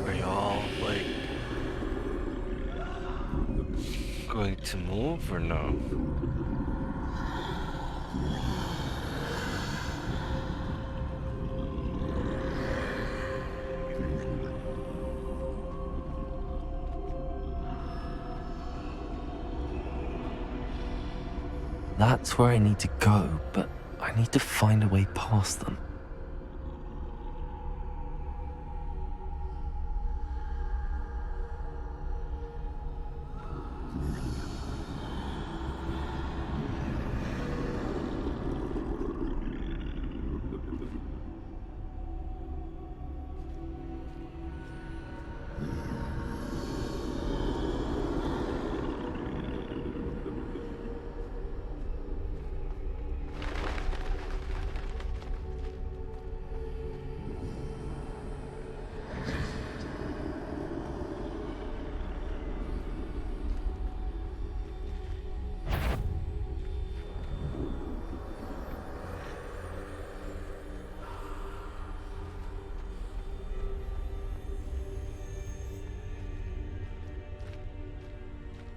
Are y'all, like, going to move or no? That's where I need to go, but I need to find a way past them.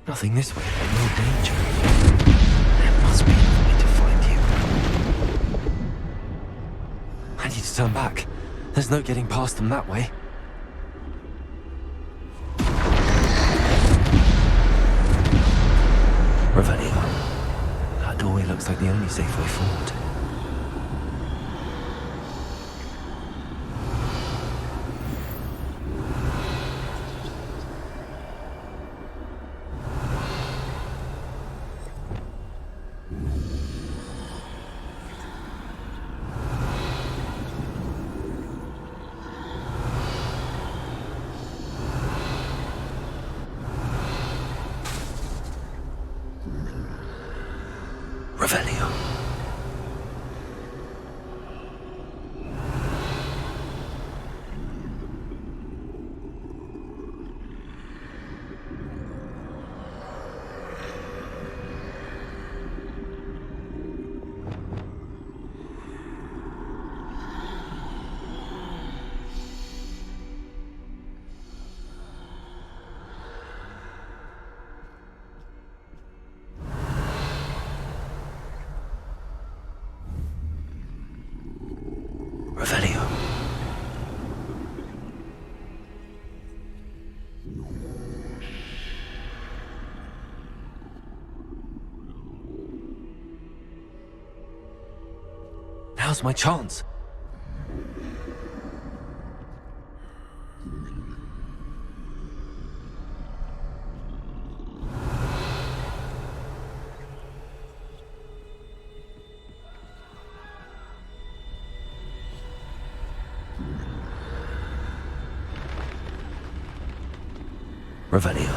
Nothing this way, but no danger. There must be another way to find you. I need to turn back. There's no getting past them that way. Revelio. That doorway looks like the only safe way forward. Revelio. Now's my chance. Revelio.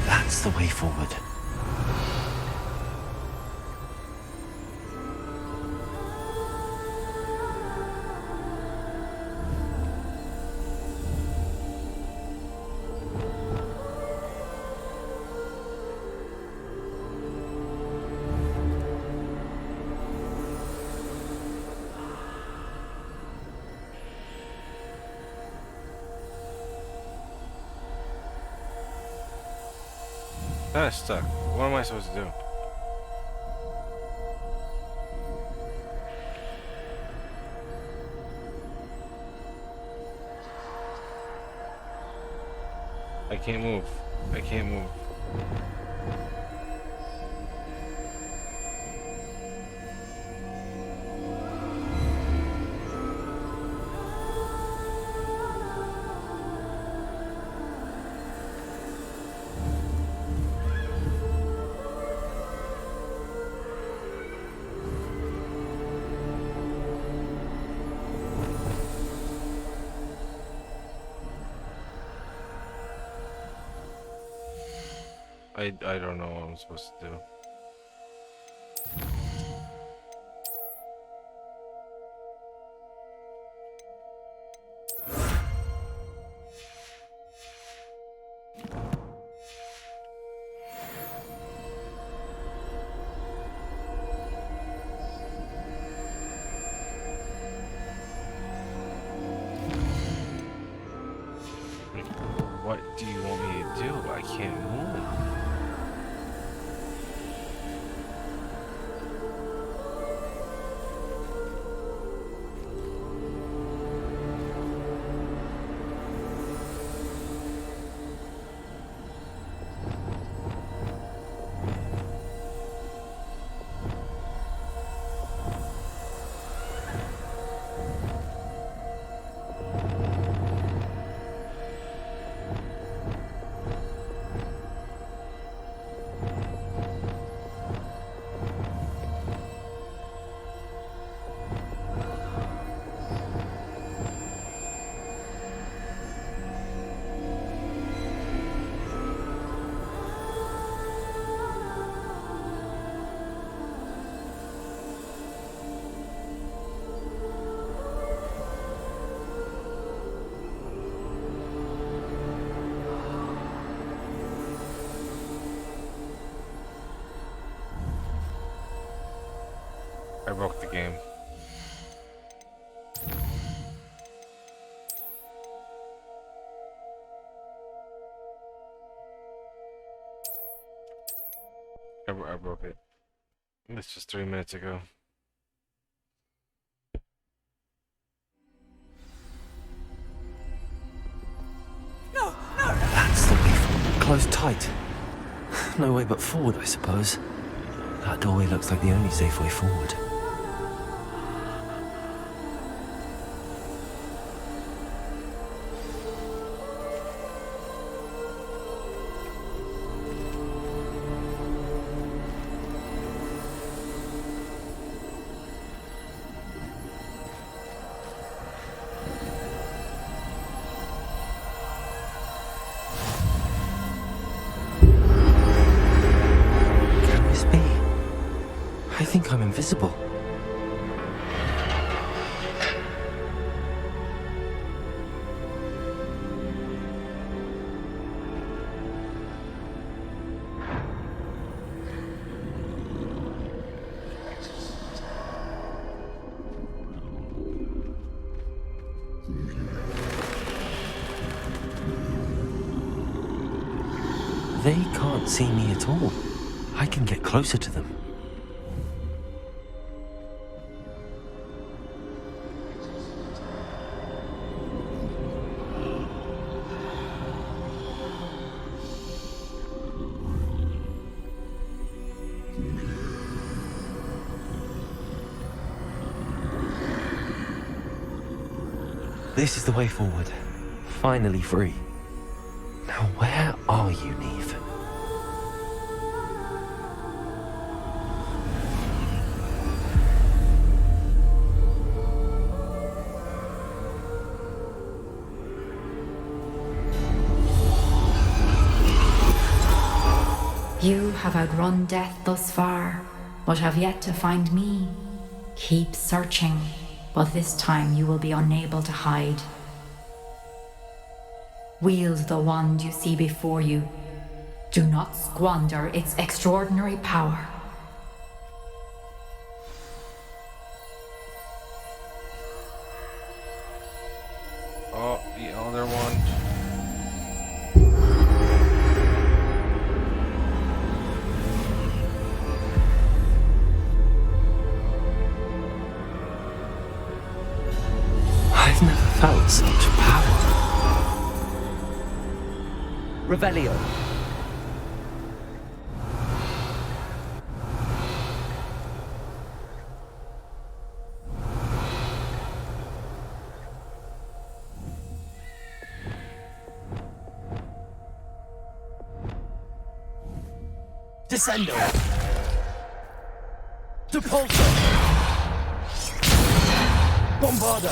That's the way forward. That is stuck. What am I supposed to do? I can't move. I can't move. I don't know what I'm supposed to do. What do you want me to do? I can't move. I broke the game. I broke it. This was 3 minutes ago. That's the way forward. Closed tight. No way but forward, I suppose. That doorway looks like the only safe way forward. I think I'm invisible. They can't see me at all. I can get closer to them. This is the way forward. Finally free. Now where are you, Neve? You have outrun death thus far, but have yet to find me. Keep searching, but this time you will be unable to hide. Wield the wand you see before you. Do not squander its extraordinary power. Oh, the other one. I've never felt such power. Revelio. Descendo. Depulso. Bombarda.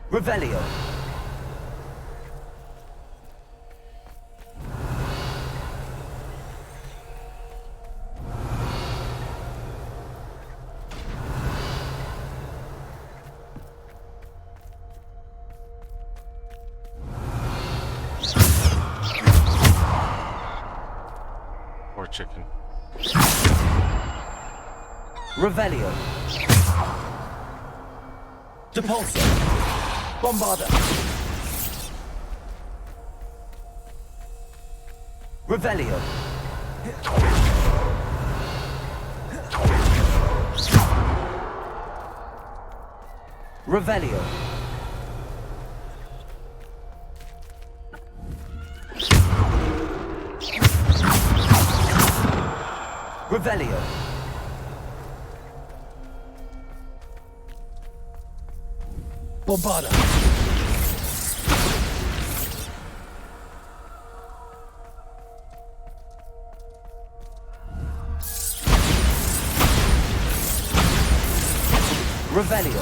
Revelio. Poor chicken. Revelio. Depulso. Bombarda. Revelio. Revelio. Revelio. Bombarda. Revelio.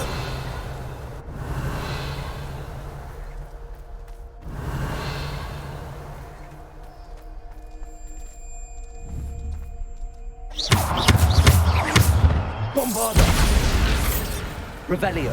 Bombarda. Revelio.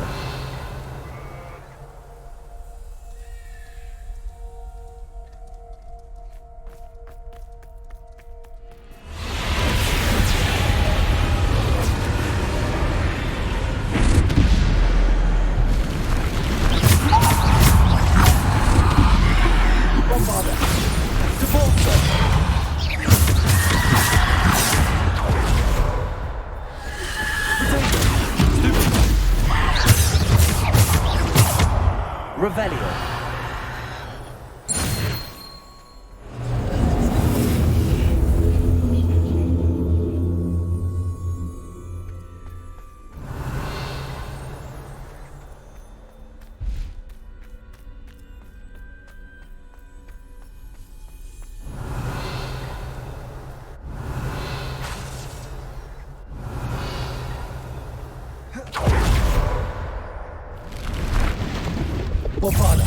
Revelio. Bombarda.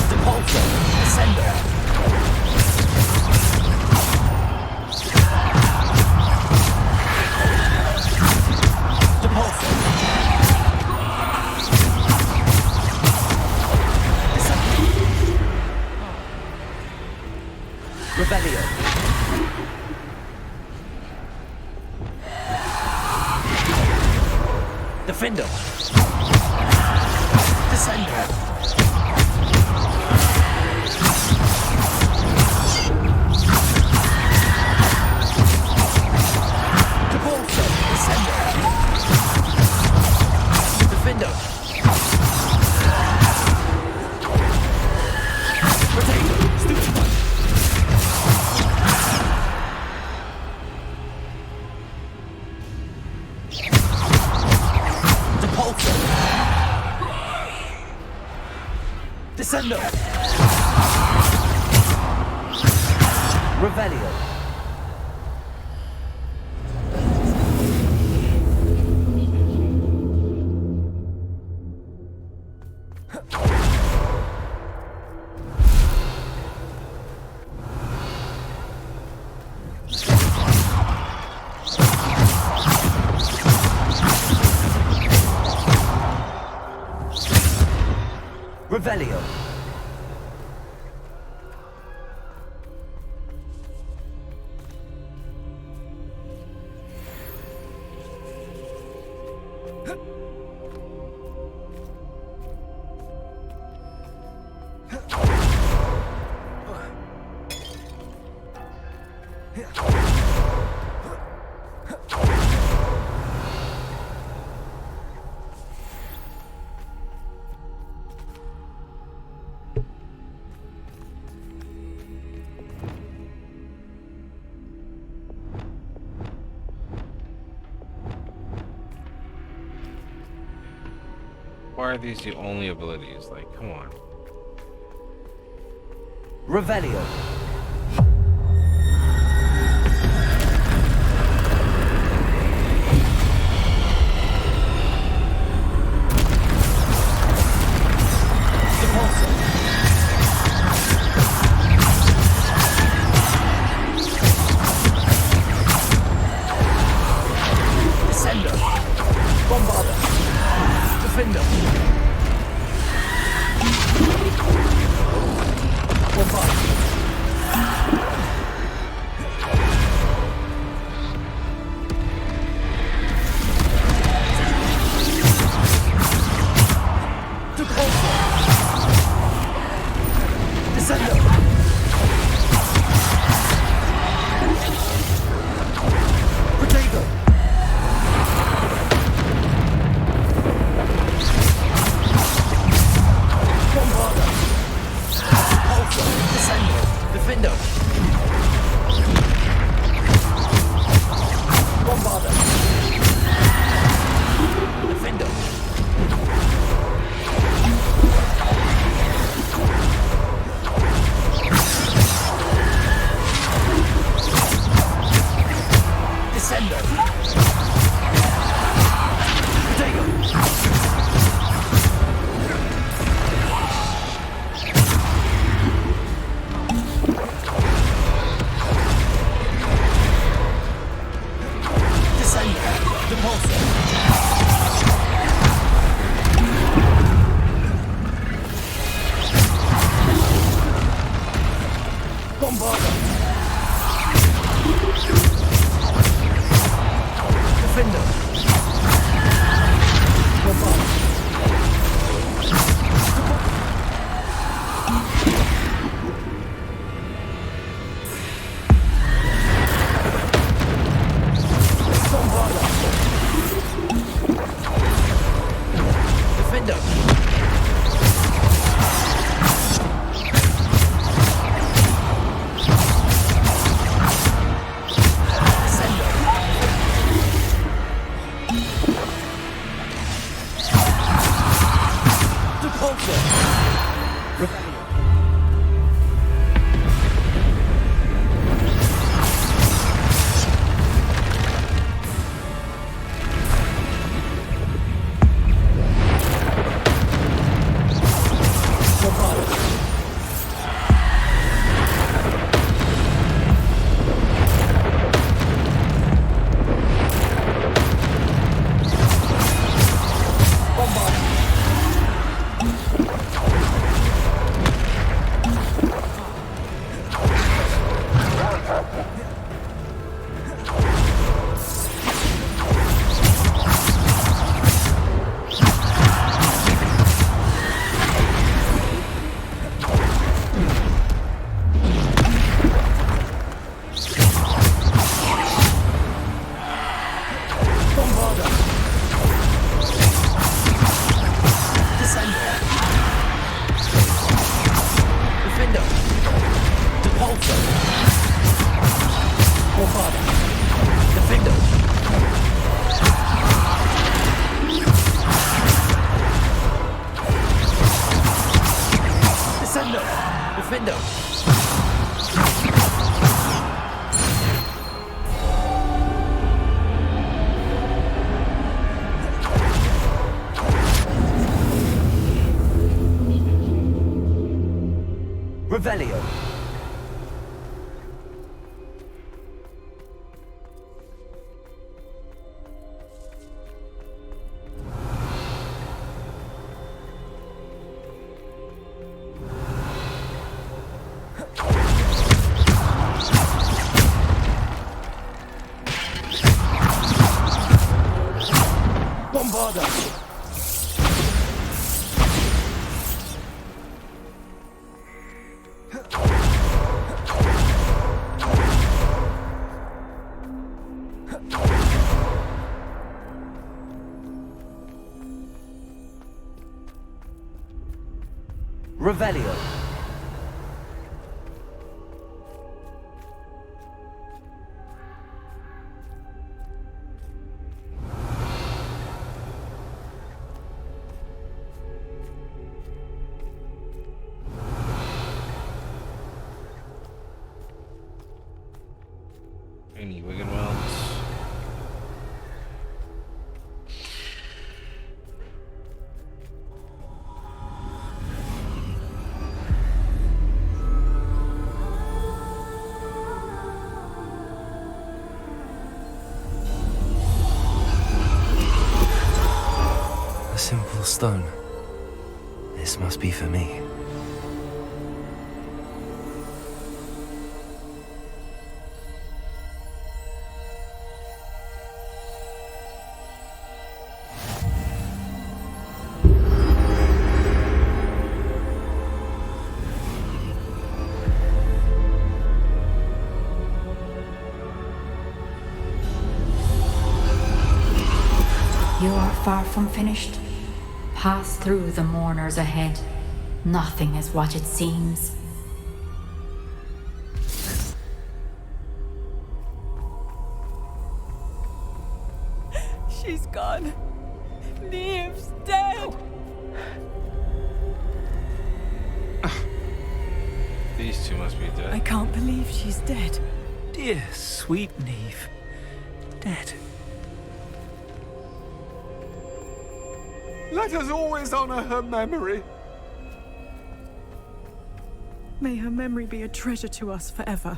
Depulso. Descendo. Depulso. Revelio. Defender! Descender! Depulso! Descender! Defender! Potato! Stupefy! Depulso! Descendo! Revelio! Revelio! Why are these the only abilities? Like, come on. Revelio! Descender! Bombarder! Defender! Bombarder! Descender! Potato! Bombarder! Pulsar! Descender! Defender! Bombarder! Defender! Descender! Potato! Descender! Depulso! Bombarder! Defender! Bombarder! Bombarder! Defender! Depulso! Revelio! Bombarder! Defendo! Defendo! Revelio! Bombarda! Revelio. Any Wigan Wells? A simple stone. This must be for me. You are far from finished. Pass through the mourners ahead. Nothing is what it seems. She's gone. Neve's dead. These two must be dead. I can't believe she's dead. Dear, sweet Neve. Dead. Let us always honor her memory. May her memory be a treasure to us forever.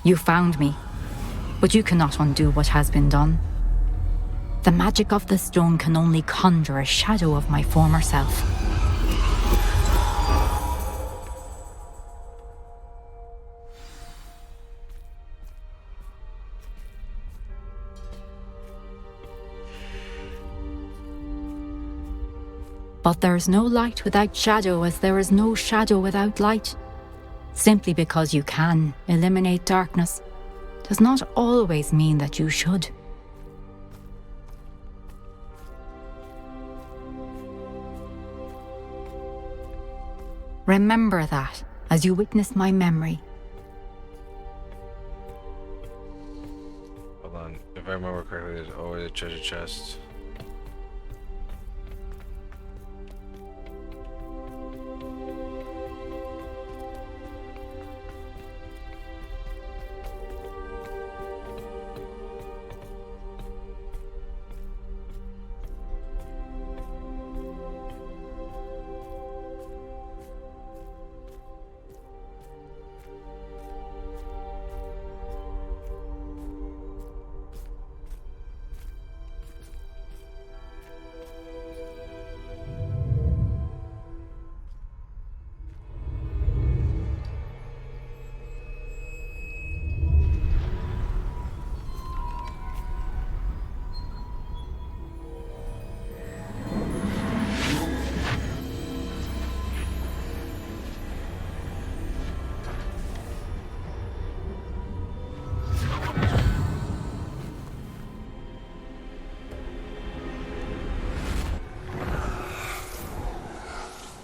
You found me, but you cannot undo what has been done. The magic of the stone can only conjure a shadow of my former self. But there is no light without shadow, as there is no shadow without light. Simply because you can eliminate darkness does not always mean that you should. Remember that as you witness my memory. Hold on. If I remember correctly, there's always a treasure chest.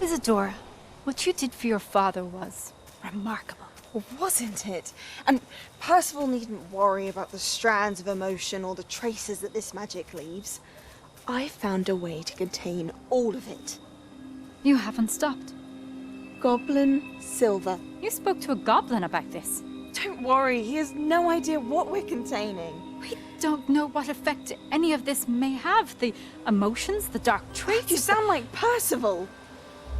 Isadora, what you did for your father was remarkable. Well, wasn't it? And Percival needn't worry about the strands of emotion or the traces that this magic leaves. I found a way to contain all of it. You haven't stopped. Goblin silver. You spoke to a goblin about this. Don't worry, he has no idea what we're containing. We don't know what effect any of this may have. The emotions, the dark traits. You sound like Percival.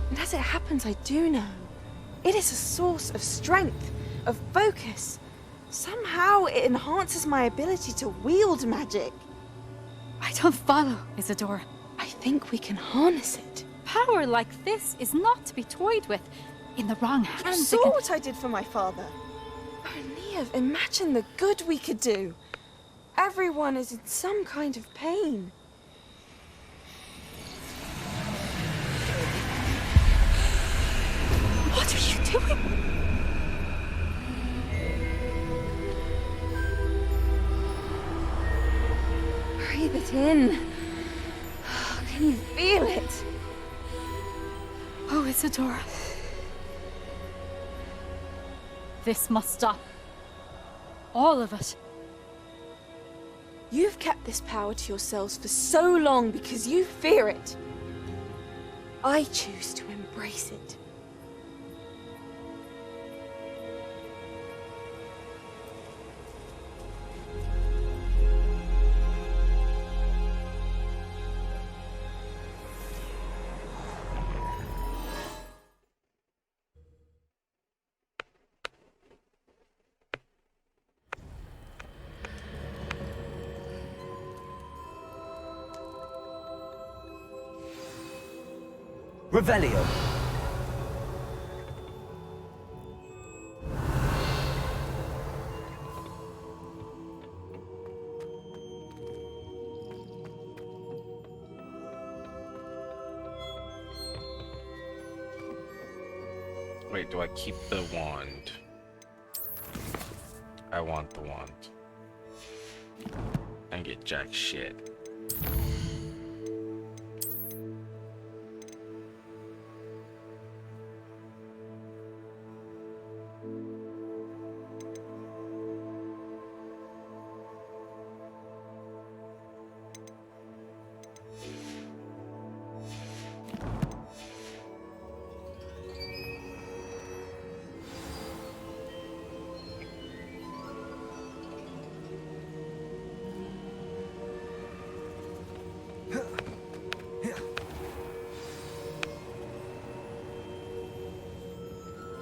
And as it happens, I do know. It is a source of strength, of focus. Somehow it enhances my ability to wield magic. I don't follow, Isadora. I think we can harness it. Power like this is not to be toyed with. In the wrong hands, You saw what I did for my father. Neve, imagine the good we could do. Everyone is in some kind of pain. What are you doing? Breathe it in. Can you feel it? Oh, Isadora. This must stop. All of it. You've kept this power to yourselves for so long because you fear it. I choose to embrace it. Revelio. Wait, do I keep the wand? I want the wand. And get jack shit.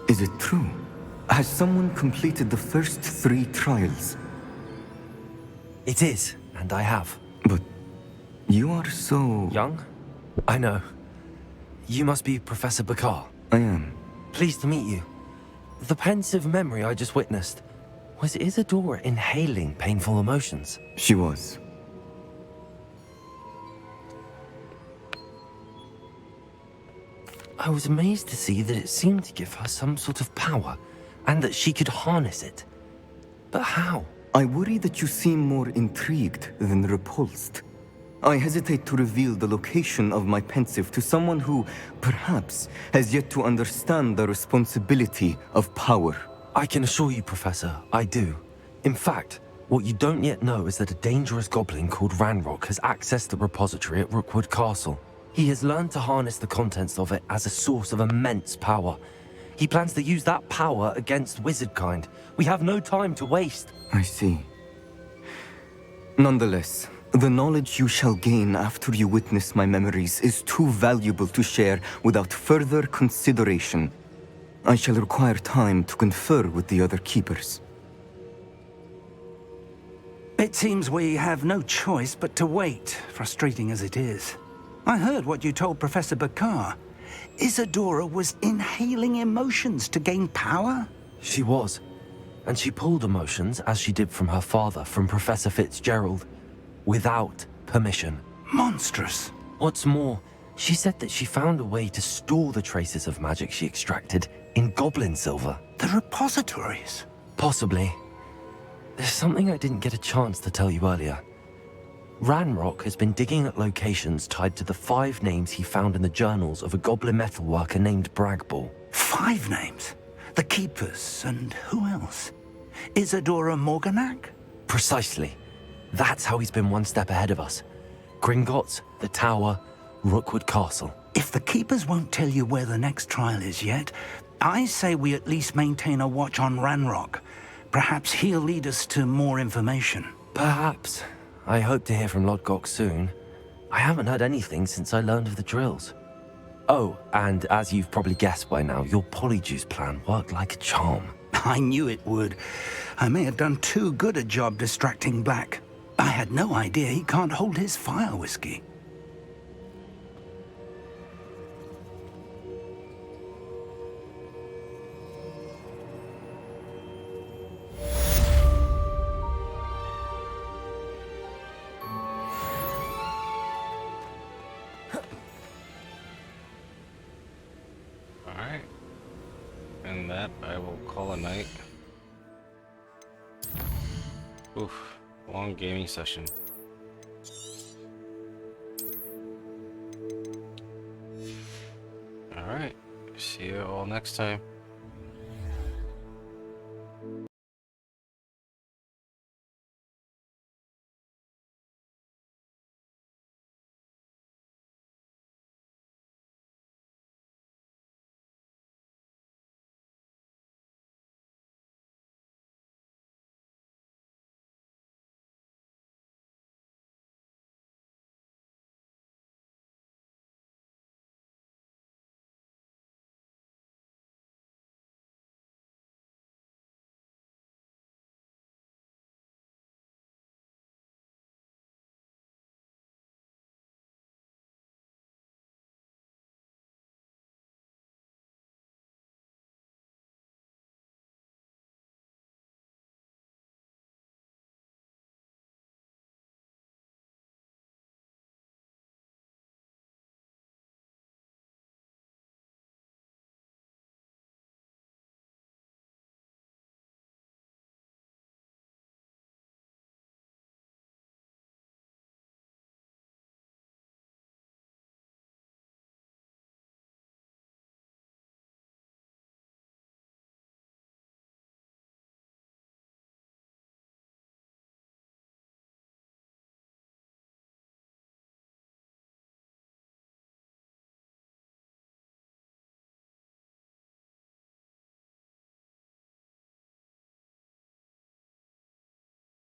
Is it true? Has someone completed the first 3 trials? It is, and I have. But you are so... Young? I know. You must be Professor Bakar. I am. Pleased to meet you. The pensive memory I just witnessed, was Isadora inhaling painful emotions? She was. I was amazed to see that it seemed to give her some sort of power, and that she could harness it. But how? I worry that you seem more intrigued than repulsed. I hesitate to reveal the location of my pensive to someone who, perhaps, has yet to understand the responsibility of power. I can assure you, Professor, I do. In fact, what you don't yet know is that a dangerous goblin called Ranrock has accessed the repository at Rookwood Castle. He has learned to harness the contents of it as a source of immense power. He plans to use that power against wizardkind. We have no time to waste. I see. Nonetheless, the knowledge you shall gain after you witness my memories is too valuable to share without further consideration. I shall require time to confer with the other keepers. It seems we have no choice but to wait, frustrating as it is. I heard what you told Professor Bakar. Isadora was inhaling emotions to gain power? She was. And she pulled emotions, as she did from her father, from Professor Fitzgerald, without permission. Monstrous. What's more, she said that she found a way to store the traces of magic she extracted in goblin silver. The repositories? Possibly. There's something I didn't get a chance to tell you earlier. Ranrock has been digging at locations tied to the 5 names he found in the journals of a goblin metalworker named Bragball. 5 names? The Keepers, and who else? Isadora Morganac? Precisely. That's how he's been one step ahead of us. Gringotts, the Tower, Rookwood Castle. If the Keepers won't tell you where the next trial is yet, I say we at least maintain a watch on Ranrock. Perhaps he'll lead us to more information. Perhaps. I hope to hear from Lodgok soon. I haven't heard anything since I learned of the drills. Oh, and as you've probably guessed by now, your Polyjuice plan worked like a charm. I knew it would. I may have done too good a job distracting Black. I had no idea he can't hold his fire whiskey. Alright. And that I will call a night. Oof. Long gaming session. Alright. See you all next time.